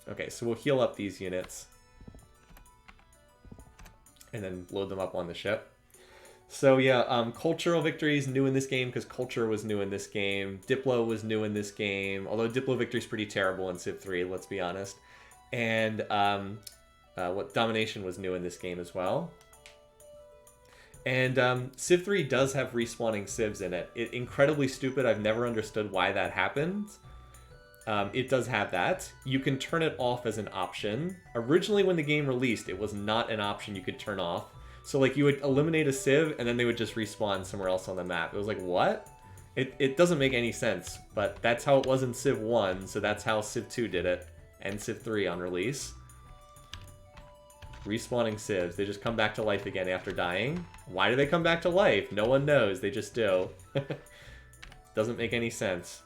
Okay, so we'll heal up these units. And then load them up on the ship. So yeah, cultural victories new in this game because culture was new in this game. Diplo was new in this game, although Diplo victory is pretty terrible in Civ 3, let's be honest. And what domination was new in this game as well. And Civ 3 does have respawning civs in it. Incredibly stupid. I've never understood why that happens. It does have that. You can turn it off as an option. Originally, when the game released, it was not an option you could turn off. So, like, you would eliminate a civ, and then they would just respawn somewhere else on the map. It was like, what? It doesn't make any sense, but that's how it was in Civ 1, so that's how Civ 2 did it, and Civ 3 on release. Respawning civs. They just come back to life again after dying. Why do they come back to life? No one knows. They just do. Doesn't make any sense.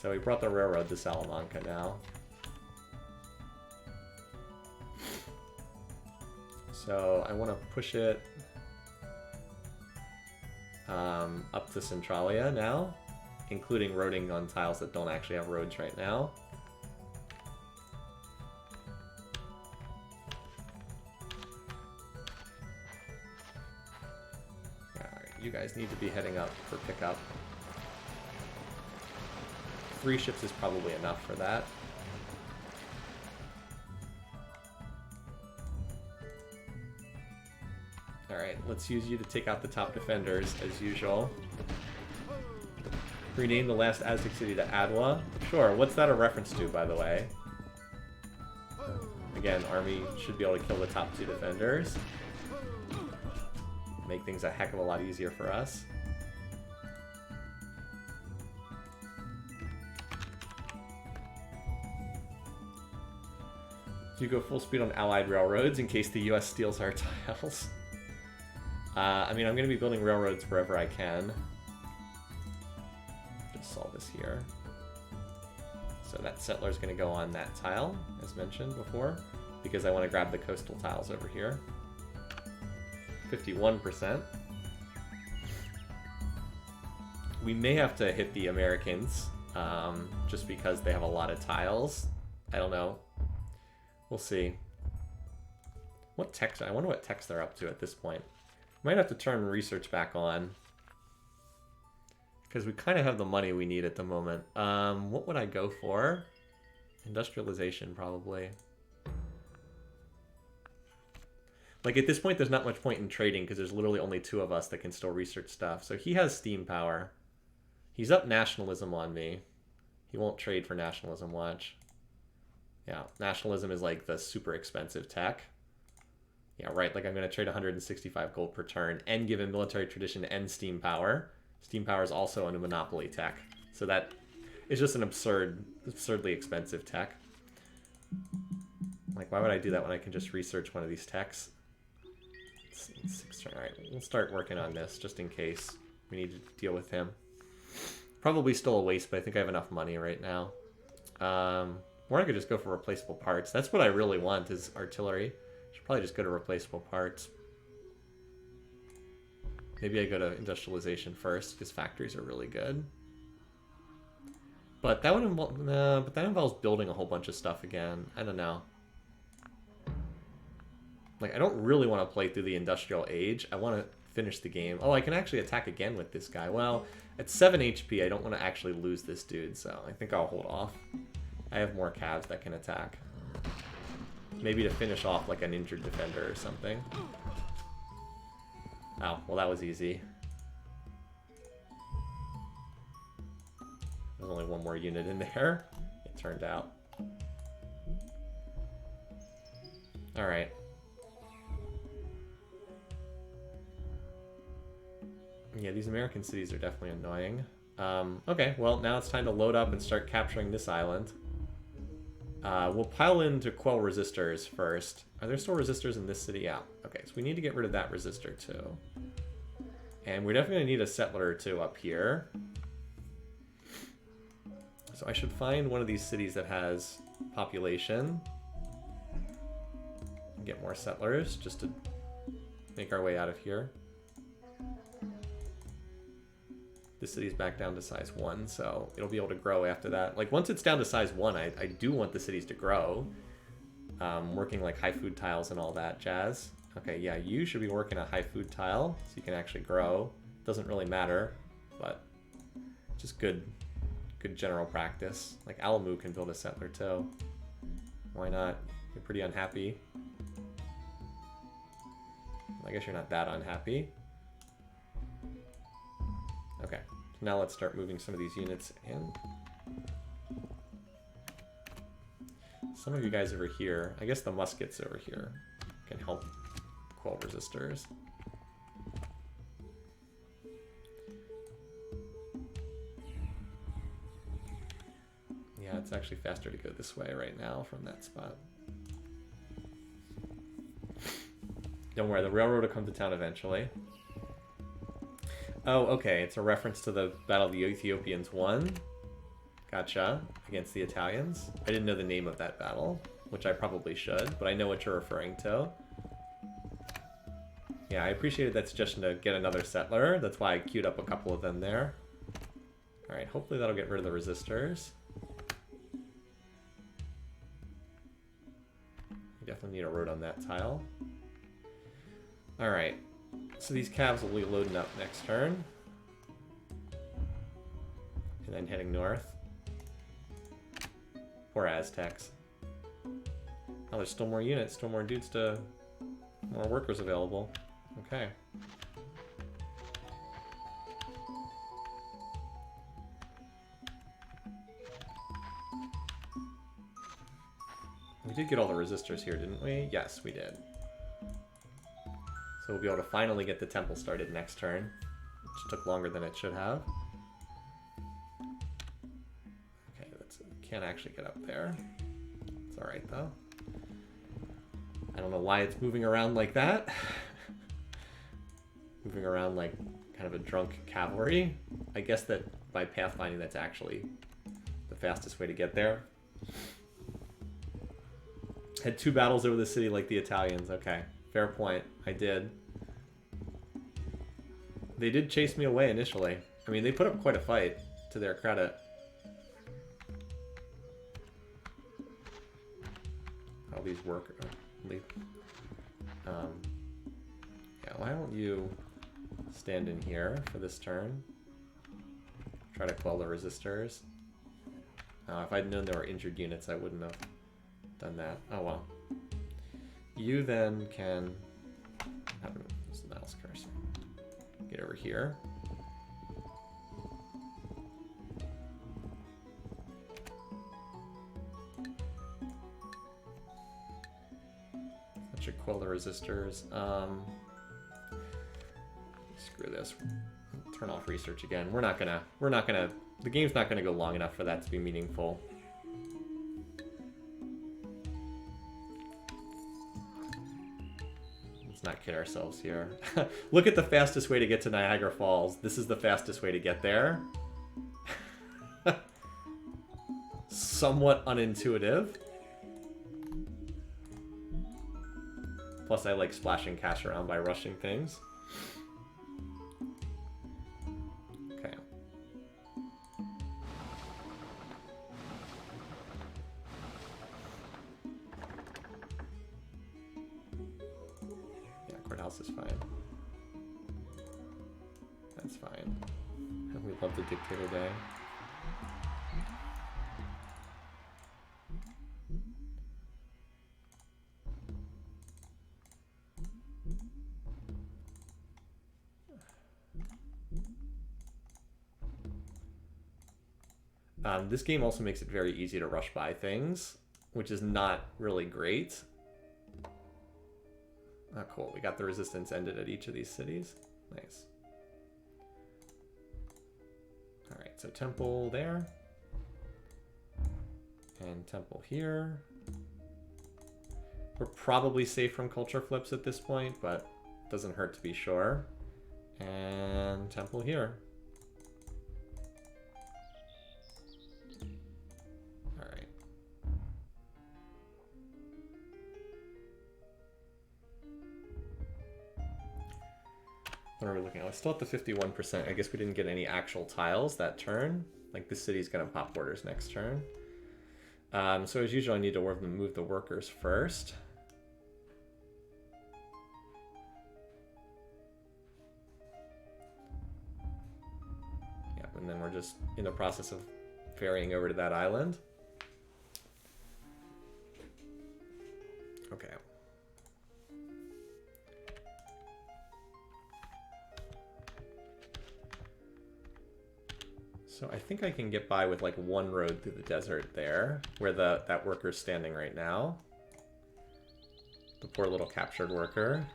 So we brought the railroad to Salamanca now. So I want to push it up to Centralia now, including roading on tiles that don't actually have roads right now. Alright, you guys need to be heading up for pickup. 3 ships is probably enough for that. Alright, let's use you to take out the top defenders, as usual. Rename the last Aztec city to Adwa. Sure, what's that a reference to, by the way? Again, army should be able to kill the top 2 defenders. Make things a heck of a lot easier for us. You go full speed on Allied railroads in case the US steals our tiles. I mean, I'm going to be building railroads wherever I can. Just solve this here. So that settler's going to go on that tile, as mentioned before, because I want to grab the coastal tiles over here. 51%. We may have to hit the Americans, just because they have a lot of tiles. I don't know. We'll see. What text? I wonder what text they're up to at this point. Might have to turn research back on, because we kind of have the money we need at the moment. What would I go for? Industrialization, probably. Like, at this point, there's not much point in trading, because there's literally only 2 of us that can still research stuff. So he has steam power. He's up nationalism on me. He won't trade for nationalism, watch. Yeah, nationalism is like the super expensive tech. Yeah, right, like I'm going to trade 165 gold per turn and give him military tradition and steam power. Steam power is also a monopoly tech. So that is just an absurdly expensive tech. Like, why would I do that when I can just research one of these techs? 6 turn. All right, we'll start working on this just in case we need to deal with him. Probably still a waste, but I think I have enough money right now. Or I could just go for replaceable parts. That's what I really want, is artillery. Should probably just go to replaceable parts. Maybe I go to industrialization first, because factories are really good. But that would involve, but that involves building a whole bunch of stuff again. I don't know. Like, I don't really want to play through the industrial age. I want to finish the game. Oh, I can actually attack again with this guy. Well, at 7 HP, I don't want to actually lose this dude, so I think I'll hold off. I have more calves that can attack. Maybe to finish off like an injured defender or something. Oh, well that was easy. There's only 1 more unit in there, it turned out. Alright. Yeah, these American cities are definitely annoying. Okay, well now it's time to load up and start capturing this island. We'll pile into quell resistors first. Are there still resistors in this city? Yeah. Okay, so we need to get rid of that resistor too. And we're definitely going to need a settler or 2 up here. So I should find one of these cities that has population. And get more settlers just to make our way out of here. This city's back down to size 1, so it'll be able to grow after that. Like, once it's down to size 1, I do want the cities to grow. Working, like, high food tiles and all that jazz. Okay, yeah, you should be working a high food tile, so you can actually grow. Doesn't really matter, but just good general practice. Like, Alamu can build a settler, too. Why not? You're pretty unhappy. I guess you're not that unhappy. Okay, so now let's start moving some of these units in. Some of you guys over here, I guess the muskets over here can help quell resistors. Yeah, it's actually faster to go this way right now from that spot. Don't worry, the railroad will come to town eventually. Oh, okay, it's a reference to the battle the Ethiopians won. Gotcha, against the Italians. I didn't know the name of that battle, which I probably should, but I know what you're referring to. Yeah, I appreciated that suggestion to get another settler. That's why I queued up a couple of them there. Alright, hopefully that'll get rid of the resistors. You definitely need a road on that tile. Alright, so these calves will be loading up next turn. And then heading north. Poor Aztecs. Oh, there's still more units, still more dudes more workers available. Okay. We did get all the resistors here, didn't we? Yes, we did. So we'll be able to finally get the temple started next turn, which took longer than it should have. Okay, can't actually get up there. It's alright though. I don't know why it's moving around like that. Moving around like kind of a drunk cavalry. I guess that by pathfinding that's actually the fastest way to get there. Had 2 battles over the city like the Italians. Okay, fair point. I did. They did chase me away initially. I mean, they put up quite a fight, to their credit. All these work. Yeah, why don't you stand in here for this turn? Try to quell the resistors. If I'd known there were injured units, I wouldn't have done that. Oh well. You then can have the mouse cursor. Get over here. That should quell the resistors. Screw this. Turn off research again. We're not gonna, the game's not gonna go long enough for that to be meaningful. Let's not kid ourselves here. Look at the fastest way to get to Niagara Falls. This is the fastest way to get there. Somewhat unintuitive. Plus I like splashing cash around by rushing things. Okay. Yeah, courthouse is fine. That's fine. We love the dictator day. This game also makes it very easy to rush by things, which is not really great. Oh, cool. We got the resistance ended at each of these cities. Nice. Alright, so temple there. And temple here. We're probably safe from culture flips at this point, but it doesn't hurt to be sure. And temple here. What are we looking at? We're still at the 51%. I guess we didn't get any actual tiles that turn. Like, this city's going to pop borders next turn. So as usual, I need to move the workers first. Yeah, and then we're just in the process of ferrying over to that island. Okay. So I think I can get by with like one road through the desert there, where that worker's standing right now. The poor little captured worker.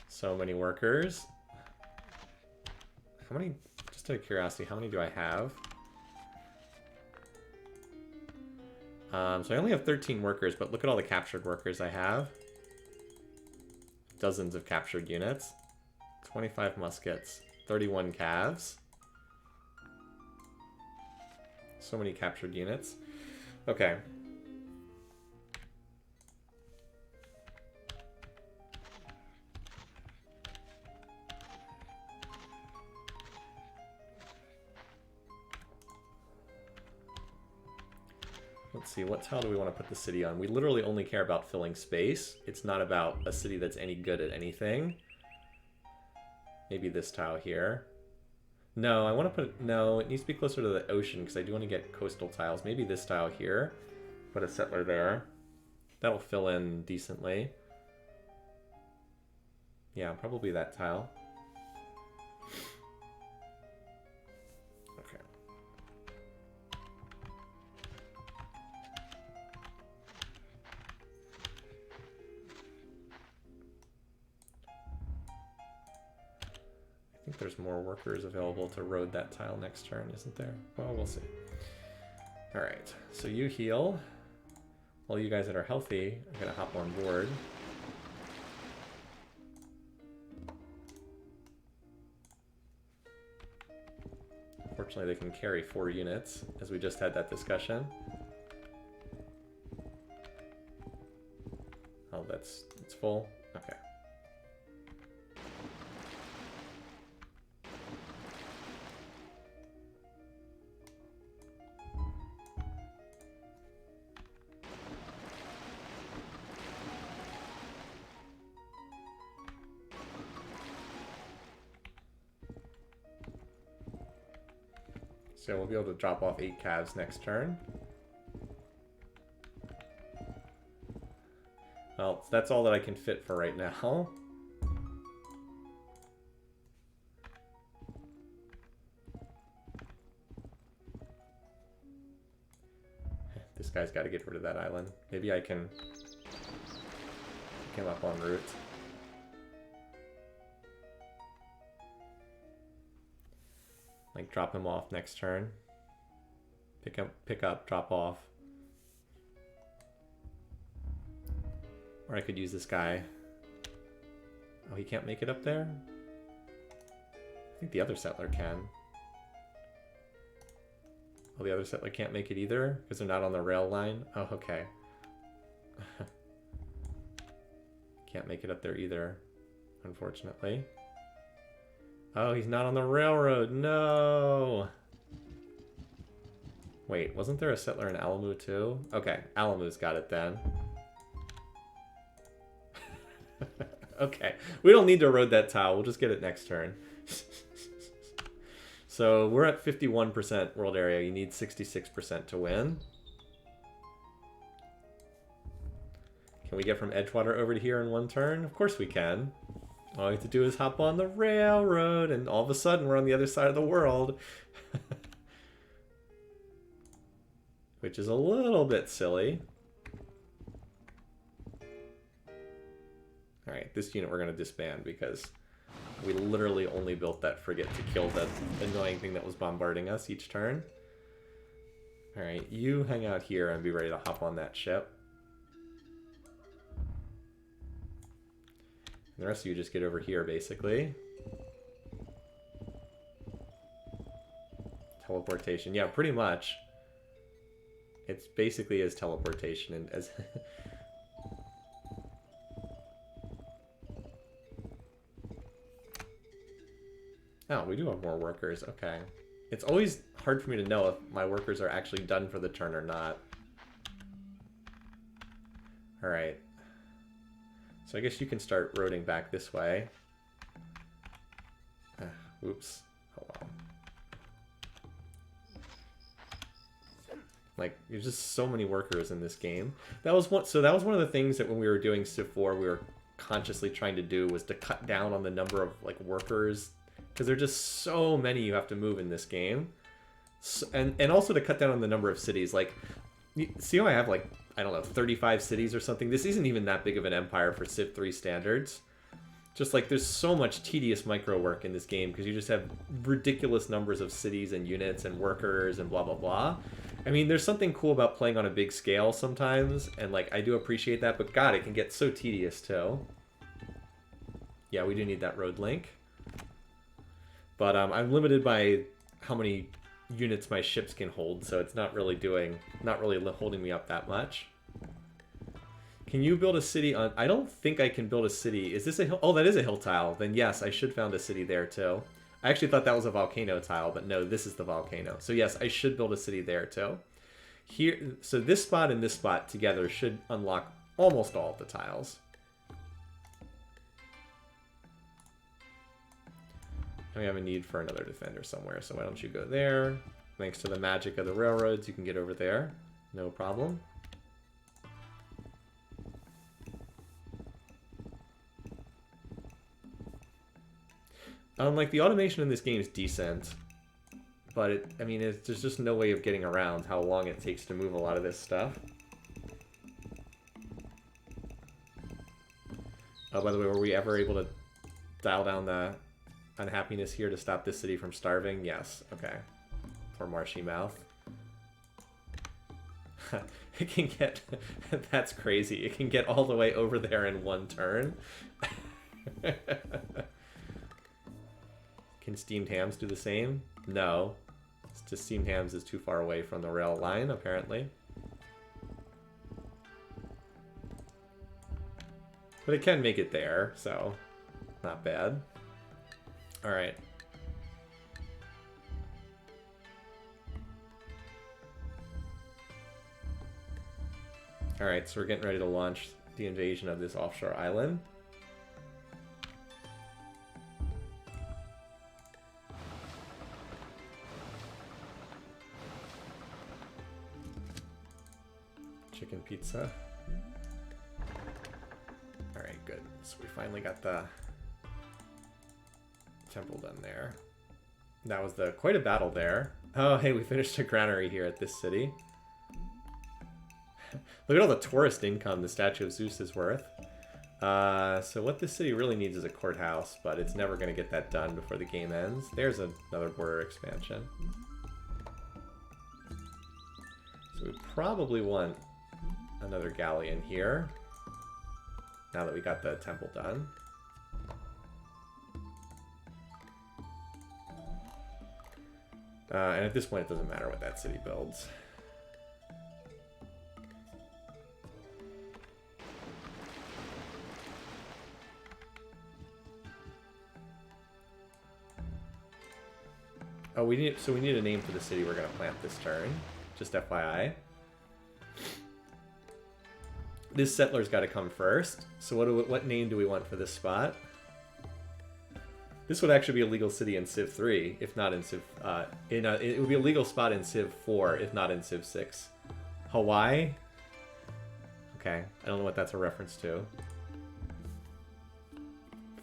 So many workers. How many, just out of curiosity, how many do I have? So I only have 13 workers, but look at all the captured workers I have. Dozens of captured units. 25 muskets. 31 calves. So many captured units. Okay. Let's see, what tile do we want to put the city on? We literally only care about filling space. It's not about a city that's any good at anything. Maybe this tile here. No, I want to put... No, it needs to be closer to the ocean because I do want to get coastal tiles. Maybe this tile here. Put a settler there. That'll fill in decently. Yeah, probably that tile. Okay. I think there's more workers available to road that tile next turn, isn't there? Well, we'll see. Alright, so you heal. All you guys that are healthy are going to hop on board. Fortunately, they can carry 4 units, as we just had that discussion. Oh, it's full? Okay. So we'll be able to drop off 8 calves next turn. Well, that's all that I can fit for right now. This guy's got to get rid of that island. Maybe I can pick him up en route. Like drop him off next turn. Pick up, drop off. Or I could use this guy. Oh, he can't make it up there? I think the other settler can. Oh, the other settler can't make it either because they're not on the rail line? Oh, okay. Can't make it up there either, unfortunately. Oh, he's not on the railroad. No! Wait, wasn't there a settler in Alamu too? Okay, Alamu's got it then. Okay, we don't need to road that tile. We'll just get it next turn. So we're at 51% world area. You need 66% to win. Can we get from Edgewater over to here in one turn? Of course we can. All we have to do is hop on the railroad, and all of a sudden we're on the other side of the world. Which is a little bit silly. Alright, this unit we're going to disband because we literally only built that frigate to kill that annoying thing that was bombarding us each turn. Alright, you hang out here and be ready to hop on that ship. And the rest of you just get over here, basically. Teleportation. Yeah, pretty much. It's basically as teleportation and as... Oh, we do have more workers. Okay. It's always hard for me to know if my workers are actually done for the turn or not. Alright. So I guess you can start roading back this way. Oops. Hold on. Like, there's just so many workers in this game. That was one of the things that when we were doing Civ 4, we were consciously trying to do, was to cut down on the number of like workers, because there are just so many you have to move in this game. So, and also to cut down on the number of cities. Like, see how I have like, I don't know, 35 cities or something? This isn't even that big of an empire for Civ 3 standards. Just like, there's so much tedious micro work in this game because you just have ridiculous numbers of cities and units and workers and blah, blah, blah. I mean, there's something cool about playing on a big scale sometimes, and like, I do appreciate that, but God, it can get so tedious too. Yeah, we do need that road link. But I'm limited by how many units my ships can hold, so it's not really holding me up that much. Can you build a city on... I don't think I can build a city. Is this a hill? Oh, that is a hill tile. Then yes, I should found a city there too. I actually thought that was a volcano tile, but no, this is the volcano. So yes, I should build a city there too. Here, so this spot and this spot together should unlock almost all of the tiles. And we have a need for another defender somewhere, so why don't you go there? Thanks to the magic of the railroads, you can get over there. No problem. Like, the automation in this game is decent, but there's just no way of getting around how long it takes to move a lot of this stuff. Oh, by the way, were we ever able to dial down the unhappiness here to stop this city from starving? Yes. Okay. Poor Marshy Mouth. It can get... That's crazy. It can get all the way over there in one turn. Can steamed hams do the same? No. It's just steamed hams is too far away from the rail line, apparently. But it can make it there, so not bad. Alright. Alright, so we're getting ready to launch the invasion of this offshore island. Chicken pizza. Alright, good. So we finally got the temple done there. That was quite a battle there. Oh, hey, we finished a granary here at this city. Look at all the tourist income the Statue of Zeus is worth. So what this city really needs is a courthouse, but it's never going to get that done before the game ends. There's another border expansion. So we probably want another galleon here, now that we got the temple done. And at this point, it doesn't matter what that city builds. Oh, we need a name for the city we're going to plant this turn. Just FYI. This settler's got to come first. So what name do we want for this spot? This would actually be a legal city in Civ 3, if not in Civ... it would be a legal spot in Civ 4, if not in Civ 6. Hawaii? Okay, I don't know what that's a reference to.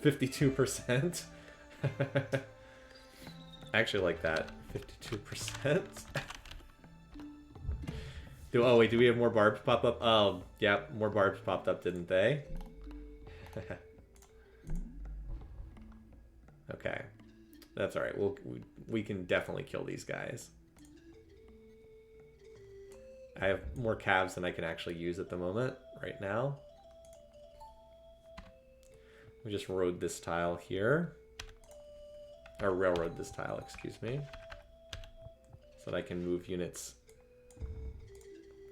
52%? I actually like that. 52%? Oh, wait, do we have more barbs pop up? Oh, yeah, more barbs popped up, didn't they? Okay. That's alright. We can definitely kill these guys. I have more calves than I can actually use at the moment, right now. We just rode this tile here. Or railroad this tile, excuse me. so that I can move units.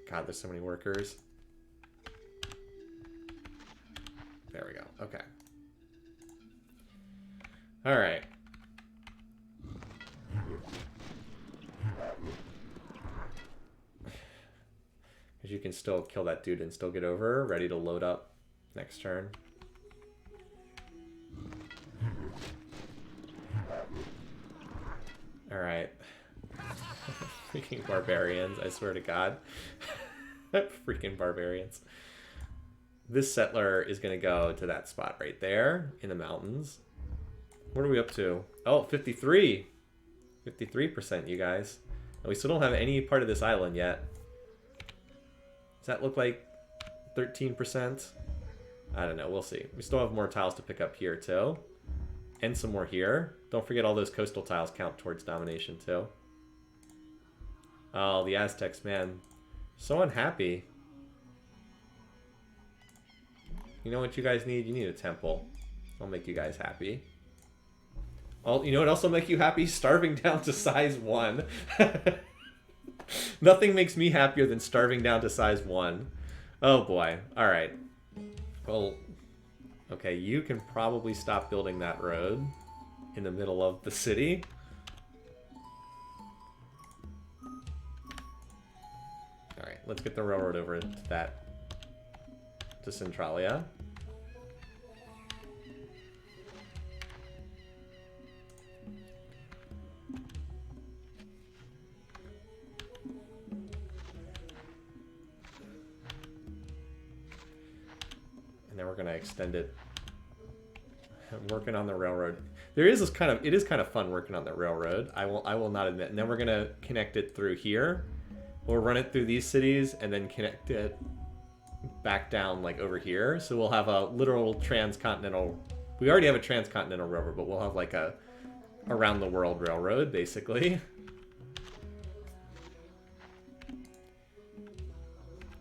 God, there's so many workers. There we go. Okay. All right. Because you can still kill that dude and still get over. Ready to load up next turn. All right. Freaking barbarians, I swear to God. Freaking barbarians. This settler is going to go to that spot right there in the mountains. What are we up to? Oh, 53. 53%, you guys. And we still don't have any part of this island yet. Does that look like 13%? I don't know. We'll see. We still have more tiles to pick up here, too. And some more here. Don't forget all those coastal tiles count towards domination, too. Oh, the Aztecs, man. So unhappy. You know what you guys need? You need a temple. I'll make you guys happy. Oh, you know what else will make you happy? Starving down to size 1. Nothing makes me happier than starving down to size 1. Oh boy. Alright. Well, okay, you can probably stop building that road in the middle of the city. Alright, let's get the railroad over to that, to Centralia. And then we're going to extend it. I'm working on the railroad. There is this kind of, it is kind of fun working on the railroad. I will not admit. And then we're going to connect it through here. We'll run it through these cities and then connect it back down like over here. So we'll have a literal transcontinental, we already have a transcontinental railroad, but we'll have like a around the world railroad basically.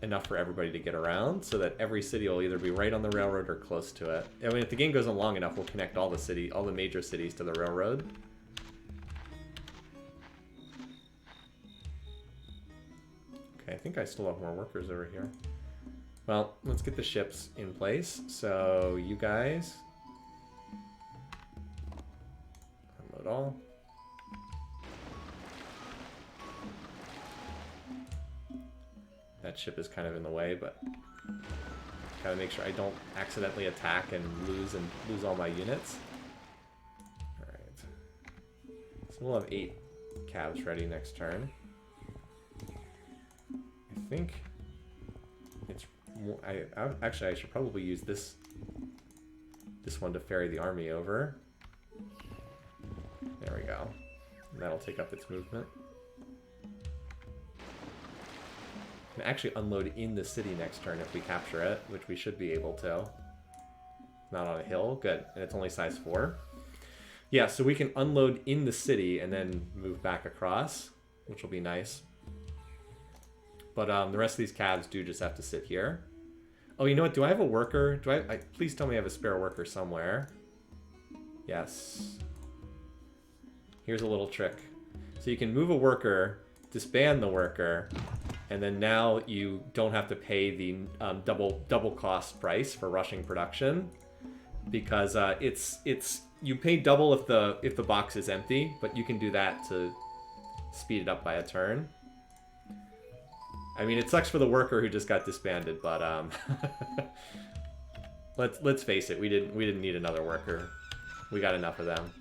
Enough for everybody to get around so that every city will either be right on the railroad or close to it. I mean, if the game goes on long enough, we'll connect all the major cities to the railroad. Okay, I think I still have more workers over here. Well, let's get the ships in place. So you guys unload all. That ship is kind of in the way, but gotta make sure I don't accidentally attack and lose all my units. Alright. So we'll have 8 cabs ready next turn. I think it's more, actually I should probably use this one to ferry the army over. There we go. And that'll take up its movement. Can actually unload in the city next turn if we capture it, which we should be able to. Not on a hill. Good. And it's only size 4. Yeah, so we can unload in the city and then move back across, which will be nice. But the rest of these cabs do just have to sit here. Oh, you know what? Do I have a worker? Please tell me I have a spare worker somewhere. Yes. Here's a little trick. So you can move a worker, disband the worker, and then now you don't have to pay the double cost price for rushing production, because you pay double if the box is empty, but you can do that to speed it up by a turn. I mean, it sucks for the worker who just got disbanded, but let's face it, we didn't need another worker. We got enough of them.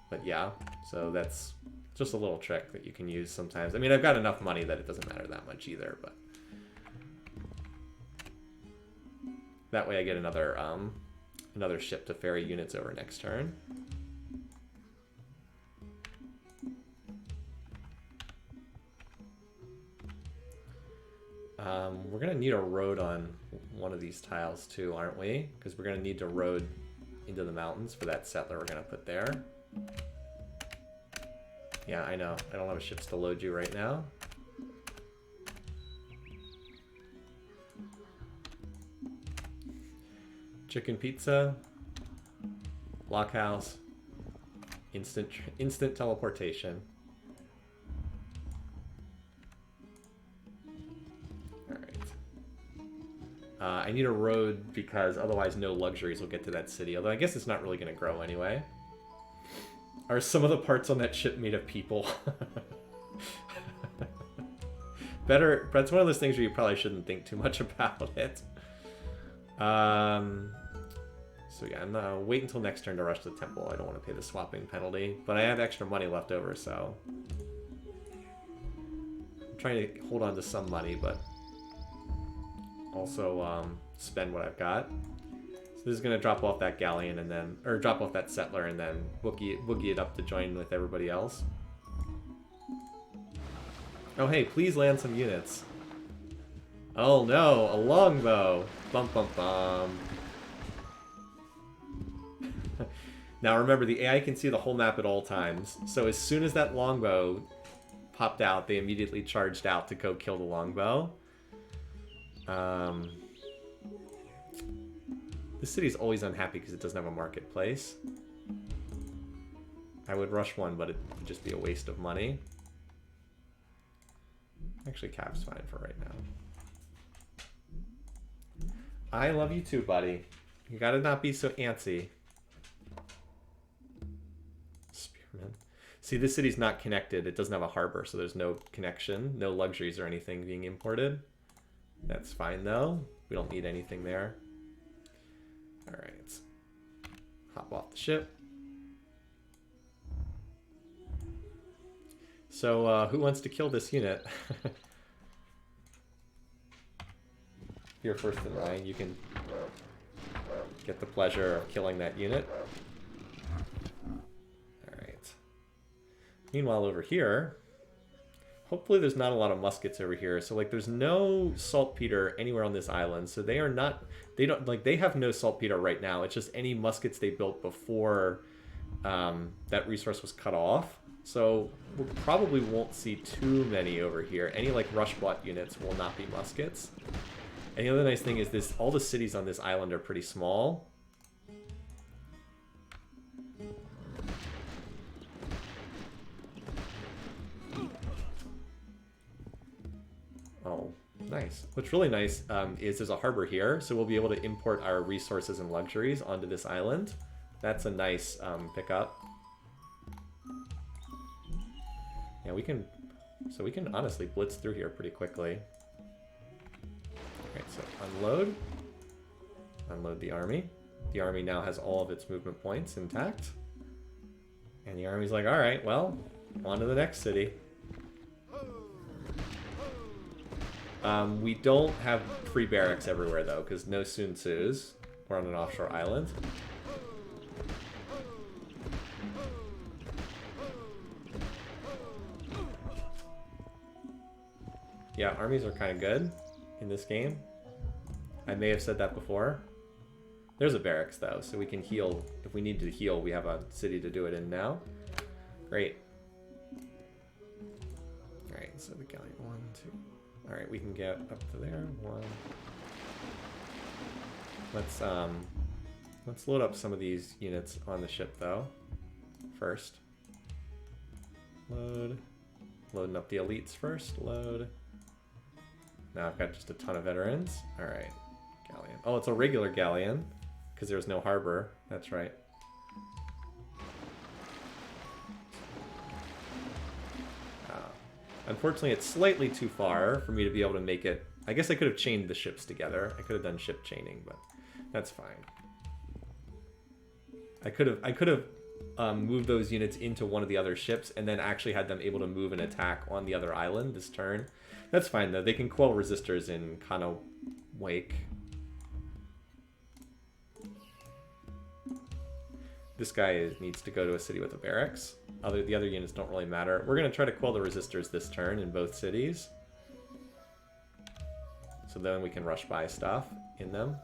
But yeah, so that's just a little trick that you can use sometimes. I mean, I've got enough money that it doesn't matter that much either, but that way I get another ship to ferry units over next turn. We're gonna need a road on one of these tiles too, aren't we? Because we're gonna need to road into the mountains for that settler we're gonna put there. Yeah, I know. I don't have ships to load you right now. Chicken pizza. Blockhouse. Instant teleportation. Alright. I need a road because otherwise no luxuries will get to that city. Although I guess it's not really going to grow anyway. Are some of the parts on that ship made of people? Better, but it's one of those things where you probably shouldn't think too much about it. So yeah, I'm gonna wait until next turn to rush the temple. I don't want to pay the swapping penalty, but I have extra money left over, so I'm trying to hold on to some money, but also spend what I've got. So this is gonna drop off that galleon and then, or drop off that settler and then boogie it up to join with everybody else. Oh hey, please land some units. Oh no, a longbow. Bum bum bum. Now remember, the AI can see the whole map at all times. So as soon as that longbow popped out, they immediately charged out to go kill the longbow. This city's always unhappy because it doesn't have a marketplace. I would rush one, but it would just be a waste of money. Actually, Cap's fine for right now. I love you too, buddy. You gotta not be so antsy. Spearman. See, this city's not connected. It doesn't have a harbor, so there's no connection. No luxuries or anything being imported. That's fine, though. We don't need anything there. Alright. Hop off the ship. So, who wants to kill this unit? You're first in line. You can get the pleasure of killing that unit. Alright. Meanwhile, over here, hopefully there's not a lot of muskets over here. So, like, there's no saltpeter anywhere on this island. So they are not, they have no saltpeter right now. It's just any muskets they built before that resource was cut off. So we probably won't see too many over here. Any like rushbot units will not be muskets. And the other nice thing is this: all the cities on this island are pretty small. Oh, nice. What's really nice is there's a harbor here, so we'll be able to import our resources and luxuries onto this island. That's a nice pickup. Yeah, we can honestly blitz through here pretty quickly. Alright, so unload the army. The army now has all of its movement points intact. And the army's like, alright, well, on to the next city. We don't have free barracks everywhere though, because no Sun Tzus. We're on an offshore island. Yeah, armies are kind of good in this game. I may have said that before. There's a barracks though, so we can heal. If we need to heal, we have a city to do it in now. Great. Alright, so the galleon 1, 2. Alright, we can get up to there. 1. Let's load up some of these units on the ship though. First. Loading up the elites first. Load. Now I've got just a ton of veterans. Alright. Galleon. Oh, it's a regular galleon. Because there's no harbor. That's right. Unfortunately, it's slightly too far for me to be able to make it. I guess I could have chained the ships together. I could have done ship chaining, but that's fine. I could have moved those units into one of the other ships and then actually had them able to move and attack on the other island this turn. That's fine though. They can quell resistors in Kano Wake. This guy needs to go to a city with a barracks. The other units don't really matter. We're going to try to quell the resistors this turn in both cities. So then we can rush by stuff in them.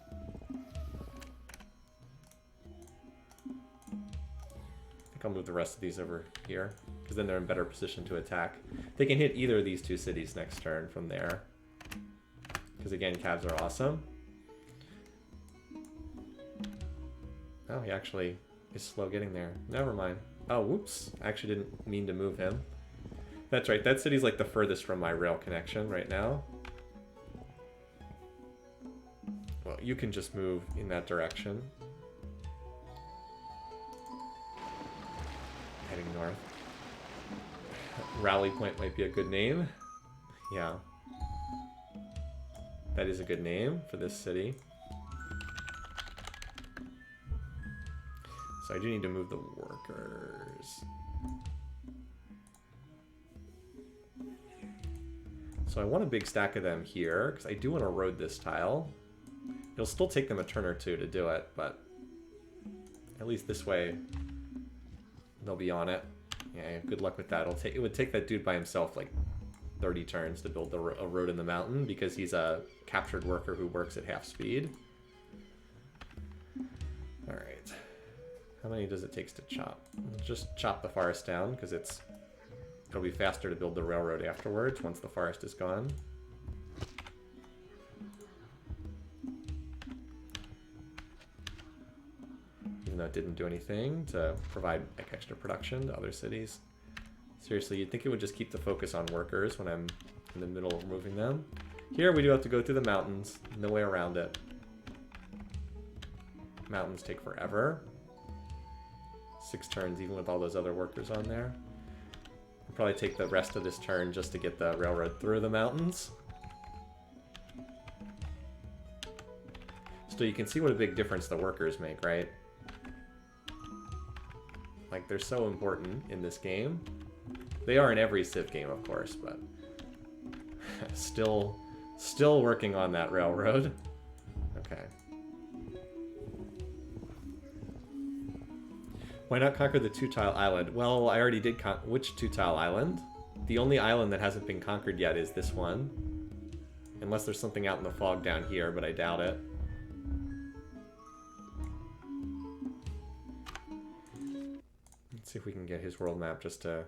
I think I'll move the rest of these over here, because then they're in better position to attack. They can hit either of these two cities next turn from there. Because again, cabs are awesome. Oh, he actually is slow getting there. Never mind. Oh, whoops. I actually didn't mean to move him. That's right, that city's like the furthest from my rail connection right now. Well, you can just move in that direction. Heading north. Rally Point might be a good name. Yeah. That is a good name for this city. So I do need to move the workers. So I want a big stack of them here, because I do want to road this tile. It'll still take them a turn or two to do it, but at least this way they'll be on it. Yeah, good luck with that. It would take that dude by himself like 30 turns to build a road in the mountain, because he's a captured worker who works at half speed. Alright. How many does it take to chop? Just chop the forest down, because it'll be faster to build the railroad afterwards once the forest is gone. Even though it didn't do anything to provide like extra production to other cities. Seriously, you'd think it would just keep the focus on workers when I'm in the middle of moving them. Here we do have to go through the mountains. No way around it. Mountains take forever. 6 turns even with all those other workers on there. I'll probably take the rest of this turn just to get the railroad through the mountains. So you can see what a big difference the workers make, right? Like, they're so important in this game. They are in every Civ game, of course, but still working on that railroad. Okay. Why not conquer the 2-tile island? Well, I already did which 2-tile island? The only island that hasn't been conquered yet is this one. Unless there's something out in the fog down here, but I doubt it. Let's see if we can get his world map just to...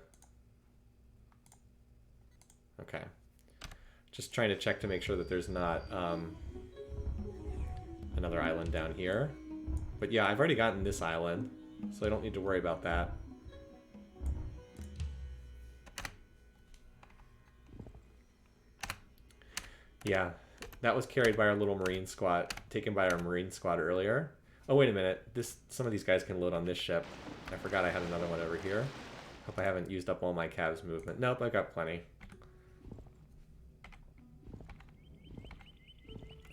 Okay. Just trying to check to make sure that there's not another island down here. But yeah, I've already gotten this island, so I don't need to worry about that. Yeah, that was carried by our little marine squad, taken by our marine squad earlier. Oh, wait a minute. Some of these guys can load on this ship. I forgot I had another one over here. Hope I haven't used up all my calves movement. Nope, I've got plenty.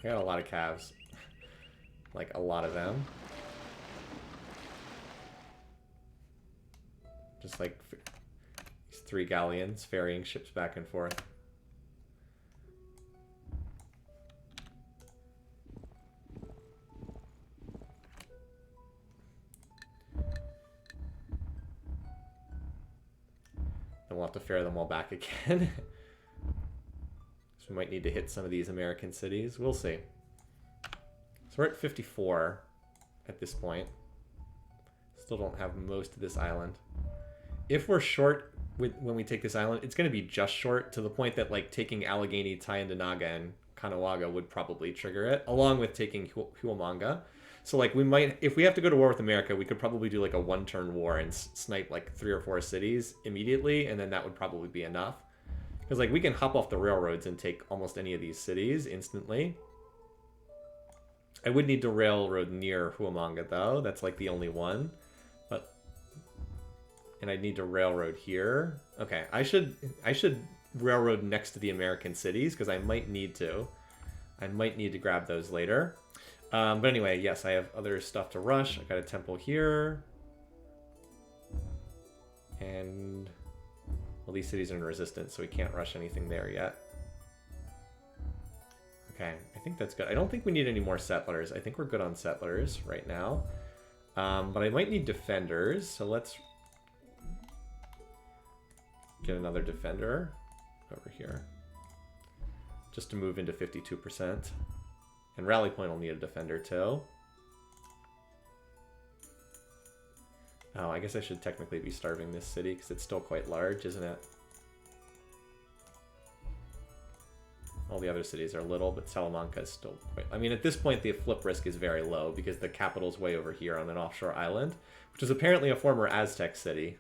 I got a lot of calves. Like, a lot of them. Just like these 3 galleons ferrying ships back and forth. Then we'll have to ferry them all back again. So we might need to hit some of these American cities. We'll see. So we're at 54 at this point. Still don't have most of this island. If we're short when we take this island, it's going to be just short, to the point that like taking Allegheny, Tyendinaga, and Caughnawaga would probably trigger it, along with taking Huamanga. So like we might, if we have to go to war with America, we could probably do like a 1-turn war and snipe like 3 or 4 cities immediately, and then that would probably be enough. Because like we can hop off the railroads and take almost any of these cities instantly. I would need to railroad near Huamanga though. That's like the only one. And I'd need to railroad here. Okay, I should railroad next to the American cities, because I might need to. I might need to grab those later. But anyway, yes, I have other stuff to rush. I got a temple here. And well, these cities are in resistance, so we can't rush anything there yet. Okay, I think that's good. I don't think we need any more settlers. I think we're good on settlers right now. But I might need defenders, so let's get another defender over here. Just to move into 52%. And Rally Point will need a defender too. Oh, I guess I should technically be starving this city, because it's still quite large, isn't it? All the other cities are little, but Salamanca is still quite... I mean, at this point, the flip risk is very low because the capital's way over here on an offshore island, which is apparently a former Aztec city.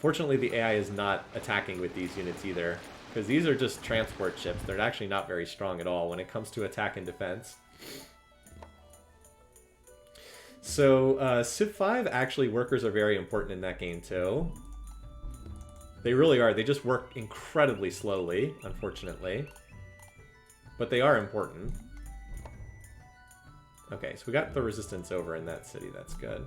Fortunately, the AI is not attacking with these units either, because these are just transport ships. They're actually not very strong at all when it comes to attack and defense. So, Civ5, actually, workers are very important in that game, too. They really are. They just work incredibly slowly, unfortunately. But they are important. Okay, so we got the resistance over in that city. That's good.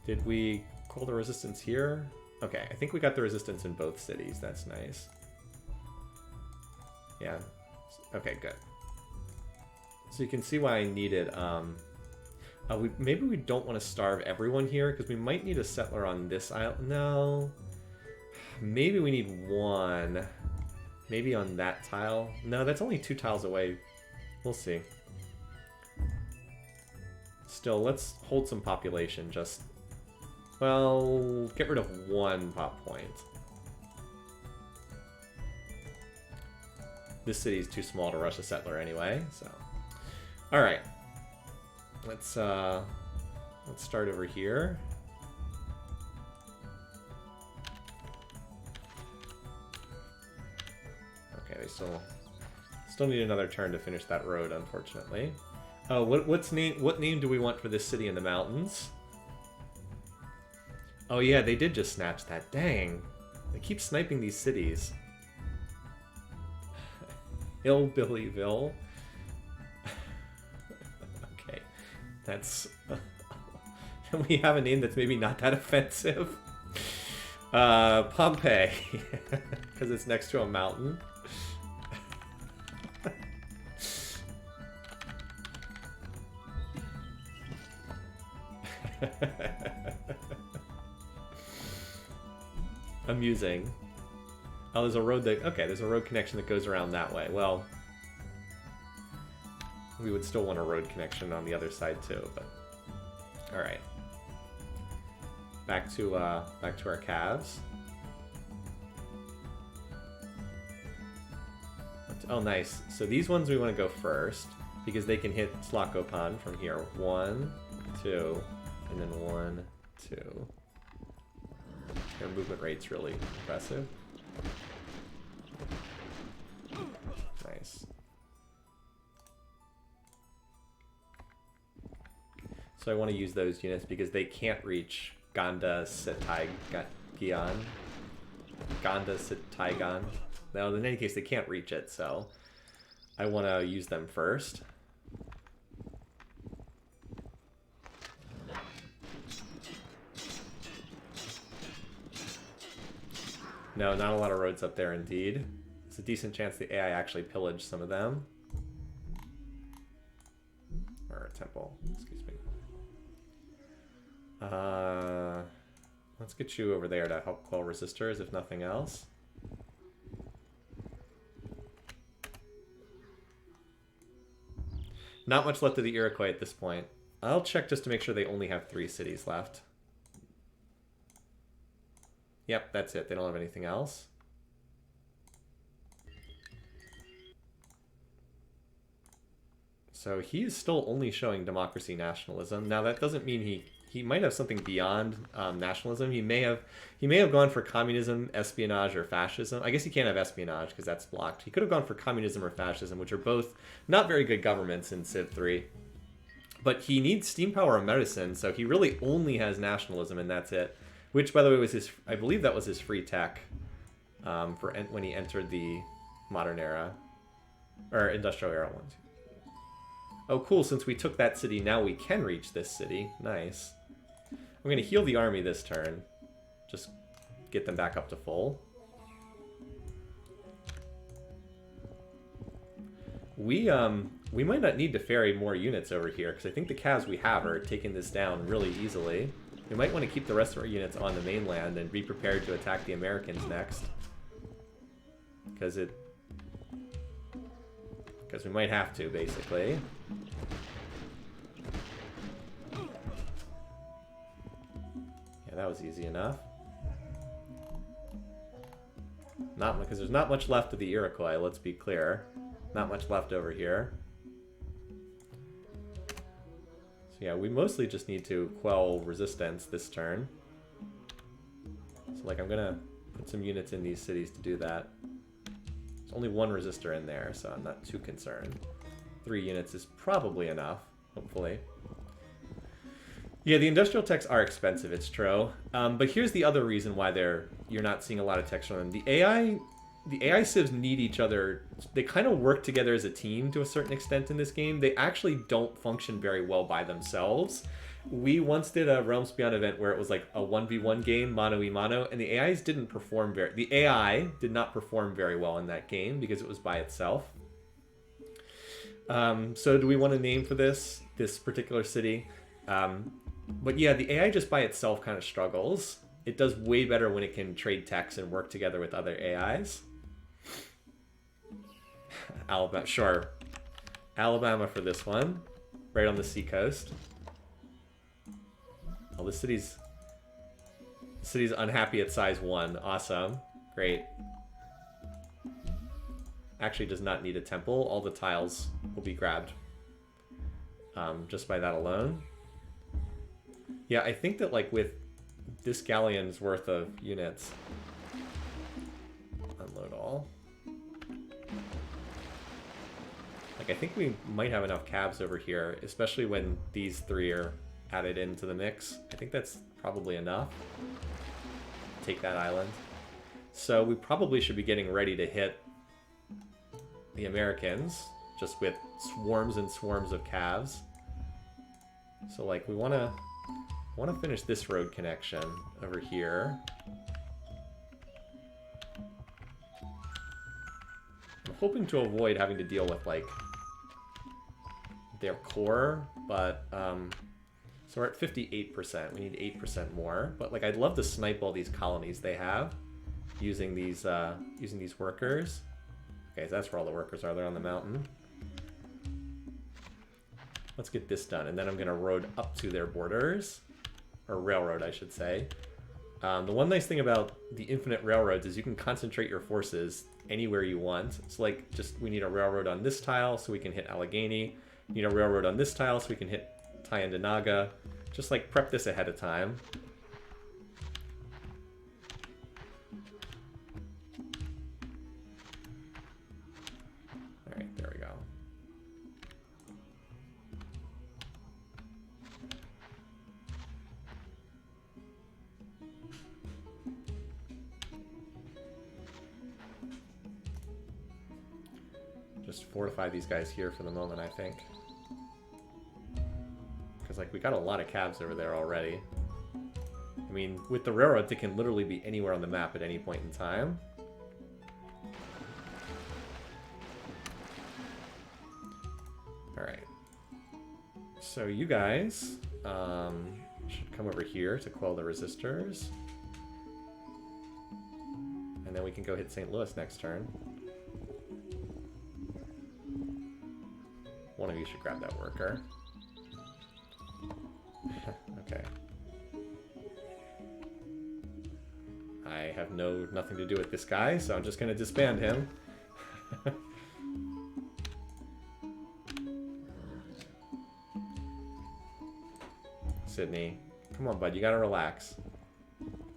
Did we call the resistance here? Okay, I think we got the resistance in both cities. That's nice. Yeah. Okay, good. So you can see why I needed... maybe we don't want to starve everyone here, because we might need a settler on this island. No. Maybe we need one. Maybe on that tile. No, that's only 2 tiles away. We'll see. Still, let's hold some population. Just, well, get rid of 1 pop point. This city is too small to rush a settler anyway, so... Alright. Let's start over here. Okay, they still need another turn to finish that road, unfortunately. Oh, what name do we want for this city in the mountains? Oh yeah, they did just snatch that. Dang. They keep sniping these cities. Hillbillyville. Okay. That's... we have a name that's maybe not that offensive. Pompeii. Because it's next to a mountain. Amusing. Oh, there's a road that... Okay, there's a road connection that goes around that way. Well, we would still want a road connection on the other side too, but... Alright. Back to our calves. Oh, nice. So these ones we want to go first, because they can hit Tlacopan from here. 1, 2, and then 1, 2. Their movement rate's really impressive. Nice. So I want to use those units because they can't reach Ganda Setaigan. No, in any case, they can't reach it, so I want to use them first. No, not a lot of roads up there, indeed. It's a decent chance the AI actually pillaged some of them. Or a temple, excuse me. Let's get you over there to help quell resistors, if nothing else. Not much left of the Iroquois at this point. I'll check just to make sure they only have 3 cities left. Yep, that's it. They don't have anything else. So he's still only showing democracy nationalism. Now that doesn't mean he might have something beyond nationalism. He may have gone for communism, espionage, or fascism. I guess he can't have espionage because that's blocked. He could have gone for communism or fascism, which are both not very good governments in Civ3. But he needs steam power and medicine, so he really only has nationalism, and that's it. Which, by the way, was his... I believe that was his free tech for when he entered the modern era. Or industrial era one. Oh, cool. Since we took that city, now we can reach this city. Nice. I'm going to heal the army this turn. Just get them back up to full. We might not need to ferry more units over here, because I think the calves we have are taking this down really easily. We might want to keep the rest of our units on the mainland and be prepared to attack the Americans next. Because we might have to, basically. Yeah, that was easy enough. Not because there's not much left of the Iroquois, let's be clear. Not much left over here. So yeah, we mostly just need to quell resistance this turn. So like I'm gonna put some units in these cities to do that. There's only one resistor in there, so I'm not too concerned. 3 units is probably enough, hopefully. Yeah, the industrial techs are expensive, it's true. But here's the other reason why you're not seeing a lot of techs from them. The AI civs need each other. They kind of work together as a team to a certain extent in this game. They actually don't function very well by themselves. We once did a Realms Beyond event where it was like a 1v1 game, mano-y-mano, and the AIs didn't perform the AI did not perform very well in that game because it was by itself. So do we want a name for this particular city? But yeah, the AI just by itself kind of struggles. It does way better when it can trade techs and work together with other AIs. Alabama, sure. Alabama for this one. Right on the seacoast. Oh, the city's unhappy at size 1. Awesome. Great. Actually does not need a temple. All the tiles will be grabbed just by that alone. Yeah, I think that like with this galleon's worth of units, unload all. Like I think we might have enough cabs over here, especially when these 3 are added into the mix. I think that's probably enough. Take that island. So we probably should be getting ready to hit the Americans, just with swarms and swarms of calves. So like we want to finish this road connection over here. I'm hoping to avoid having to deal with like their core, but so we're at 58%. We need 8% more, but like I'd love to snipe all these colonies they have using these workers. Okay, so that's where all the workers are. They're on the mountain. Let's get this done, and then I'm gonna road up to their borders. Or railroad, I should say. The one nice thing about the infinite railroads is you can concentrate your forces anywhere you want. So like, we need a railroad on this tile so we can hit Allegheny. We need a railroad on this tile so we can hit Tyendinaga. Just like prep this ahead of time. Alright, there we go. Just fortify these guys here for the moment, I think. Because, like, we got a lot of cabs over there already. I mean, with the railroads, it can literally be anywhere on the map at any point in time. Alright. So you guys should come over here to quell the resistors. And then we can go hit St. Louis next turn. One of you should grab that worker. Okay. I have nothing to do with this guy, so I'm just gonna disband him. Sydney, come on, bud, you gotta relax.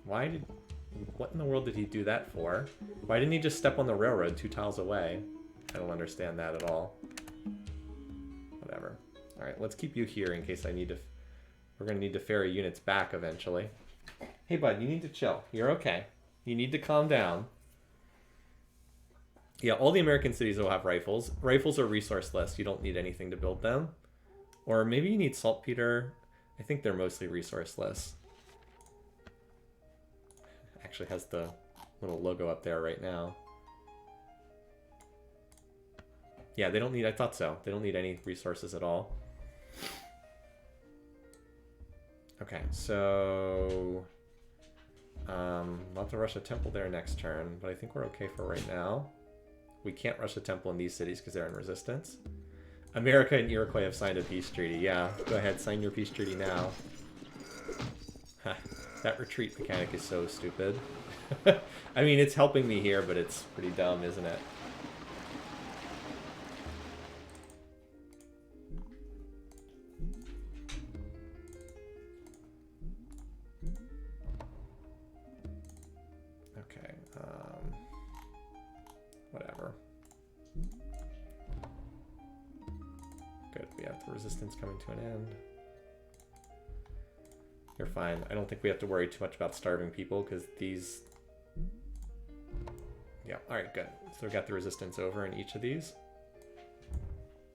What in the world did he do that for? Why didn't he just step on the railroad 2 tiles away? I don't understand that at all. Whatever. Alright, let's keep you here in case I need to... We're going to need to ferry units back eventually. Hey, bud, you need to chill. You're okay. You need to calm down. Yeah, all the American cities will have rifles. Rifles are resourceless. You don't need anything to build them. Or maybe you need saltpeter. I think they're mostly resourceless. Actually has the little logo up there right now. Yeah, they don't need... I thought so. They don't need any resources at all. Okay, so... not to rush a temple there next turn, but I think we're okay for right now. We can't rush a temple in these cities because they're in resistance. America and Iroquois have signed a peace treaty. Yeah, go ahead, sign your peace treaty now. That retreat mechanic is so stupid. I mean, it's helping me here, but it's pretty dumb, isn't it? Okay, whatever. Good, we have the resistance coming to an end. You're fine. I don't think we have to worry too much about starving people, because these... Yeah, alright, good. So we've got the resistance over in each of these.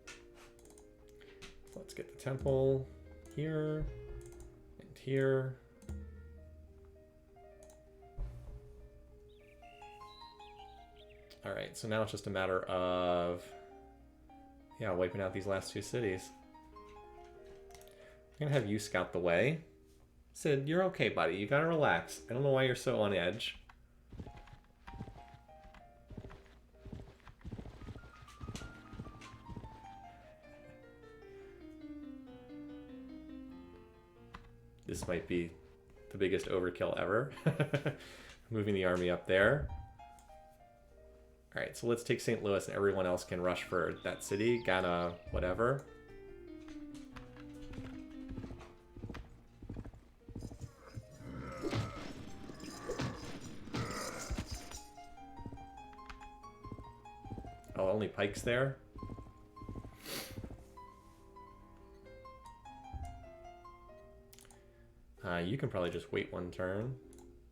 So let's get the temple here, and here. Alright, so now it's just a matter of... yeah, wiping out these last two cities. I'm gonna have you scout the way. Sid, you're okay, buddy. You gotta relax. I don't know why you're so on edge. This might be the biggest overkill ever. Moving the army up there. Alright, so let's take St. Louis and everyone else can rush for that city. Ghana, whatever. Oh, only pikes there? You can probably just wait one turn.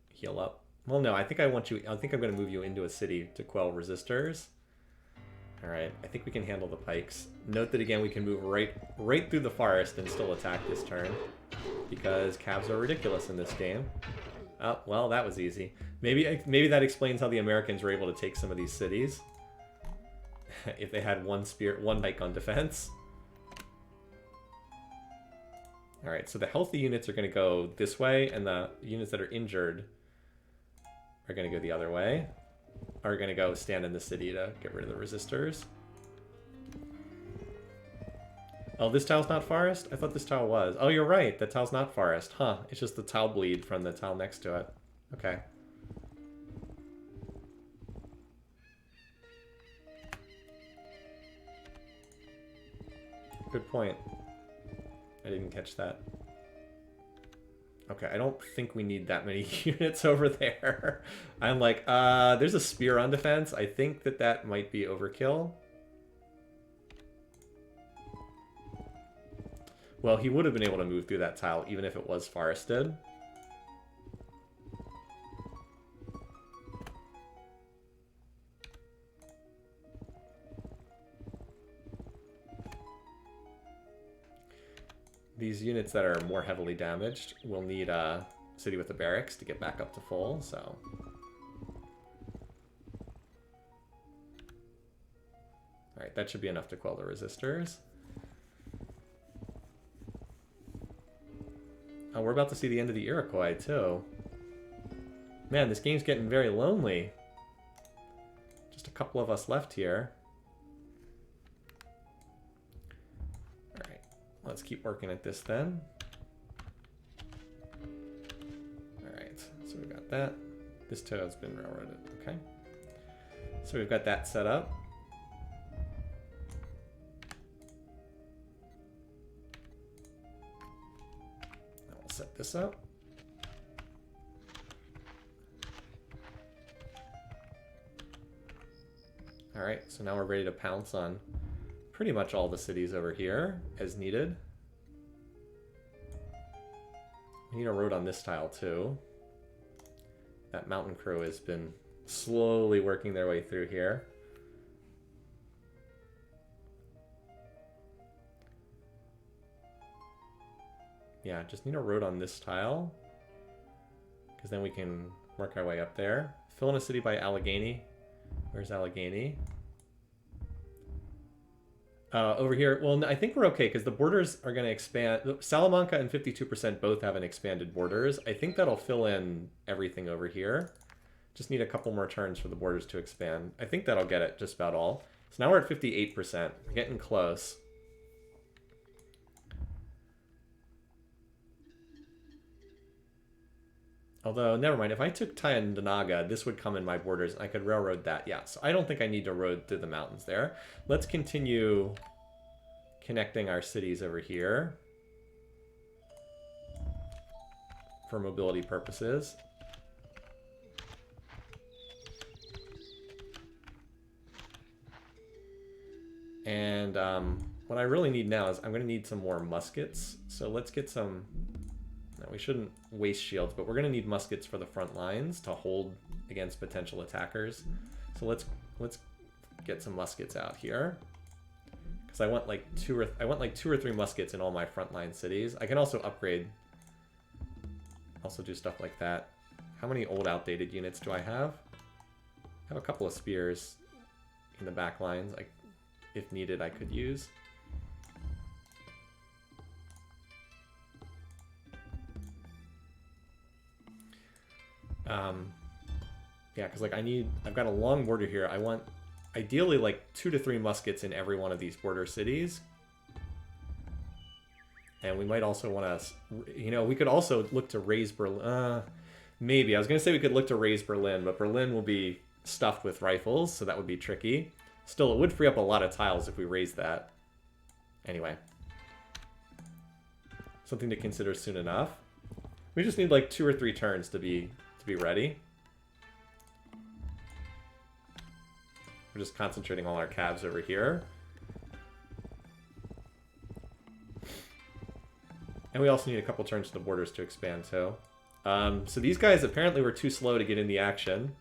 Heal up. Well, no, I think I want you... I think I'm going to move you into a city to quell resistors. Alright, I think we can handle the pikes. Note that, again, we can move right through the forest and still attack this turn. Because cabs are ridiculous in this game. Oh, well, that was easy. Maybe that explains how the Americans were able to take some of these cities. If they had one pike on defense. Alright, so the healthy units are going to go this way, and the units that are injured are going to go the other way. Are going to go stand in the city to get rid of the resistors. Oh, this tile's not forest? I thought this tile was. Oh, you're right. That tile's not forest. Huh. It's just the tile bleed from the tile next to it. Okay. Good point. I didn't catch that. Okay, I don't think we need that many units over there. I'm like, there's a spear on defense. I think that might be overkill. Well, he would have been able to move through that tile even if it was forested. These units that are more heavily damaged will need a city with a barracks to get back up to full, so... Alright, that should be enough to quell the resistors. Oh, we're about to see the end of the Iroquois, too. Man, this game's getting very lonely. Just a couple of us left here. Let's keep working at this then. Alright, so we've got that. This toad's been railroaded, okay. So we've got that set up. Now we'll set this up. Alright, so now we're ready to pounce on pretty much all the cities over here as needed. We need a road on this tile too. That mountain crew has been slowly working their way through here. Yeah, just need a road on this tile, because then we can work our way up there. Fill in a city by Allegheny. Where's Allegheny? Over here, well, I think we're okay because the borders are going to expand. Salamanca and 52% both have an expanded borders. I think that'll fill in everything over here. Just need a couple more turns for the borders to expand. I think that'll get it just about all. So now we're at 58%. We're getting close. Although, never mind. If I took Tyendinaga, this would come in my borders. I could railroad that. Yeah, so I don't think I need to road through the mountains there. Let's continue connecting our cities over here for mobility purposes. And what I really need now is I'm going to need some more muskets. So let's get some... No, we shouldn't waste shields, but we're going to need muskets for the front lines to hold against potential attackers. So let's get some muskets out here. Because I want like two or three muskets in all my frontline cities. I can also upgrade, also do stuff like that. How many old outdated units do I have? I have a couple of spears in the back lines. If needed, I could use. Yeah, because like I've got a long border here. I want ideally like 2 to 3 muskets in every one of these border cities. And we might also want to, you know, we could also look to raise Berlin. Maybe. I was going to say we could look to raise Berlin, but Berlin will be stuffed with rifles, so that would be tricky. Still, it would free up a lot of tiles if we raise that. Anyway. Something to consider soon enough. We just need like 2 or 3 turns to be ready. We're just concentrating all our cabs over here. And we also need a couple turns to the borders to expand too. So these guys apparently were too slow to get in the action.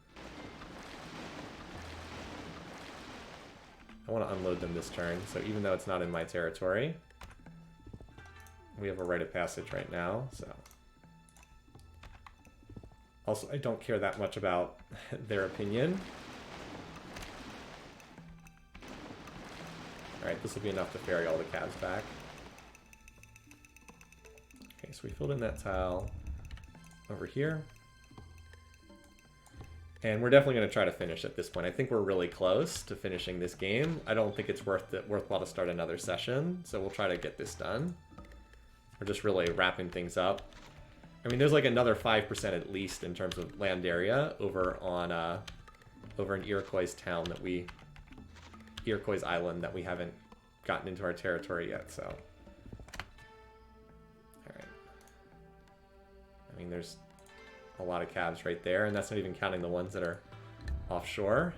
I want to unload them this turn, so even though it's not in my territory, we have a rite of passage right now, so... Also, I don't care that much about their opinion. Alright, this will be enough to ferry all the cabs back. Okay, so we filled in that tile over here. And we're definitely going to try to finish at this point. I think we're really close to finishing this game. I don't think it's worthwhile to start another session, so we'll try to get this done. We're just really wrapping things up. I mean, there's like another 5% at least in terms of land area over on over in Iroquois town that Iroquois Island that we haven't gotten into our territory yet, so. Alright. I mean, there's a lot of cabs right there, and that's not even counting the ones that are offshore.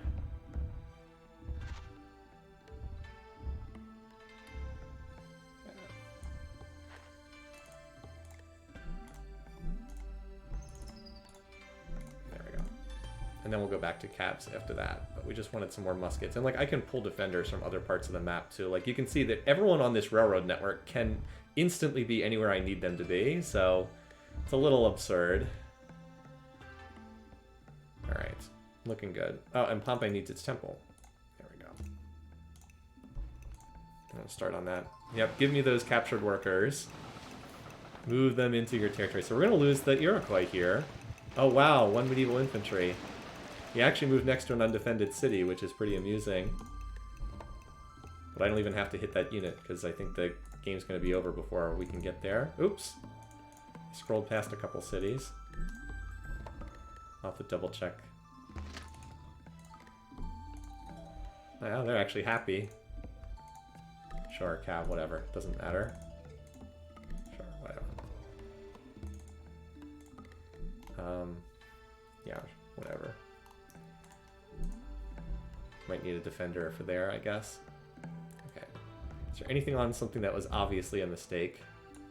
And then we'll go back to cabs after that. But we just wanted some more muskets. And like I can pull defenders from other parts of the map too. Like you can see that everyone on this railroad network can instantly be anywhere I need them to be. So it's a little absurd. Alright. Looking good. Oh, and Pompey needs its temple. There we go. I'm gonna start on that. Yep, give me those captured workers. Move them into your territory. So we're gonna lose the Iroquois here. Oh wow, 1 medieval infantry. He actually moved next to an undefended city, which is pretty amusing. But I don't even have to hit that unit, because I think the game's going to be over before we can get there. Oops. Scrolled past a couple cities. I'll have to double check. Well, they're actually happy. Sure, cav, whatever. Doesn't matter. Sure, whatever. Yeah, whatever. Might need a defender for there, I guess. Okay. Is there anything on something that was obviously a mistake?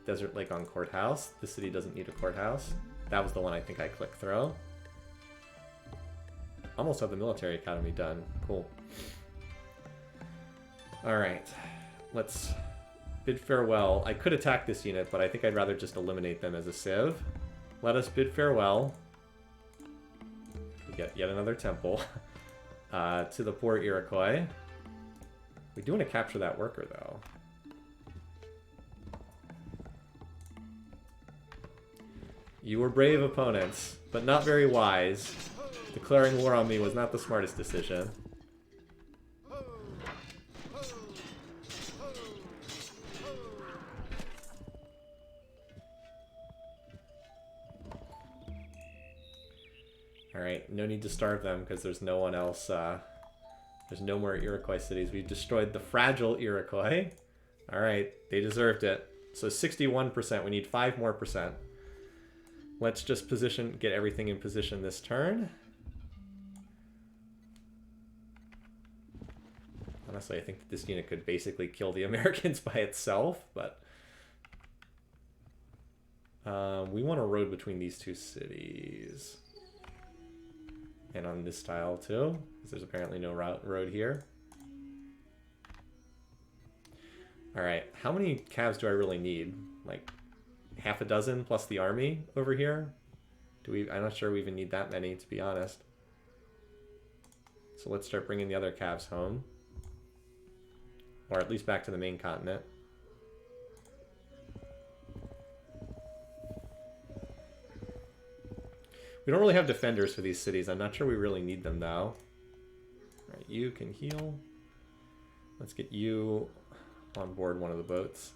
Desert Lake on Courthouse. The city doesn't need a courthouse. That was the one I think I clicked through. Almost have the military academy done. Cool. Alright. Let's bid farewell. I could attack this unit, but I think I'd rather just eliminate them as a civ. Let us bid farewell. We get yet another temple. To the poor Iroquois. We do want to capture that worker, though. You were brave opponents, but not very wise. Declaring war on me was not the smartest decision. Alright, no need to starve them because there's no one else. There's no more Iroquois cities. We've destroyed the fragile Iroquois. Alright, they deserved it. So 61%. We need 5 more percent. Let's just get everything in position this turn. Honestly, I think that this unit could basically kill the Americans by itself, but we want a road between these two cities. And on this tile too, because there's apparently no road here. Alright, how many calves do I really need? Like half a dozen plus the army over here? I'm not sure we even need that many, to be honest. So let's start bringing the other calves home. Or at least back to the main continent. We don't really have defenders for these cities. I'm not sure we really need them, though. Alright, you can heal. Let's get you on board one of the boats.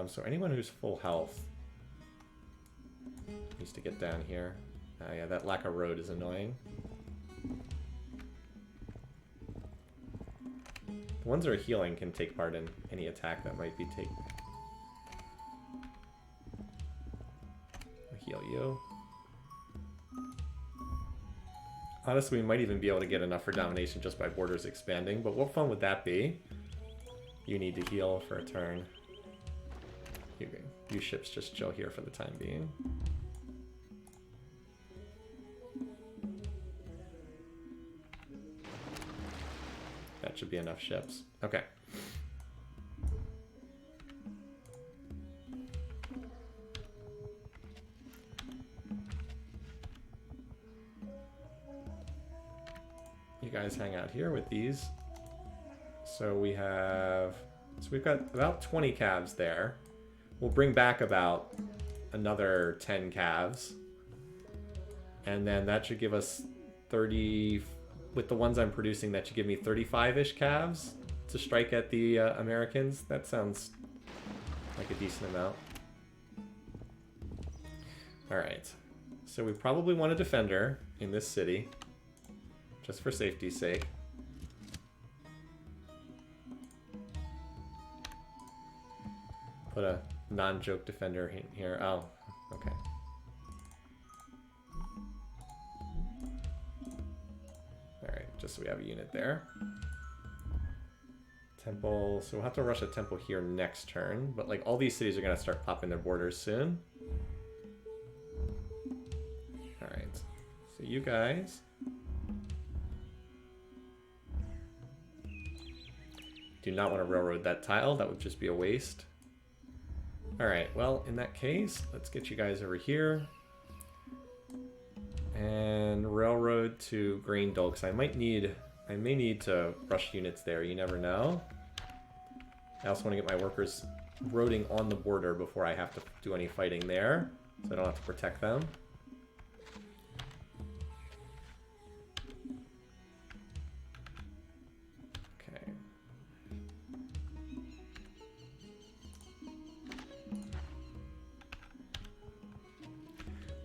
So anyone who's full health needs to get down here. Yeah, that lack of road is annoying. The ones that are healing can take part in any attack that might be taken. I'll heal you. Honestly, we might even be able to get enough for domination just by borders expanding, but what fun would that be? You need to heal for a turn. You ships just chill here for the time being. That should be enough ships. Okay. You guys hang out here with these. So we've got about 20 calves there. We'll bring back about another 10 calves. And then that should give us 30... With the ones I'm producing, that should give me 35-ish calves to strike at the Americans. That sounds like a decent amount. Alright. So we probably want a defender in this city. Just for safety's sake. Put a non-joke defender in here. Oh, okay. Alright, just so we have a unit there. Temple, so we'll have to rush a temple here next turn, but like all these cities are going to start popping their borders soon. Alright, so you guys... do not want to railroad that tile, that would just be a waste. Alright, well, in that case, let's get you guys over here. And railroad to Graindol, because I may need to rush units there, you never know. I also want to get my workers roading on the border before I have to do any fighting there, so I don't have to protect them.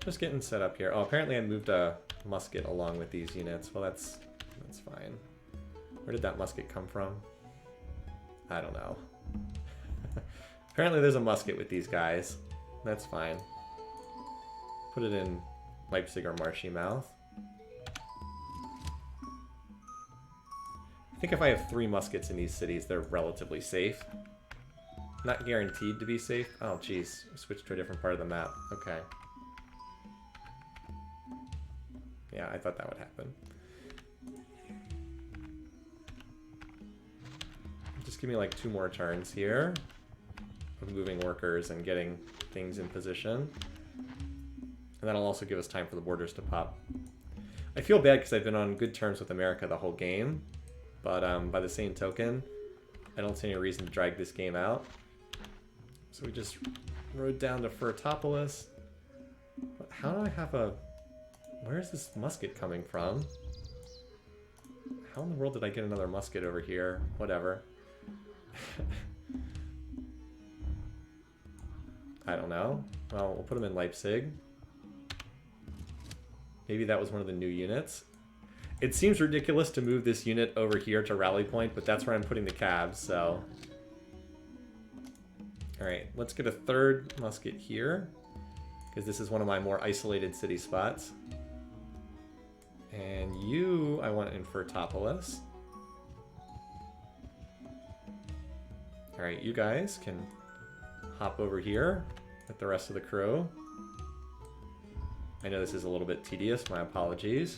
Just getting set up here. Oh, apparently I moved a musket along with these units. Well, that's fine. Where did that musket come from? I don't know. Apparently there's a musket with these guys. That's fine. Put it in Leipzig or Marshy Mouth. I think if I have 3 muskets in these cities, they're relatively safe. Not guaranteed to be safe. Oh, jeez. Switch to a different part of the map. Okay. Yeah, I thought that would happen. Just give me like 2 more turns here of moving workers and getting things in position. And that'll also give us time for the borders to pop. I feel bad because I've been on good terms with America the whole game. But by the same token, I don't see any reason to drag this game out. So we just rode down to Fertopolis. But how do I have a... Where is this musket coming from? How in the world did I get another musket over here? Whatever. I don't know. Well, we'll put him in Leipzig. Maybe that was one of the new units. It seems ridiculous to move this unit over here to rally point, but that's where I'm putting the cabs, so... Alright, let's get a third musket here, because this is one of my more isolated city spots. And you, I want in Fertopolis. Alright, you guys can hop over here with the rest of the crew. I know this is a little bit tedious, my apologies.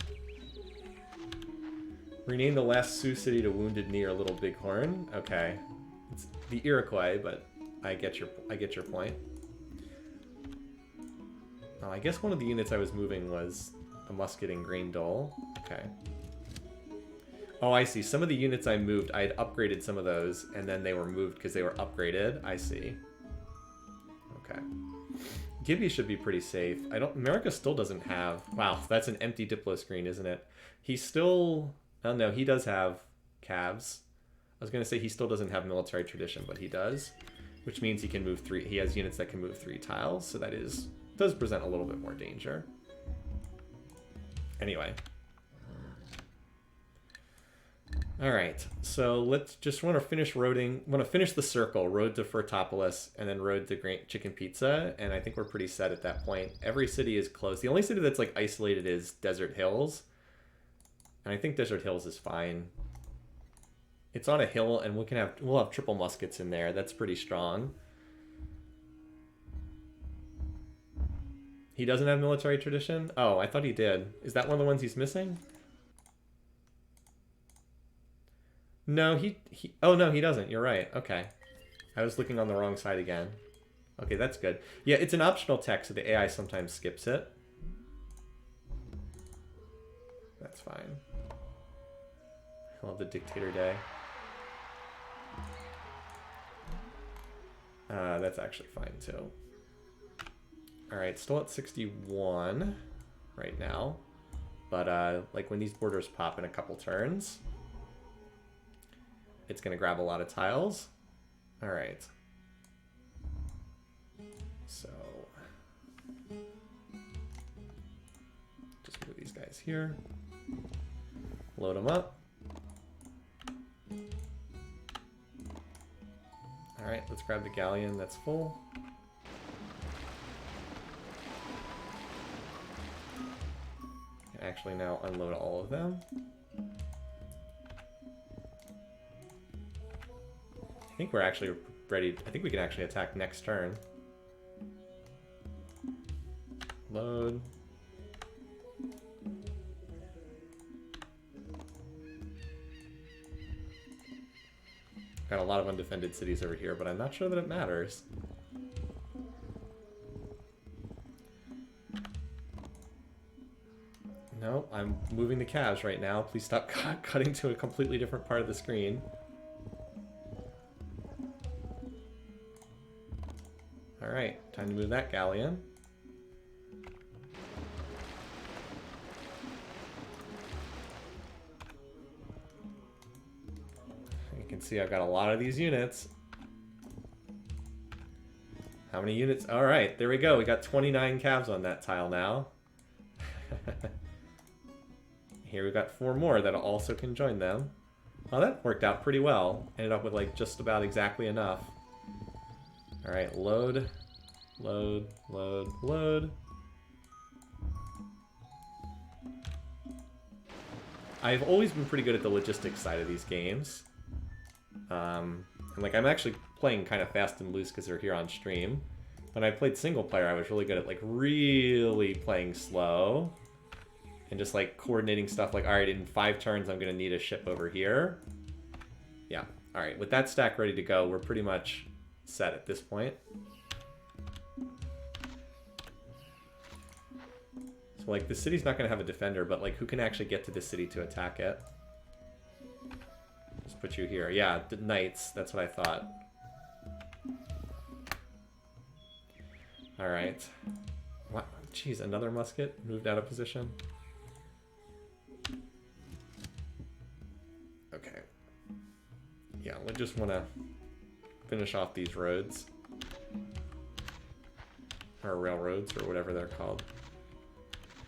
Rename the last Sioux city to Wounded Knee or Little Bighorn. Okay. It's the Iroquois, but I get your point. Oh, I guess one of the units I was moving was a musket in Green Dole. Okay. Oh, I see. Some of the units I moved, I had upgraded some of those, and then they were moved because they were upgraded. I see. Okay. Gibby should be pretty safe. America still doesn't have... Wow, that's an empty Diplo screen, isn't it? He still... Oh, no, he does have calves. I was going to say he still doesn't have military tradition, but he does. Which means he can move 3... He has units that can move 3 tiles, so that does present a little bit more danger. Anyway. Alright, so let's just want to finish roading. Want to finish the circle, road to Fertopolis, and then road to Chicken Pizza, and I think we're pretty set at that point. Every city is closed. The only city that's like isolated is Desert Hills. And I think Desert Hills is fine. It's on a hill, and we'll have triple muskets in there. That's pretty strong. He doesn't have military tradition? Oh, I thought he did. Is that one of the ones he's missing? No, oh, no, he doesn't. You're right. Okay. I was looking on the wrong side again. Okay, that's good. Yeah, it's an optional tech, so the AI sometimes skips it. That's fine. I love the Dictator Day. That's actually fine, too. Alright, still at 61 right now. But, like, when these borders pop in a couple turns, it's going to grab a lot of tiles. Alright. So, just move these guys here. Load them up. Alright, let's grab the galleon that's full. And actually now unload all of them. I think we're actually ready. I think we can actually attack next turn. Load. Got a lot of undefended cities over here, but I'm not sure that it matters. No, I'm moving the calves right now. Please stop cutting to a completely different part of the screen. Alright, time to move that galleon. You can see I've got a lot of these units. How many units? Alright, there we go. We got 29 calves on that tile now. Here we've got 4 more that also can join them. Well, that worked out pretty well. Ended up with like just about exactly enough. Alright, load, load, load, load. I've always been pretty good at the logistics side of these games. And like I'm actually playing kind of fast and loose because they're here on stream. When I played single player, I was really good at like really playing slow. And just like coordinating stuff like, alright, in 5 turns I'm going to need a ship over here. Yeah, alright, with that stack ready to go, we're pretty much set at this point. So like the city's not going to have a defender, but like who can actually get to this city to attack it? Just put you here. Yeah, the knights, that's what I thought. Alright. Wow, jeez, another musket moved out of position. Okay. Yeah, we just want to finish off these roads. or railroads, or whatever they're called.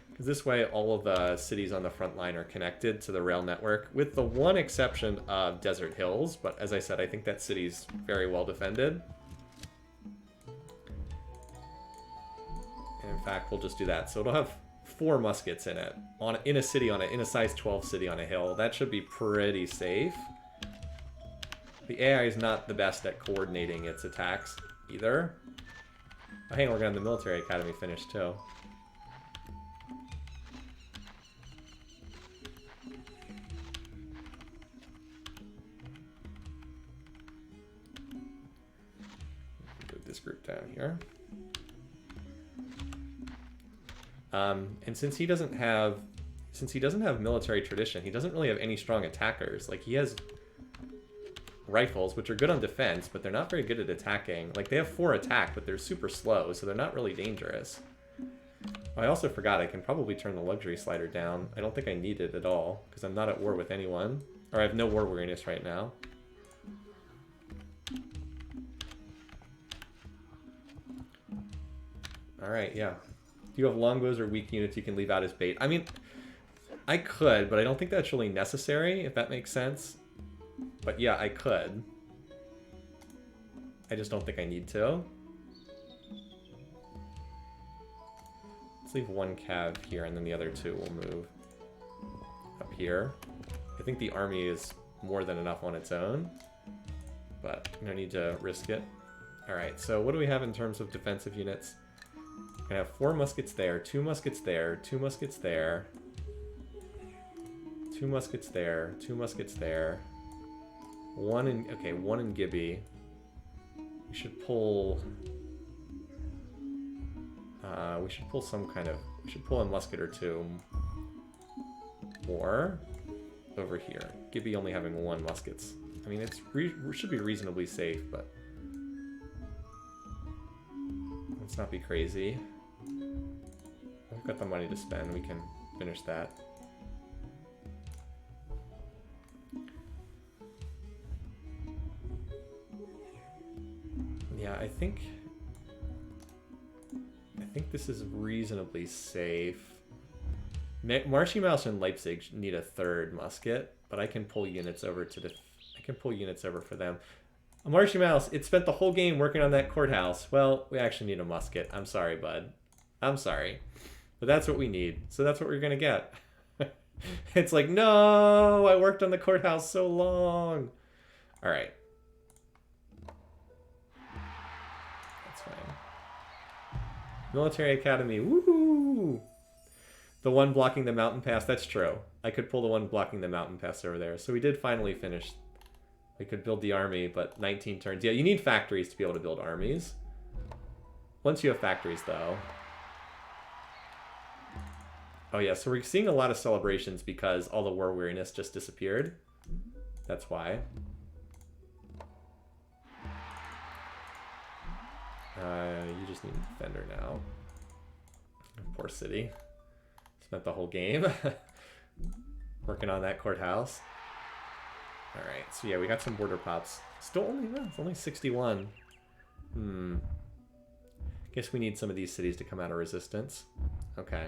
Because this way, all of the cities on the front line are connected to the rail network, with the one exception of Desert Hills. But as I said, I think that city's very well defended. And in fact, we'll just do that. So it'll have 4 muskets in it, in a size 12 city on a hill. That should be pretty safe. The AI is not the best at coordinating its attacks either. Oh, hang on, we're gonna have the military academy finished too. Move this group down here. And since he doesn't have military tradition, he doesn't really have any strong attackers. Like, he has rifles, which are good on defense, but they're not very good at attacking. Like, they have 4 attack, but they're super slow, so they're not really dangerous. Oh, I also forgot I can probably turn the luxury slider down. I don't think I need it at all, because I'm not at war with anyone. Or I have no war weariness right now. Alright, yeah. If you have longbows or weak units, you can leave out as bait. I mean, I could, but I don't think that's really necessary, if that makes sense. But yeah, I could. I just don't think I need to. Let's leave 1 cav here, and then the other 2 will move up here. I think the army is more than enough on its own, but no need to risk it. Alright, so what do we have in terms of defensive units? I have 4 muskets there, 2 muskets there, 2 muskets there, 2 muskets there, 2 muskets there. 1 in Gibby. We should pull. We should pull some kind of. We should pull a musket or 2 more over here. Gibby only having 1 muskets. I mean, it should be reasonably safe, but let's not be crazy. We've got the money to spend. We can finish that. Yeah, I think this is reasonably safe. Marshy Mouse and Leipzig need a 3rd musket, but I can pull units over to I can pull units over for them. Marshy Mouse, it spent the whole game working on that courthouse. Well, we actually need a musket. I'm sorry, bud. I'm sorry. But that's what we need. So that's what we're gonna get. It's like, no, I worked on the courthouse so long. All right. Military Academy, woohoo! The one blocking the mountain pass, that's true. I could pull the one blocking the mountain pass over there. So we did finally finish. We could build the army, but 19 turns. Yeah, you need factories to be able to build armies. Once you have factories, though. Oh yeah, so we're seeing a lot of celebrations because all the war weariness just disappeared. That's why. You just need a defender now. Poor city. Spent the whole game working on that courthouse. Alright, so yeah, we got some border pops. Still only, no, it's only 61. Guess we need some of these cities to come out of resistance. Okay.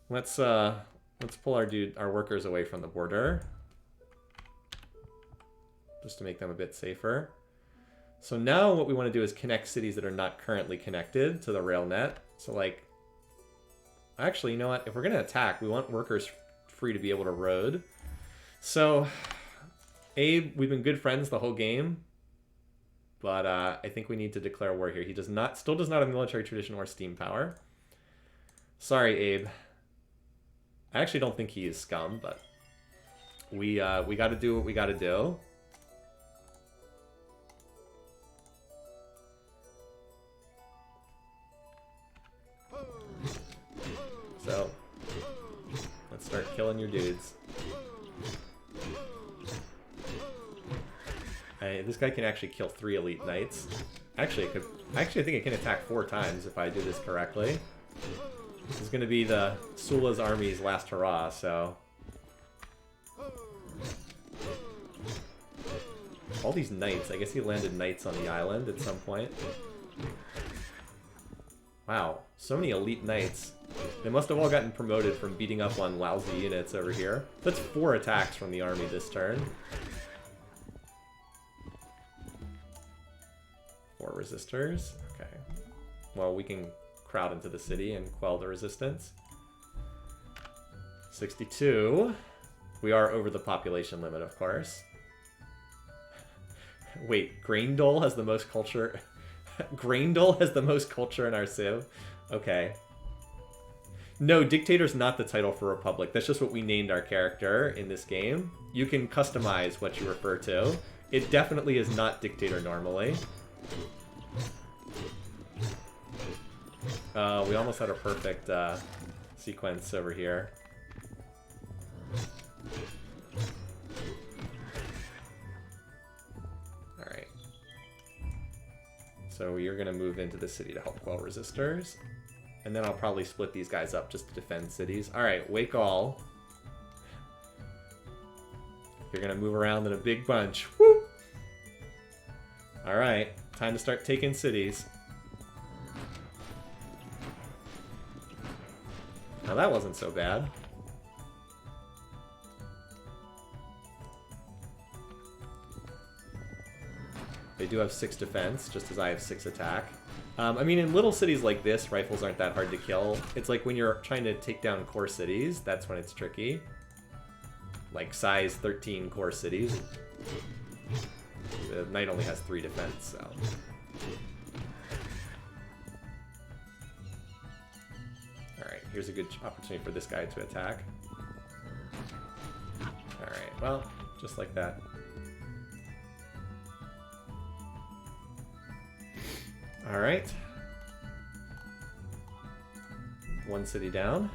Let's pull our workers away from the border. Just to make them a bit safer. So now what we want to do is connect cities that are not currently connected to the rail net. So like, actually, you know what? If we're going to attack, we want workers free to be able to road. So, Abe, we've been good friends the whole game. But I think we need to declare war here. He still does not have military tradition or steam power. Sorry, Abe. I actually don't think he is scum, but we got to do what we got to do. So, let's start killing your dudes. This guy can actually kill 3 elite knights. Actually, I think it can attack 4 times if I do this correctly. This is going to be the Sulla's army's last hurrah, so... All these knights. I guess he landed knights on the island at some point. Wow, so many elite knights. They must have all gotten promoted from beating up on lousy units over here. That's 4 attacks from the army this turn. 4 resistors. Okay. Well, we can crowd into the city and quell the resistance. 62. We are over the population limit, of course. Wait, Graindole has the most culture... Graindole has the most culture in our Civ? Okay. No, Dictator's not the title for Republic. That's just what we named our character in this game. You can customize what you refer to. It definitely is not Dictator normally. We almost had a perfect sequence over here. Alright. So you're going to move into the city to help quell resistors. And then I'll probably split these guys up just to defend cities. Alright, wake all. You're going to move around in a big bunch. Woo! Alright, time to start taking cities. Now that wasn't so bad. They do have 6 defense, just as I have 6 attack. I mean, in little cities like this, rifles aren't that hard to kill. It's like when you're trying to take down core cities, that's when it's tricky. Like size 13 core cities. The knight only has 3 defense, so... Alright, here's a good opportunity for this guy to attack. Alright, well, just like that. Alright. 1 city down.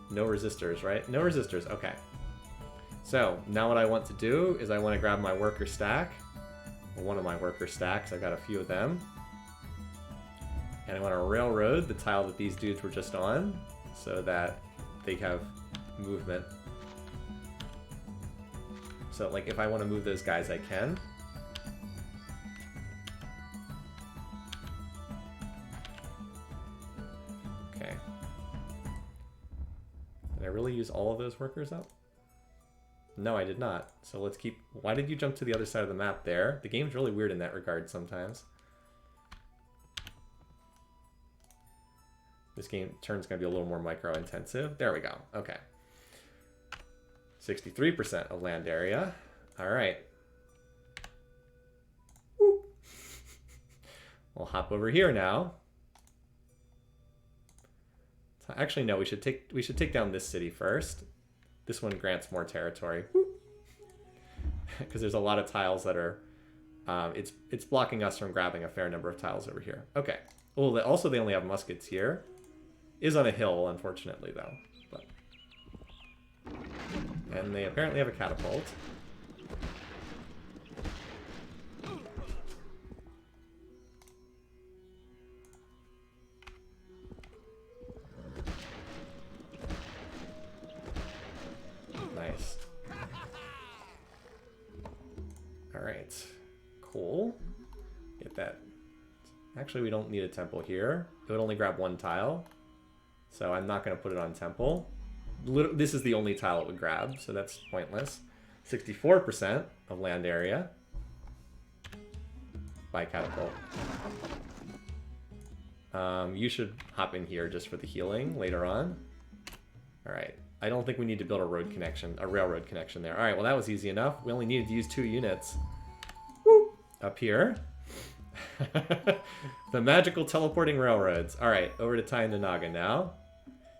No resistors, right? No resistors, okay. So, now what I want to do is I want to grab my worker stack. Or one of my worker stacks, I've got a few of them. And I want to railroad the tile that these dudes were just on, so that they have movement. So, like, if I want to move those guys, I can. Okay. Did I really use all of those workers up? No, I did not. So let's keep... Why did you jump to the other side of the map there? The game's really weird in that regard sometimes. This turn's going to be a little more micro-intensive. There we go. Okay. 63% of land area. All right. Woo. We'll hop over here now. Actually, no. We should take down this city first. This one grants more territory. Because there's a lot of tiles that are... it's blocking us from grabbing a fair number of tiles over here. Okay. Well, also they only have muskets here. Is on a hill, unfortunately, though. But... And they apparently have a catapult. Nice. Alright. Cool. Get that. Actually, we don't need a temple here. It would only grab 1 tile. So I'm not going to put it on temple. This is the only tile it would grab, so that's pointless. 64% of land area by catapult. You should hop in here just for the healing later on. Alright. I don't think we need to build a railroad connection there. Alright, well that was easy enough. We only needed to use 2 units. Woo! Up here. The magical teleporting railroads. Alright, over to Naga now.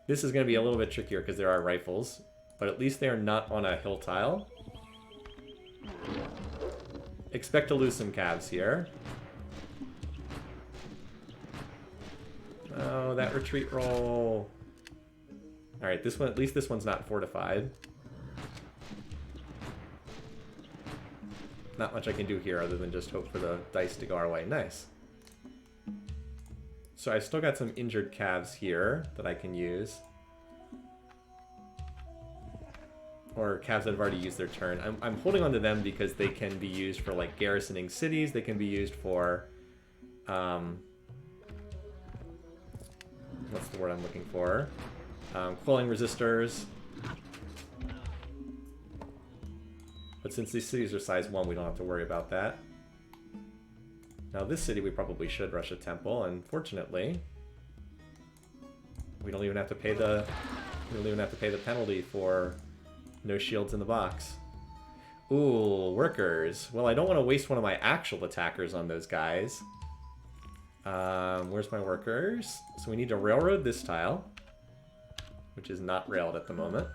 This is going to be a little bit trickier because there are rifles, but at least they are not on a hill tile. Expect to lose some calves here. Oh, that retreat roll. Alright, this one, at least this one's not fortified. Not much I can do here other than just hope for the dice to go our way. Nice. So I've still got some injured calves here that I can use. Or calves that have already used their turn. I'm holding on to them because they can be used for like garrisoning cities. They can be used for What's the word I'm looking for? Quelling resistors. But since these cities are size 1, we don't have to worry about that. Now this city we probably should rush a temple, and fortunately, we don't even have to pay the penalty for no shields in the box. Ooh, workers. Well, I don't want to waste one of my actual attackers on those guys. Where's my workers? So we need to railroad this tile, which is not railed at the moment.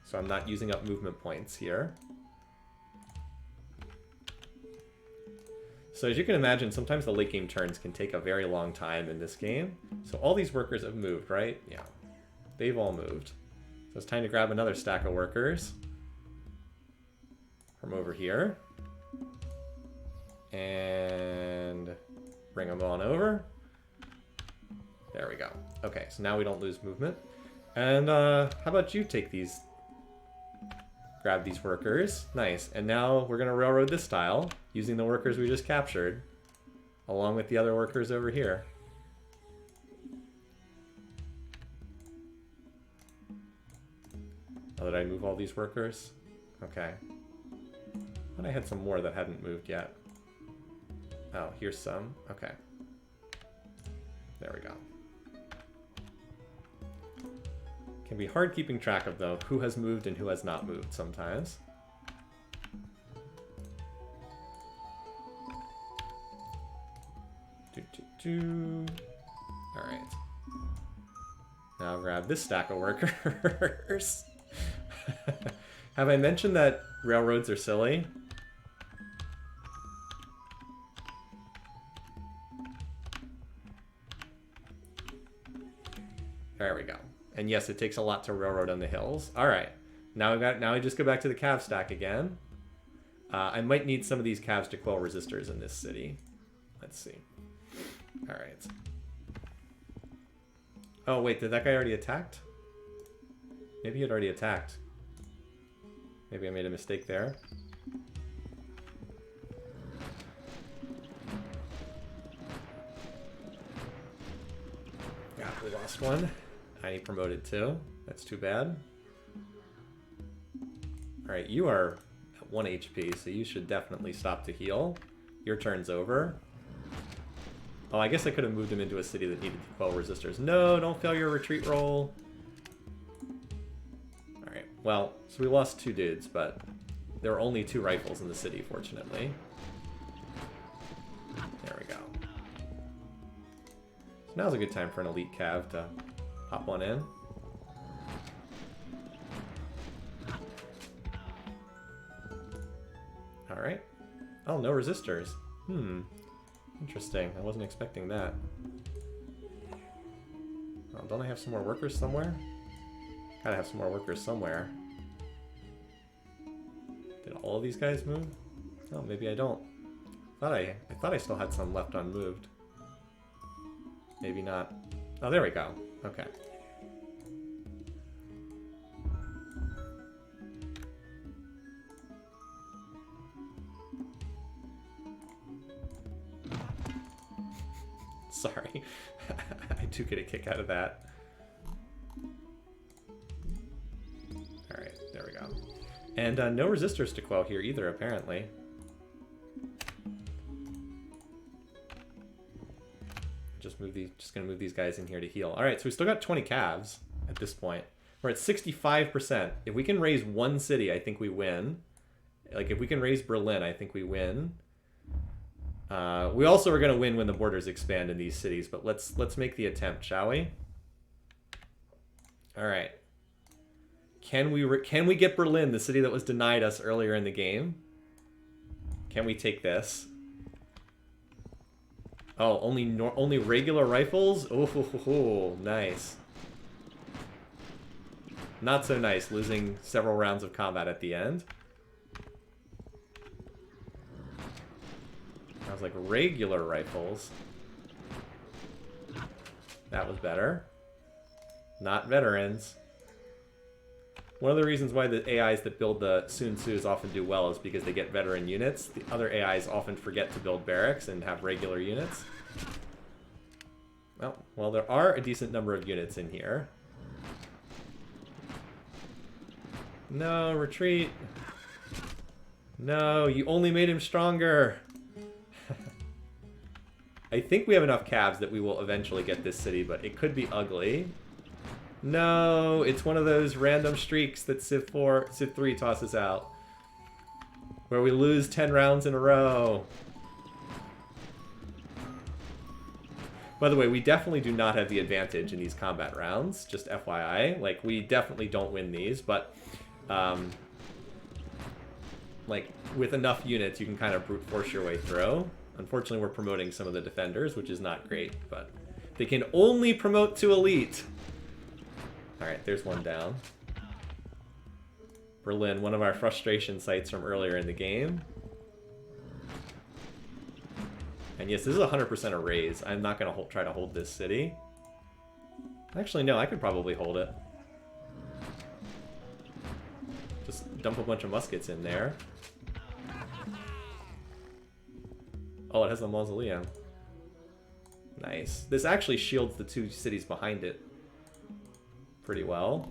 So I'm not using up movement points here. So as you can imagine, sometimes the late game turns can take a very long time in this game. So all these workers have moved, right? Yeah, they've all moved. So it's time to grab another stack of workers from over here. And bring them on over. There we go. Okay, so now we don't lose movement. And how about you take these, grab these workers. Nice. And now we're going to railroad this tile using the workers we just captured, along with the other workers over here. Oh, did I move all these workers? Okay. But I had some more that hadn't moved yet. Oh, here's some. Okay. There we go. Can be hard keeping track of, though, who has moved and who has not moved sometimes. Alright. Now grab this stack of workers. Have I mentioned that railroads are silly? There we go. And yes, it takes a lot to railroad on the hills. All right. Now I just go back to the cav stack again. I might need some of these calves to quell resistors in this city. Let's see. All right. Oh, wait, did that guy already attacked? Maybe he had already attacked. Maybe I made a mistake there. Yeah, we lost one. I need promoted too. That's too bad. Alright, you are at 1 HP, so you should definitely stop to heal. Your turn's over. Oh, I guess I could have moved him into a city that needed to quell resistors. No, don't fail your retreat roll. Alright, well, so we lost 2 dudes, but there are only 2 rifles in the city, fortunately. There we go. So now's a good time for an elite cav to hop one in. Alright. Oh, no resistors. Interesting. I wasn't expecting that. Oh, don't I have some more workers somewhere? Gotta have some more workers somewhere. Did all of these guys move? Oh, maybe I don't. I thought I still had some left unmoved. Maybe not. Oh, there we go. Okay. Sorry. I do get a kick out of that. Alright, there we go. And no resistors to quell here either, apparently. Just gonna move these guys in here to heal. Alright, so we still got 20 calves at this point. We're at 65%. If we can raise one city, I think we win. Like, if we can raise Berlin, I think we win. We also are going to win when the borders expand in these cities, but let's make the attempt, shall we? All right. Can we get Berlin, the city that was denied us earlier in the game? Can we take this? Oh, only regular rifles? Oh, nice. Not so nice, losing several rounds of combat at the end. I was like, regular rifles. That was better. Not veterans. One of the reasons why the AIs that build the Sun Tzus often do well is because they get veteran units. The other AIs often forget to build barracks and have regular units. Well, there are a decent number of units in here. No, retreat. No, you only made him stronger. I think we have enough calves that we will eventually get this city, but it could be ugly. No, it's one of those random streaks that Civ3 tosses out. Where we lose 10 rounds in a row. By the way, we definitely do not have the advantage in these combat rounds, just FYI. Like, we definitely don't win these, but like, with enough units, you can kind of brute force your way through. Unfortunately, we're promoting some of the defenders, which is not great, but they can only promote to elite. Alright, there's one down. Berlin, one of our frustration sites from earlier in the game. And yes, this is 100% a raise. I'm not going to try to hold this city. Actually, no, I could probably hold it. Just dump a bunch of muskets in there. Oh, it has a mausoleum. Nice. This actually shields the two cities behind it pretty well.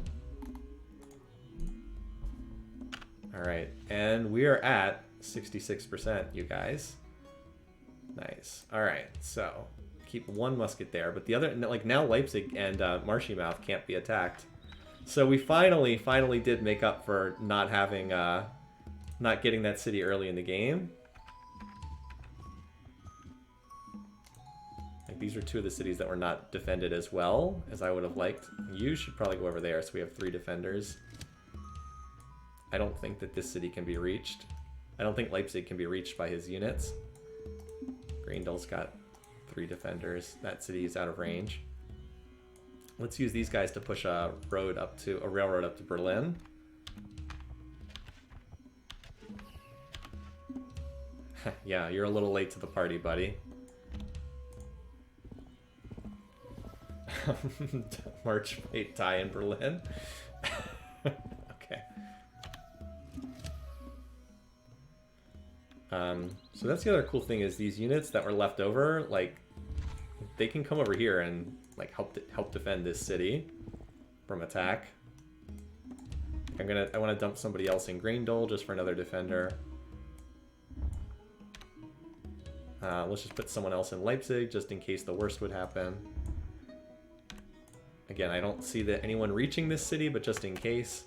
Alright, and we are at 66%, you guys. Nice. Alright, so keep one musket there, but the other, like, now Leipzig and Marshy Mouth can't be attacked. So we finally did make up for not having, not getting that city early in the game. These are two of the cities that were not defended as well as I would have liked. You should probably go over there, so we have 3 defenders. I don't think that this city can be reached. I don't think Leipzig can be reached by his units. Greendel's got 3 defenders. That city is out of range. Let's use these guys to push a railroad up to Berlin. Yeah, you're a little late to the party, buddy. March might die in Berlin. Okay. So that's the other cool thing is these units that were left over, like, they can come over here and like help defend this city from attack. I want to dump somebody else in Greendole just for another defender. Let's just put someone else in Leipzig just in case the worst would happen. Again, I don't see that anyone reaching this city, but just in case.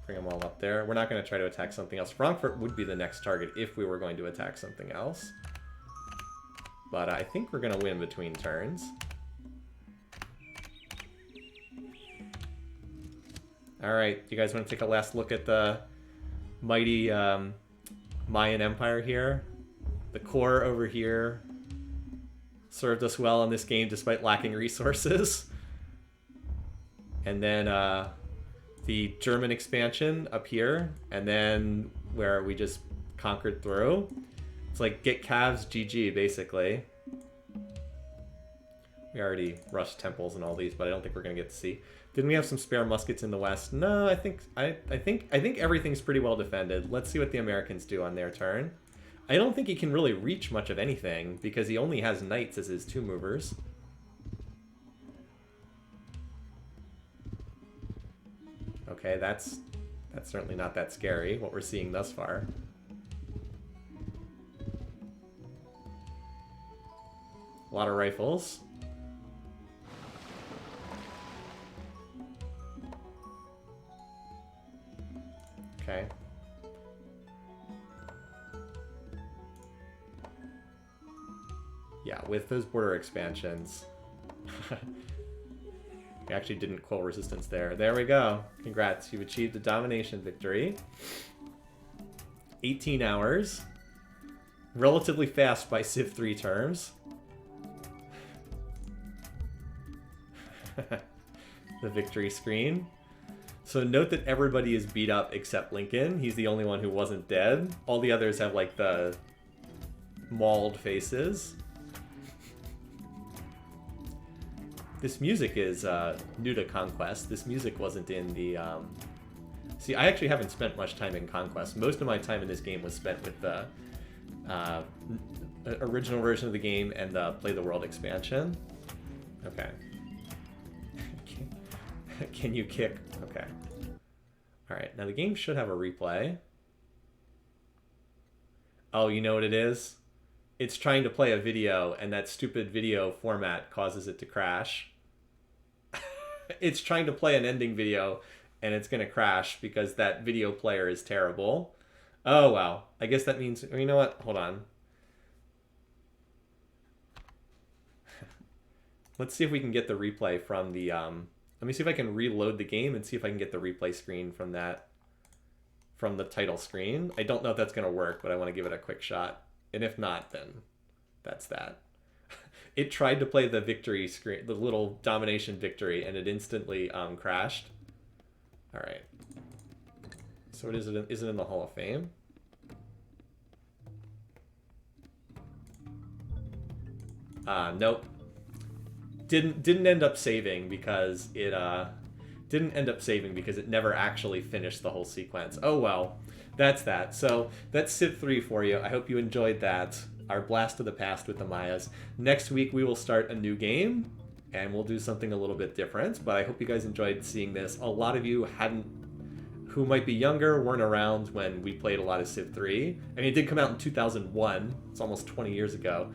Bring them all up there. We're not going to try to attack something else. Frankfurt would be the next target if we were going to attack something else. But I think we're going to win between turns. Alright, you guys want to take a last look at the mighty Mayan Empire here? The core over here served us well in this game despite lacking resources. And then the German expansion up here, and then where we just conquered through. It's like get calves GG basically. We already rushed temples and all these, but I don't think we're gonna get to see. Didn't we have some spare muskets in the west? No, I think everything's pretty well defended. Let's see what the Americans do on their turn. I don't think he can really reach much of anything because he only has knights as his 2 movers. Okay, that's certainly not that scary, what we're seeing thus far. A lot of rifles. Okay. Yeah, with those border expansions. We actually didn't quell resistance there. There we go. Congrats, you've achieved a domination victory. 18 hours. Relatively fast by Civ3 terms. The victory screen. So note that everybody is beat up except Lincoln. He's the only one who wasn't dead. All the others have like the mauled faces. This music is new to Conquest. This music wasn't in the... See, I actually haven't spent much time in Conquest. Most of my time in this game was spent with the original version of the game and the Play the World expansion. Okay. Can you kick? Okay. Alright, now the game should have a replay. Oh, you know what it is? It's trying to play a video, and that stupid video format causes it to crash. It's trying to play an ending video, and it's going to crash because that video player is terrible. Oh, wow. I guess that means... You know what? Hold on. Let's see if we can get the replay from the... Let me see if I can reload the game and see if I can get the replay screen from that... from the title screen. I don't know if that's going to work, but I want to give it a quick shot. And if not, then that's that. It tried to play the victory screen, the little domination victory, and it instantly crashed. All right. So is it in the Hall of Fame? Nope. Didn't end up saving because it never actually finished the whole sequence. Oh well, that's that. So that's Civ3 for you. I hope you enjoyed that. Our blast of the past with the Mayas. Next week we will start a new game and we'll do something a little bit different, but I hope you guys enjoyed seeing this. A lot of you who might be younger, weren't around when we played a lot of Civ3. I mean, it did come out in 2001. It's almost 20 years ago.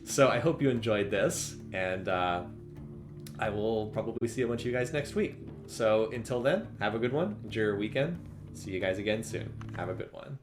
So I hope you enjoyed this, and I will probably see a bunch of you guys next week. So until then, have a good one. Enjoy your weekend. See you guys again soon. Have a good one.